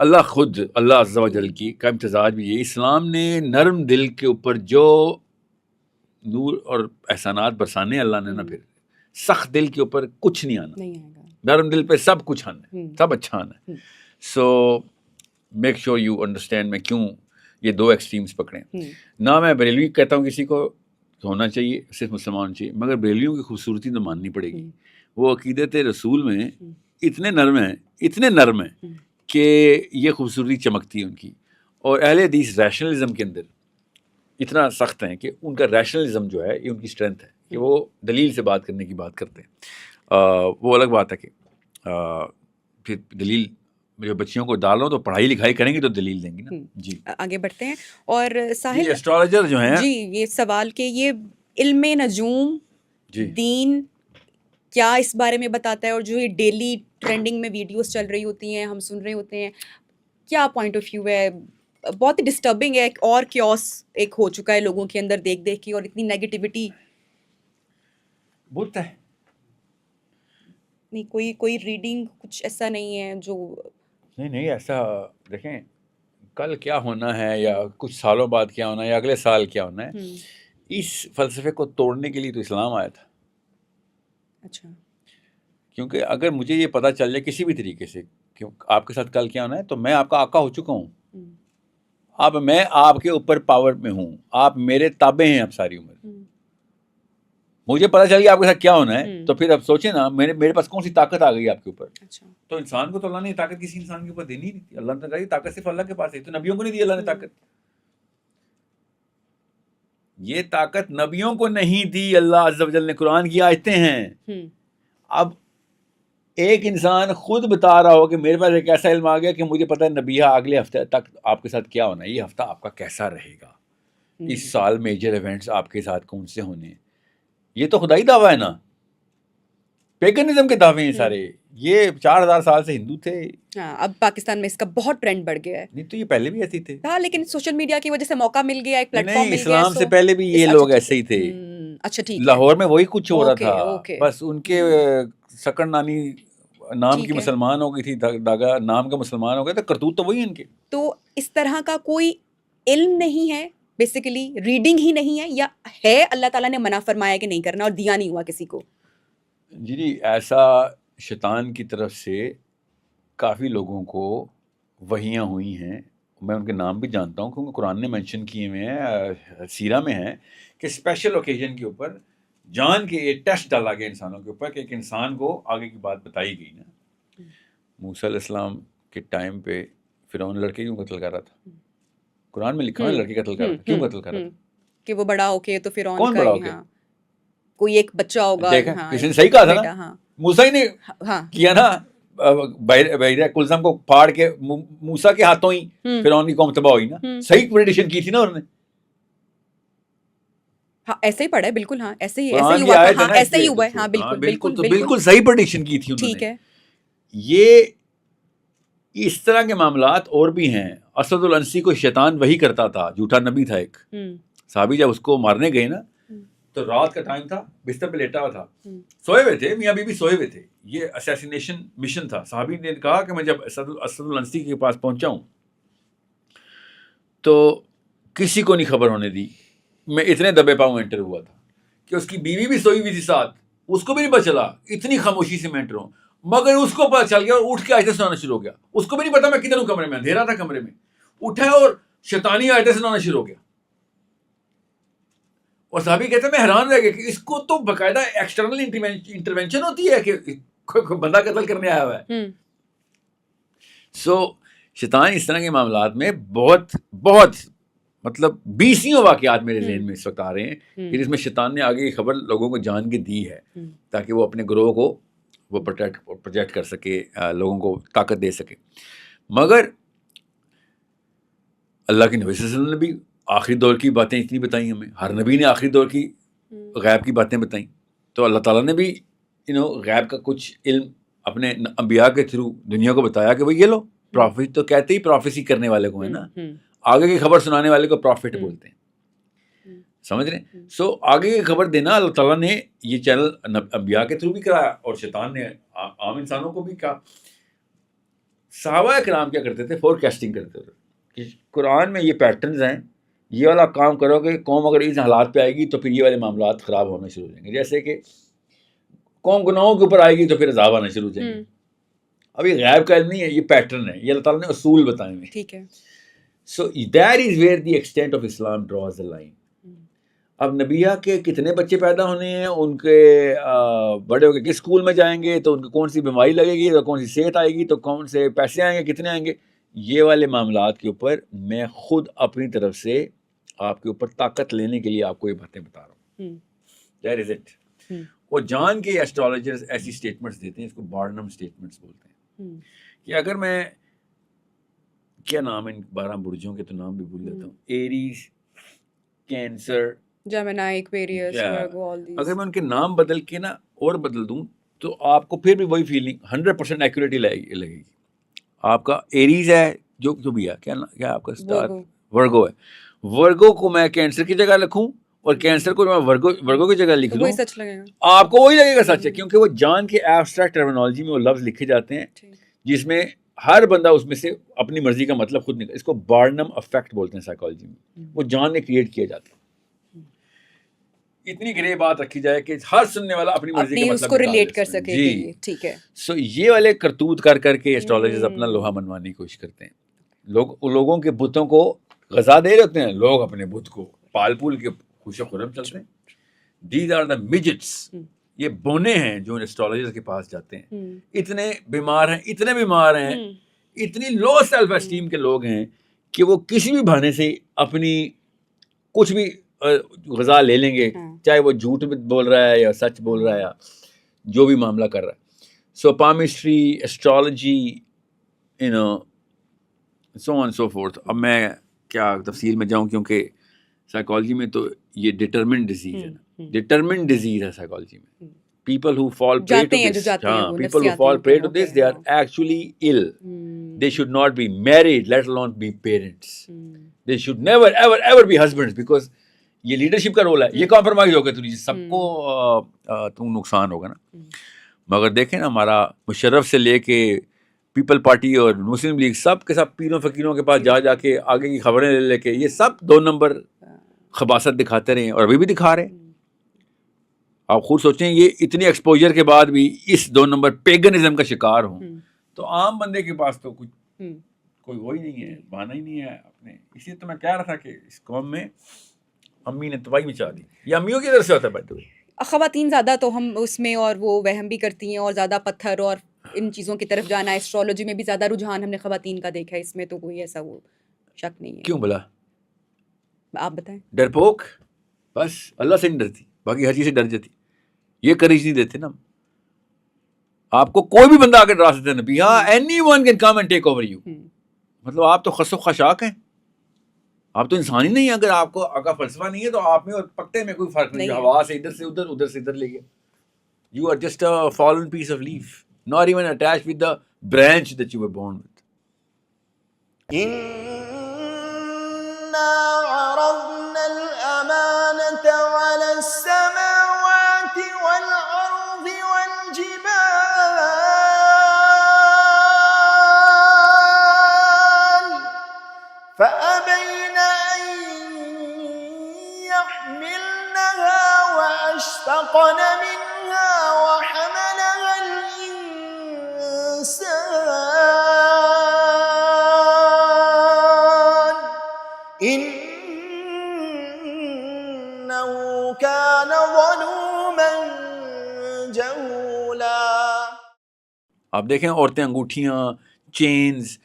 اللہ خود اللہ عز و جل کی کا امتزاج بھی یہ, اسلام نے نرم دل کے اوپر جو نور اور احسانات برسانے اللہ نے نا, پھر سخت دل کے اوپر کچھ نہیں آنا, نرم دل پہ سب کچھ آنا ہے, سب اچھا آنا ہے. So make sure you understand میں کیوں یہ دو ایکسٹریمز پکڑیں. نہ میں بریلوی کہتا ہوں کسی کو ہونا چاہیے, صرف مسلمان ہونا چاہیے, مگر بریلویوں کی خوبصورتی تو ماننی پڑے گی. وہ عقیدت رسول میں اتنے نرم ہیں کہ یہ خوبصورتی چمکتی ہے ان کی. اور اہل حدیث ریشنلزم کے اندر اتنا سخت ہیں کہ ان کا ریشنلزم جو ہے یہ ان کی اسٹرینتھ ہے کہ وہ دلیل سے بات کرنے کی بات کرتے ہیں. وہ الگ بات ہے کہ پھر دلیل جو بچیوں کو ڈالو تو پڑھائی لکھائی کریں گے تو دلیل دیں گی نا. جی آگے بڑھتے ہیں. اور ساحل ایسٹرالوجر جو ہیں, جی یہ سوال کہ یہ علم نجوم دین کیا اس بارے میں بتاتا ہے, اور جو یہ ڈیلی ٹرینڈنگ میں ویڈیوز چل رہی ہوتی ہیں, ہم سن رہے ہوتے ہیں, کیا پوائنٹ آف ویو ہے؟ بہت ہی ڈسٹربنگ ہے, اور کیوس ایک ہو چکا ہے لوگوں کے اندر دیکھ دیکھ کے, اور اتنی نیگیٹیوٹی. بولتا ہے نہیں, کوئی ریڈنگ کچھ ایسا نہیں ہے جو نہیں ایسا دیکھیں کل کیا ہونا ہے یا کچھ سالوں بعد کیا ہونا ہے یا اگلے سال کیا ہونا ہے, اس فلسفے کو توڑنے کے لیے تو اسلام آیا تھا. اچھا, کیونکہ اگر مجھے یہ پتہ چل جائے کسی بھی طریقے سے کہ آپ کے ساتھ کل کیا ہونا ہے, تو میں آپ کا آقا ہو چکا ہوں. اب میں آپ کے اوپر پاور میں ہوں, آپ میرے تابع ہیں اب ساری عمر. مجھے پتہ چل گیا آپ کے ساتھ کیا ہونا ہے, تو پھر اب سوچیں نا میرے پاس کون سی طاقت آ گئی آپ کے اوپر. تو انسان کو تو اللہ نے طاقت کسی انسان کے اوپر دینی نہیں تھی. اللہ نے کہا طاقت صرف اللہ کے پاس ہے, تو نبیوں کو نہیں دی اللہ نے طاقت. یہ طاقت نبیوں کو نہیں دی, اللہ عز و جل نے قرآن کی آیتیں ہیں. اب ایک انسان خود بتا رہا ہو کہ میرے پاس ایک ایسا علم آ گیا کہ مجھے پتہ ہے نبیہ اگلے ہفتے تک آپ کے ساتھ کیا ہونا ہے, یہ ہفتہ آپ کا کیسا رہے گا, اس سال میجر ایونٹس آپ کے ساتھ کون سے ہونے ہیں. یہ تو خدائی دعویٰ ہے نا, پیگنزم کے دعوے ہیں سارے. یہ 4000 سال سے ہندو تھے. ہاں, اب پاکستان میں اس کا بہت ٹرینڈ بڑھ گیا ہے. نہیں تو یہ پہلے بھی ایسے تھے. ہاں, لیکن سوشل میڈیا کی وجہ سے موقع مل گیا, ایک پلیٹ فارم مل گیا. اسلام سے پہلے بھی یہ لوگ ایسے ہی تھے. اچھا ٹھیک, لاہور میں وہی کچھ ہو رہا تھا, بس ان کے سکڑ نانی نام کی مسلمان ہو گئی تھی, داغا نام کا مسلمان ہو گیا تھا, کرتوت تو وہی ان کے. تو اس طرح کا کوئی علم نہیں ہے بیسیکلی, ریڈنگ ہی نہیں ہے, یا ہے اللہ تعالیٰ نے منع فرمایا کہ نہیں کرنا اور دیا نہیں ہوا کسی کو؟ جی ایسا شیطان کی طرف سے کافی لوگوں کو وحیاں ہوئی ہیں. میں ان کے نام بھی جانتا ہوں کیونکہ قرآن نے مینشن کیے ہوئے ہیں, سیرہ میں ہیں کہ اسپیشل اوکیزن کے اوپر جان کے یہ ٹیسٹ ڈالا گیا انسانوں کے اوپر کہ ایک انسان کو آگے کی بات بتائی گئی نا, موسیٰ علیہ السلام کے ٹائم پہ فرعون لڑکے کیوں قتل کر رہا تھا؟ قرآن میں لکھا ہے لڑکے قتل کر رہا تھا. کیوں قتل کر رہا تھا؟ کہ وہ بڑا ہو کے تو فرعون کون کا بڑا ہو ہی، کے؟ ہاں کوئی ایک بچہ ہوگا. دیکھا ہاں کسی نے صحیح کہا تھا بیٹا، نا، ہاں موسیٰ ہی نے ہاں کیا نا، بحیرہ کلثم کو پھاڑ کے موسیٰ کے ہاتھوں ہی فرعون کی قوم تباہ ہوئی نا. صحیح پریڈکشن کی تھی نا انہوں نے. ہاں ایسے ہی پڑھا ہے بالکل. ہاں ایسے ہی قرآن کی ہوا آیت تھا. ہے ہاں نا، ایسے ہی اس ہوا ہے. لیے ہاں تو بالکل بالکل تو بالکل صحیح پریڈکشن کی تھی انہوں نے. ٹھیک ہے. یہ اس طرح کے معاملات اور بھی ہیں. اسد الانسی کو شیطان وہی کرتا تھا، جھوٹا نبی تھا ایک صحابی. جب اس کو مارنے گئے نا تو رات کا ٹائم تھا، بستر پہ لیٹا ہوا تھا، سوئے ہوئے تھے، میاں بیوی سوئے ہوئے تھے. یہ اسیسینیشن مشن تھا. صحابی نے کہا کہ میں جب اسد الانسی کے پاس پہنچا ہوں تو کسی کو نہیں خبر ہونے دی. میں اتنے دبے پاؤں انٹر ہوا تھا کہ اس کی بیوی بھی سوئی ہوئی تھی ساتھ، اس کو بھی نہیں پتا چلا. اتنی خاموشی سے میں انٹر ہوں، مگر اس کو پتا چل گیا اور اٹھ کے آیتیں سنانا شروع ہو گیا. اس کو بھی نہیں پتا میں کدھر ہوں، کمرے میں اندھیرا تھا، کمرے میں اٹھا اور شیطانی آیتیں سنانا شروع ہو گیا. اور صحابی کہتے ہیں میں حیران رہ گیا کہ اس کو تو باقاعدہ ایکسٹرنل انٹرونشن ہوتی ہے کہ کوئی بندہ قتل کرنے آیا ہوا ہے. سو شیطان اس طرح کے معاملات میں بہت بہت مطلب 20 واقعات میرے ذہن میں اس وقت آ رہے ہیں کہ جس میں شیطان نے آگے کی خبر لوگوں کو جان کے دی ہے تاکہ وہ اپنے گروہ کو وہ پروجیکٹ کر سکے، لوگوں کو طاقت دے سکے. مگر اللہ کے نبی صلی اللہ علیہ وسلم نے بھی آخری دور کی باتیں اتنی بتائیں ہمیں. ہر نبی نے آخری دور کی غیب کی باتیں بتائیں. تو اللہ تعالیٰ نے بھی غیب کا کچھ علم اپنے انبیاء کے تھرو دنیا کو بتایا کہ بھئی یہ لو. پروفیٹ تو کہتے ہی پروفیسی کرنے والے کو ہے نا، آگے کی خبر سنانے والے کو پروفٹ بولتے ہیں. سمجھ رہے ہیں؟ سو آگے کی خبر دینا اللہ تعالیٰ نے یہ چینل انبیاء کے تھرو بھی کرایا اور شیطان نے عام انسانوں کو بھی کہا. صحابہ کرام کیا کرتے تھے؟ فور کاسٹنگ کرتے تھے کہ قرآن میں یہ پیٹرنز ہیں، یہ والا کام کرو کہ قوم اگر اس حالات پہ آئے گی تو پھر یہ والے معاملات خراب ہونا شروع ہو جائیں گے. جیسے کہ قوم گناہوں کے اوپر آئے گی تو پھر عذاب آنا شروع ہو جائیں گے. اب یہ غیب کا علم نہیں ہے، یہ پیٹرن ہے، یہ اللہ تعالیٰ نے اصول بتائے ہوئے. ٹھیک ہے. So that is where the extent of Islam draws the line. اب نبیہ کے کتنے بچے پیدا ہونے ہیں، ان کے بڑے ہو کے کس اسکول میں جائیں گے، تو ان کو کون سی بیماری لگے گی، تو کون سی صحت آئے گی، تو کون سے پیسے آئیں گے، کتنے آئیں گے، یہ والے معاملات کے اوپر میں خود اپنی طرف سے آپ کے اوپر طاقت لینے کے لیے آپ کو یہ باتیں بتا رہا ہوں. That is it. وہ جان کے ایسٹرالوجرز ایسی اسٹیٹمنٹس دیتے ہیں، اس کو بارنم اسٹیٹمنٹس بولتے ہیں، کہ اگر میں کیا نام ہے ان 12 برجوں کے تو نام بھی بھول جاتا ہوں، Aries, Cancer, Gemini, Aquarius, Virgo, all these, اگر میں ان کے نام بدل کے نا اور بدل دوں تو آپ کو پھر بھی وہی فیلنگ 100% ایکوریٹی لگے گی. آپ کا ایریز ہے جو بھی ہے، کیا آپ کا اسٹار ورگو ہے، ورگو کو میں کینسر کی جگہ لکھوں اور کینسر کو میں ورگو کی جگہ لکھ دوں، سچ لگے گا آپ کو وہی لگے گا سچ ہے. کیونکہ وہ جان کے ایبسٹریکٹ ٹرمینالوجی میں وہ لفظ لکھے جاتے ہیں جس میں ہر بندہ اس میں سے اپنی مرضی کا مطلب خود نکل. اس کو بارنم افیکٹ بولتے ہیں سائیکالوجی میں. وہ جان نے کریٹ کیا جاتا ہے. اتنی گرے بات رکھی جائے کہ ہر سننے والا اپنی مرضی کا مطلب اس کو ریلیٹ کر سکے. جی ٹھیک ہے. سو یہ والے کرتوت کر کے ایسٹرالوجرز اپنا لوہا منوانے کی کوشش کرتے ہیں. لوگوں کے بتوں کو غذا دے رہے ہوتے ہیں، لوگ اپنے بت کو پال پول کے خوش و خرم چلتے ہیں. These are the midgets. یہ بونے ہیں جو ایسٹرالوجرز کے پاس جاتے ہیں. اتنے بیمار ہیں، اتنی لو سیلف اسٹیم کے لوگ ہیں کہ وہ کسی بھی بہانے سے اپنی کچھ بھی غذا لے لیں گے، چاہے وہ جھوٹ بول رہا ہے یا سچ بول رہا ہے یا جو بھی معاملہ کر رہا ہے. سو پامسٹری، ایسٹرالوجی، سو آن سو فورتھ. اب میں کیا تفصیل میں جاؤں کیونکہ سائیکالوجی میں تو یہ ڈٹرمنٹ ڈیزیز ہے نا، ڈٹرمنٹ ڈیزیز ہے سائیکالوجی میں. people who fall prey to this, people who fall prey to this, they are actually ill. They should not be married, let alone be parents. They should never ever be husbands, because یہ leadership کا role ہے. یہ compromise ہوگا تو سب کو تم نقصان ہوگا نا. مگر دیکھیں نا، ہمارا مشرف سے لے کے پیپل پارٹی اور مسلم لیگ سب کے سب پیروں فقیروں کے پاس جا کے آگے کی خبریں لے کے یہ سب 2 نمبر خباثت دکھاتے رہے ہیں اور ابھی بھی دکھا رہے ہیں. آپ خود سوچیں، یہ اتنی ایکسپوجر کے بعد بھی اس 2 نمبر پیگنزم کا شکار ہوں تو عام بندے کے پاس تو کچھ کوئی وہی نہیں ہے، بہانہ ہی نہیں ہے اپنے. اسی تو میں کہہ رہا تھا کہ اس قوم میں امی نے تباہی مچا دی. یہ امیوں کی طرف سے ہوتا ہے. بیٹھے خواتین زیادہ تو ہم اس میں اور وہ وہم بھی کرتی ہیں اور زیادہ پتھر اور ان چیزوں کی طرف جانا ہے. ایسٹرولوجی میں بھی زیادہ رجحان ہم نے خواتین کا دیکھا ہے, اس میں تو کوئی ایسا وہ شک نہیں ہے. کیوں بلا؟ آپ بتائیں. ڈرپوک, بس اللہ سے نہیں ڈرتی, باقی ہر چیز سے ڈر جاتی. یہ کریج نہیں دیتے نا. آپ کو کوئی بھی بندہ آ کے ڈرا سکتا ہے نبی, ہاں any one can come and take over you. مطلب آپ تو خس و خشاک ہیں, آپ تو انسان ہی نہیں ہیں. اگر آپ کو کا فلسفہ نہیں ہے تو آپ میں اور پتے میں کوئی فرق نہیں ہے. ہوا سے ادھر سے ادھر, ادھر سے ادھر لے گیا. You are just a fallen piece of leaf, not even attached with the branch that you were born with. إنا عرضنا الأمانة على السماوات والأرض والجبال فأبين أن يحملنها وأشفقن منها وحملها الإنسان إنه كان ظلوما جهولا. آپ دیکھیں عورتیں انگوٹھیاں, چینز,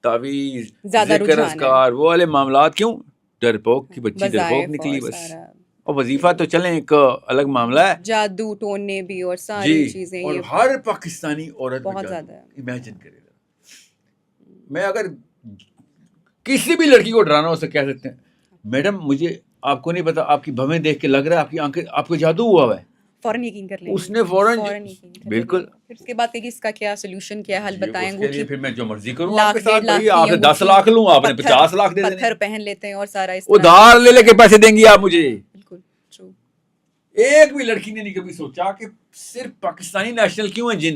تعویذ, زیادہ ذکر رجحان ہے. اذکار, وہ والے معاملات. کیوں؟ ڈرپوک کی بچی ڈرپوک وظائف نکلی اور بس. سارا اور وظیفہ تو چلیں ایک الگ معاملہ ہے جادو ٹونے بھی اور ساری جی. چیزیں. اور یہ ہر پاکستانی عورت بہت زیادہ ہے. امیجن کرے گا. میں اگر کسی بھی لڑکی کو ڈرانا ہو اسے کہہ سکتے ہیں, میڈم مجھے آپ کو نہیں پتا, آپ کی بھویں دیکھ کے لگ رہا ہے آپ کی آنکھیں, آپ کو جادو ہوا ہوا ہے. فوراً یقین کر لیں. اس نے فوراً بالکل. پھر اس کے بعد کہ اس کا کیا سولوشن, کیا حل بتائیں. اس کے لیے پھر میں جو مرضی کروں لاکھ آپ کے ساتھ, لاکھ بھائی آپ نے 10 لاکھ لوں, آپ نے 50 لاکھ دے دینے. پتھر پہن لیتے ہیں اور سارا اس ادھار لے لے کے پیسے دیں گی آپ مجھے. بالکل ٹرو. ایک بھی لڑکی نے نہیں کبھی سوچا کہ صرف پاکستانی نیشنل کیوں ہیں جن,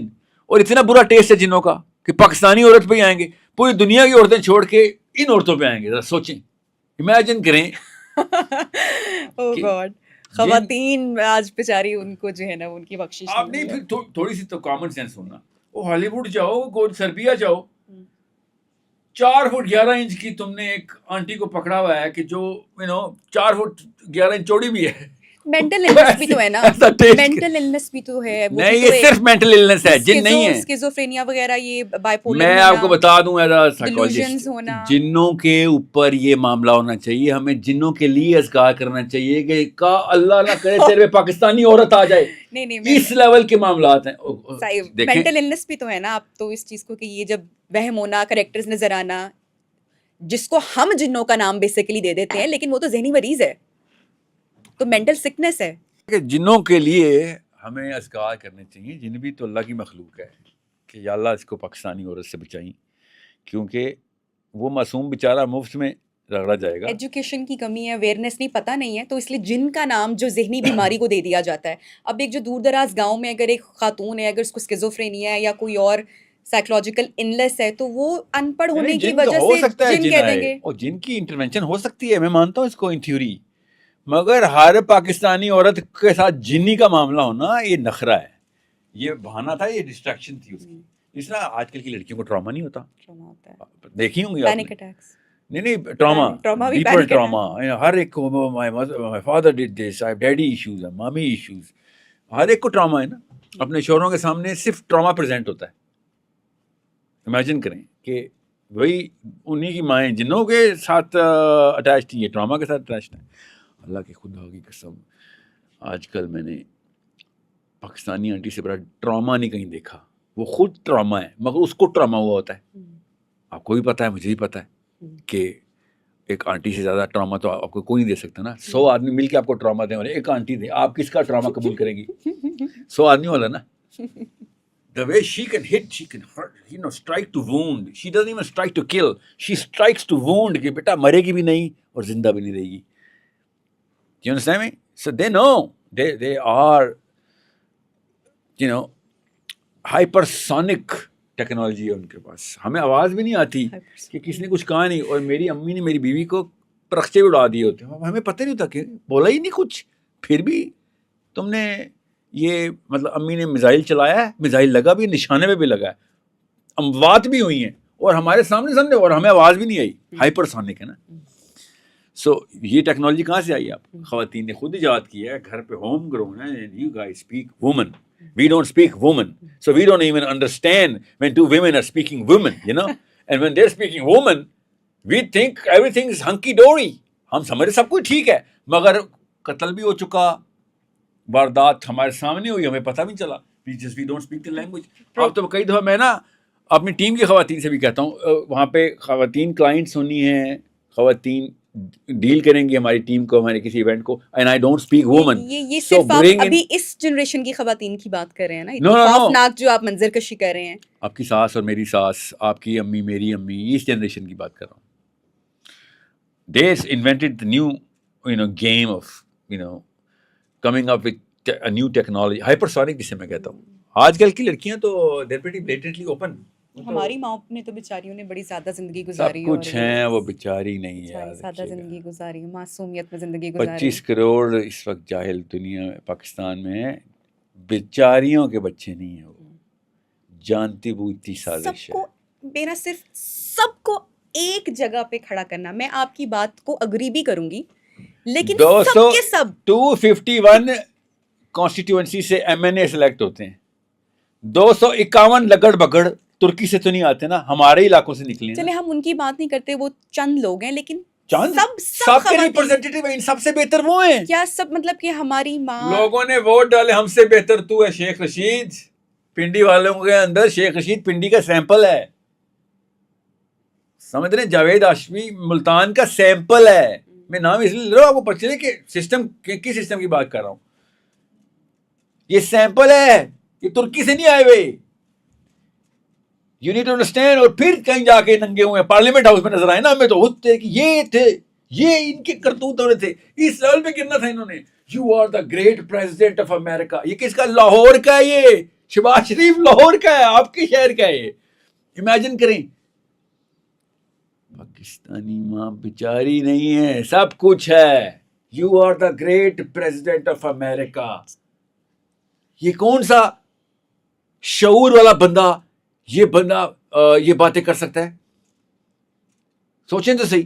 اور اتنا برا ٹیسٹ ہے جنوں کا کہ پاکستانی عورت پہ ہی آئیں گے, پوری دنیا کی عورتیں چھوڑ کے ان عورتوں پہ آئیں گے. ذرا سوچیں, امیجن کریں. او گاڈ, خواتین آج بیچاری ان کو جو ہے نا ان کی بخشش آپ نہیں, پھر تھوڑی سی تو کامن سینس ہونا. وہ ہالی ووڈ جاؤ, سربیا جاؤ, 4 فٹ 11 انچ کی تم نے ایک آنٹی کو پکڑا ہوا ہے کہ جو 4 فٹ 11 انچ چوڑی بھی ہے. مینٹل النس بھی تو ہے نا, مینٹل النس بھی تو ہے. نہیں, یہ صرف مینٹل النس ہے, جن نہیں ہے. اسکیزوفرینیا وغیرہ, یہ بائیپولر. میں آپ کو بتا دوں ایز اے سائیکالوجسٹ, delusions ہونا. جنوں کے اوپر یہ معاملہ ہونا چاہیے. ہمیں جنوں کے لیے اذکار کرنا چاہیے کہ کا اللہ نہ کرے تیرے پہ پاکستانی عورت آ جائے. نہیں, اس لیول کے معاملات ہیں. مینٹل النس بھی تو ہے نا. آپ تو اس چیز کو کہ یہ جب وہم ہونا, کریکٹرز نظر آنا, جس کو ہم جنوں کا نام بیسیکلی دے دیتے ہیں, لیکن وہ تو ذہنی مریض ہے, تو مینٹل سکنس ہے. کہ جنوں کے لیے ہمیں اذکار کرنے چاہیے. جن بھی تو اللہ کی مخلوق ہے کہ یا اللہ اس کو پاکستانی عورت سے بچائیں, کیونکہ وہ معصوم بیچارہ مفت میں رگڑا جائے گا. ایجوکیشن کی کمی ہے, اویئرنیس نہیں, پتہ نہیں ہے, تو اس لیے جن کا نام جو ذہنی بیماری کو دے دیا جاتا ہے. اب ایک جو دور دراز گاؤں میں اگر ایک خاتون ہے, اگر اس کو اسکیزوفرینیا ہے یا کوئی اور سائیکولوجیکل انلیس ہے, تو وہ ان پڑھ ہونے کی وجہ سے جن کہہ دیں گے. اور جن کی انٹرونشن ہو سکتی ہے, میں مانتا ہوں اس کو ان تھیوری, مگر ہر پاکستانی عورت کے ساتھ جنی کا معاملہ ہونا یہ نخرہ ہے, یہ بہانہ تھا, یہ ڈسٹریکشن تھی اس کی. اس طرح آج کل کی لڑکیوں کو ٹراما نہیں ہوتا, دیکھی ہوں گی آپ نے. Panic attacks. نہیں, ٹراما, ڈیپر ٹراما. ہر ایک کو my father did this, I have daddy issues, mummy issues. ہر ایک کو ٹراما ہے نا. اپنے شوہروں کے سامنے صرف ٹراما پریزنٹ ہوتا ہے. امیجن کریں کہ وہی انہی کی مائیں جنوں کے ساتھ اٹیچ تھی, یہ ٹراما کے ساتھ اٹیچ ہیں. اللہ کی خدا کی قسم, آج کل میں نے پاکستانی آنٹی سے بڑا ٹراما نہیں کہیں دیکھا. وہ خود ٹراما ہے, مگر اس کو ٹراما ہوا ہوتا ہے. آپ کو بھی پتہ ہے, مجھے بھی پتہ ہے کہ ایک آنٹی سے زیادہ ٹراما تو آپ کو کوئی نہیں دے سکتا نا. 100 آدمی مل کے آپ کو ٹراما دیں اور ایک آنٹی دے, آپ کس کا ٹراما قبول کریں گی؟ 100 آدمی والا نا. The way she can hit, she can hurt, strike to wound. She doesn't even strike to kill. She strikes to wound کہ بیٹا مرے گی بھی نہیں اور زندہ بھی نہیں رہے گی. Do you understand me? So they know. They are, hypersonic technology ہے ان کے پاس. ہمیں آواز بھی نہیں آتی کہ کسی نے کچھ کہا نہیں, اور میری امی نے میری بیوی کو پرخچے اڑا دیے ہوتے ہیں, ہمیں پتہ نہیں ہوتا کہ بولا ہی نہیں کچھ, پھر بھی تم نے یہ مطلب امی نے میزائل چلایا ہے, میزائل لگا بھی, نشانے پہ بھی لگا ہے, اموات بھی ہوئی ہیں اور ہمارے سامنے اور ہمیں آواز بھی نہیں آئی. ہائپرسونک ہے نا. سو یہ ٹیکنالوجی کہاں سے آئی؟ آپ خواتین نے خود ایجاد کی ہے, گھر پہ ہوم گرون ہے. You guys speak women. We don't speak woman. So we don't even understand when two women are speaking women, you know. And when they're speaking woman, we think everything is hunky dory. ہم سمجھ سب کچھ ٹھیک ہے, مگر قتل بھی ہو چکا, واردات ہمارے سامنے ہوئی, ہمیں پتہ بھی نہیں چلا. We don't speak the language. اب تو کئی دفعہ میں نا اپنی ٹیم کی خواتین سے بھی کہتا ہوں, وہاں پہ خواتین کلائنٹس ہونی ہیں, خواتین ڈیل کریں گی ہماری ٹیم کو, ہمارے کسی ایونٹ کو, and I don't speak women. یہ صرف آپ ابھی اس جنریشن کی خواتین کی بات کر رہے ہیں نا, اتنی خوفناک جو آپ منظر کشی کر رہے ہیں. آپ کی ساس اور میری ساس, آپ کی امی میری امی, اس جنریشن کی بات کر رہا ہوں. They invented the new, game of, coming up with a new technology, hypersonic جسے میں کہتا ہوں. آج کل کی لڑکیاں تو they're pretty blatantly open. ہماری ماں نے تو بیچاریوں نے بڑی سادہ زندگی گزاری, سب کچھ ہیں, وہ بیچاری نہیں ہے, سادہ زندگی گزاری, معصومیت میں زندگی گزاری. 25 کروڑ اس وقت جاہل دنیا میں پاکستان میں ہے, بیچاریوں کے بچے نہیں ہیں, وہ جانتی بوجھتی سازش ہے. میرا صرف سب کو ایک جگہ پہ کھڑا کرنا, میں آپ کی بات کو اگری بھی کروں گی, لیکن سب کے سب 251 کانسٹیٹیوئنسی سے MNA سلیکٹ ہوتے ہیں, 251 لگڑ بگڑ ترکی سے تو نہیں آتے نا, ہمارے علاقوں سے نکلے ہیں. چلے ہم ان کی بات نہیں کرتے, وہ چند لوگ ہیں, لیکن سب کے ریپرزینٹیٹیو ہیں, سب سے بہتر وہ ہیں. کیا سب مطلب کہ ہماری ماں, لوگوں نے ووٹ ڈالے, ہم سے بہتر تو ہے شیخ رشید. پنڈی والوں کے اندر شیخ رشید پنڈی کا سیمپل ہے, سمجھ رہے ہیں, جاوید ہاشمی ملتان کا سیمپل ہے. میں نام اس لیے لے رہا ہوں آپ کو پچھلے کہ سسٹم کس سسٹم کی بات کر رہا ہوں. یہ سیمپل ہے, یہ ترکی سے نہیں آئے ہوئے. You need to understand. اور پھر کہیں جا کے ننگے ہوئے پارلیمنٹ ہاؤس میں نظر آئے نا, ہمیں تو ہوتے کہ یہ تھے, یہ ان کے کرتوت ہو رہے تھے, اس لیول پہ گرنا تھا انہوں نے. You are the great president of America. یہ کس کا؟ لاہور کا ہے, یہ شہباز شریف لاہور کا ہے, آپ کے شہر کا ہے. یہ امیجن کریں, پاکستانی ماں بیچاری نہیں ہے, سب کچھ ہے. You are the great president of America. یہ کون سا شعور والا بندہ یہ باتیں کر سکتا ہے؟ سوچیں تو صحیح.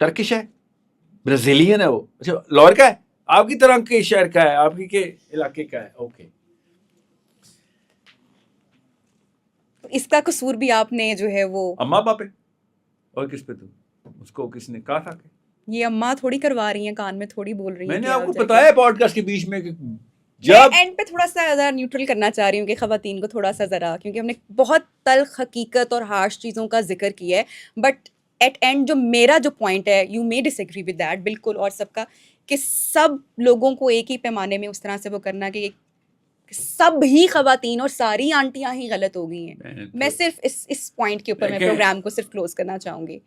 ٹرکش ہے, برازیلین ہے وہ, اچھا لاہور کا ہے, آپ کی طرح کے شہر کا ہے, آپ کے علاقے کا ہے. اوکے, اس کا قصور بھی آپ نے جو ہے وہ اماں باپ ہے, اور کس پہ؟ تو اس کو کس نے کہا تھا کہ یہ اماں تھوڑی کروا رہی ہیں, کان میں تھوڑی بول رہی ہیں. میں نے آپ کو بتایا پوڈ کاسٹ کے بیچ میں کہ جب اینڈ پہ تھوڑا سا ذرا نیوٹرل کرنا چاہ رہی ہوں کہ خواتین کو تھوڑا سا ذرا, کیونکہ ہم نے بہت تلخ حقیقت اور ہارش چیزوں کا ذکر کیا ہے, بٹ ایٹ اینڈ جو میرا جو پوائنٹ ہے, you may disagree with that بالکل, اور سب کا, کہ سب لوگوں کو ایک ہی پیمانے میں اس طرح سے وہ کرنا کہ سب ہی خواتین اور ساری آنٹیاں ہی غلط ہو گئی ہیں. میں صرف اس پوائنٹ کے اوپر میں پروگرام کو صرف کلوز کرنا چاہوں گی.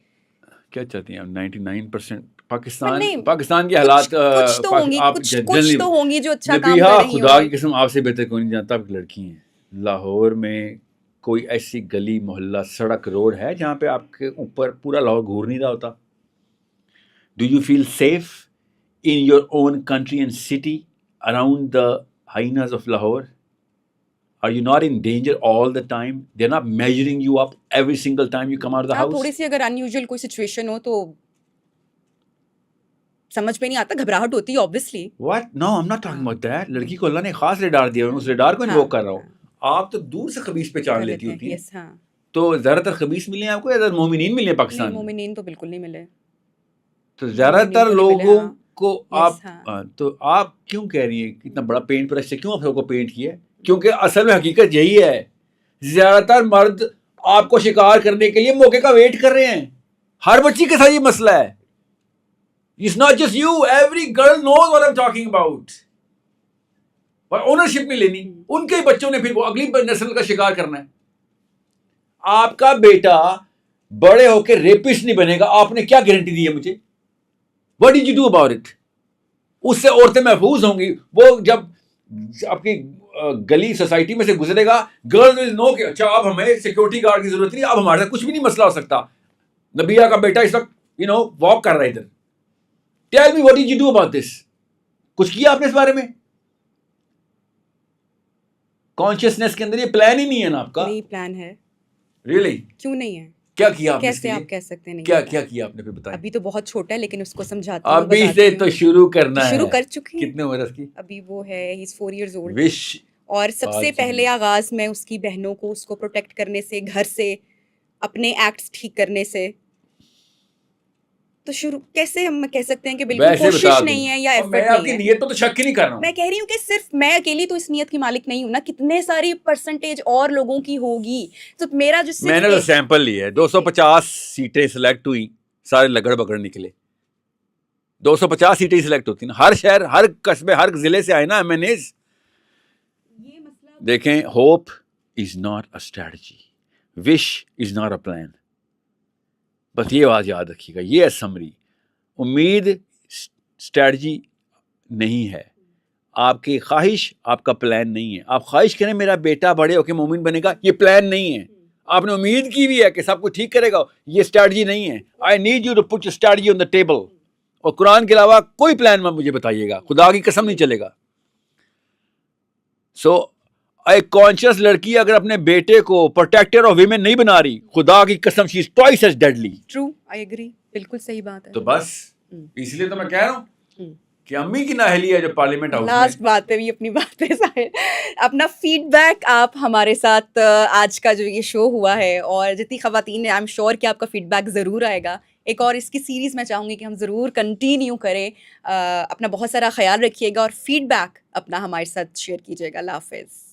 کیا چاہتی ہیں 99% پاکستان کے حالات کچھ تو ہوں گی جو اچھا کام کر رہی ہوں. خدا کی قسم آپ سے بہتر کوئی نہیں جانتا. آپ کی لڑکی ہیں, لاہور میں کوئی ایسی گلی محلہ سڑک روڈ ہے جہاں پہ آپ کے اوپر پورا لاہور گھور نہیں رہا ہوتا؟ Do you feel safe in your own country and city around the hyenas of Lahore? Are you not in danger all the time? They're not measuring you up every single time you come out of the house? تھوڑی سی اگر unusual کوئی situation ہو تو سمجھ میں نہیں آتا, گھبراہٹ ہوتی ہے obviously. What? No, I'm not talking about that. لڑکی کو اللہ نے خاص ریڈار دیا, اس ریڈار کو انووک کر رہا ہوں. آپ تو دور سے خبیث پہچان لیتی ہوتی ہیں. تو زیادہ تر خبیث ملے ہیں آپ کو یا زیادہ مومنین ملے ہیں پاکستان میں؟ مومنین تو بالکل نہیں ملے. تو زیادہ تر لوگوں کو آپ تو آپ کیوں کہہ رہی ہیں اتنا بڑا پینٹ برش سے کیوں آپ کو پینٹ کیا ہے؟ کیونکہ اصل میں حقیقت یہی ہے, زیادہ تر مرد آپ کو شکار کرنے کے لیے موقع کا ویٹ کر رہے ہیں. ہر بچی کے ساتھ یہ مسئلہ ہے. It's not just you, every girl knows what I'm talking about. اور اونرشپ نہیں لینی, ان کے بچوں نے پھر وہ اگلی نسل کا شکار کرنا ہے. آپ کا بیٹا بڑے ہو کے ریپسٹ نہیں بنے گا, آپ نے کیا گارنٹی دی ہے مجھے؟ What did you do about it? اس سے عورتیں محفوظ ہوں گی. وہ جب آپ کی گلی سوسائٹی میں سے گزرے گا, گرل ول نو کہ اچھا اب ہمیں سیکورٹی گارڈ کی ضرورت نہیں, اب ہمارے ساتھ کچھ بھی نہیں مسئلہ ہو سکتا. نبیہ کا بیٹا اس وقت واک کر رہا ہے ادھر. Tell me what did you do about this? کچھ کیا آپ نے اس بارے میں؟ کانشیسنیس کے اندر یہ پلان ہی نہیں ہے نا آپ کا؟ نہیں پلان ہے. Really? کیوں نہیں ہے؟ کیا کیا آپ نے اس کیسے کے آپ لیے؟ کہہ سکتے ہیں نہیں کیا پتا؟ کیا کیا آپ نے پھر بتایا؟ ابھی تو بہت چھوٹا ہے لیکن اس کو سمجھاتی ہوں، ابھی بتاتی سے ہوں۔ تو شروع کرنا ہے. شروع کر چکی ہیں، کتنے عمر ہے اس کی؟ ابھی وہ ہے ہی 4 years old، وش اور سب سے آج پہلے آغاز میں اس کی بہنوں کو اس کو پروٹیکٹ کرنے سے، گھر سے، اپنے ایکٹس ٹھیک کرنے سے. تو شروع کیسے ہم کہہ سکتے ہیں کہ بالکل ویسے بتا کوشش دوں، نہیں ہے یا اور میں ایفرٹ آپ نہیں کی ہے. نیت تو شک ہی نہیں کر رہا ہوں. میں کہہ رہی ہوں کہ صرف میں اکیلی تو اس نیت کی مالک نہیں ہوں نا، کتنے ساری پرسنٹیج اور لوگوں کی ہوگی. تو میرا جو میں نے تو سیمپل لی ہے، 250 سیٹیں سلیکٹ ہوئی، سارے لگڑ بگڑ نکلے. 250 سیٹیں سلیکٹ ہوتی ہیں، ہر شہر، ہر قصبے، ہر ضلع سے آئے نا ایم این ایز. یہ مسئلہ دیکھیں، hope is not a strategy, wish is not a plan. بس یہ بات یاد رکھیے گا، یہ ہے سمری. امید اسٹریٹجی نہیں ہے، آپ کی خواہش آپ کا پلان نہیں ہے. آپ خواہش کریں میرا بیٹا بڑے ہو کے مومن بنے گا، یہ پلان نہیں ہے. آپ نے امید کی بھی ہے کہ سب کچھ ٹھیک کرے گا، یہ اسٹریٹجی نہیں ہے. I need you to put strategy on the table. اور قرآن کے علاوہ کوئی پلان مجھے بتائیے گا، خدا کی قسم نہیں چلے گا. سو ایک کانشیس لڑکی اگر اپنے بیٹے کو پروٹیکٹر آف ویمن نہیں بنا رہی، خدا کی قسم she is twice as deadly. True, I agree, بالکل صحیح بات ہے. تو بس اس لیے تو میں کہہ رہا ہوں کہ امی کی نااہلی ہے جو پارلیمنٹ ہاؤس لاسٹ میں. بات پہ بھی اپنی بات پہ اپنا فیڈ بیک آپ ہمارے ساتھ آج کا جو یہ شو ہوا ہے، اور جتنی خواتین ہیں، آئی ایم شیور کہ آپ کا فیڈ بیک ضرور آئے گا. ایک اور اس کی سیریز میں چاہوں گی کہ ہم ضرور کنٹینیو کریں. اپنا بہت سارا خیال رکھیے گا اور فیڈ بیک اپنا ہمارے ساتھ شیئر کیجیے گا. اللہ حافظ.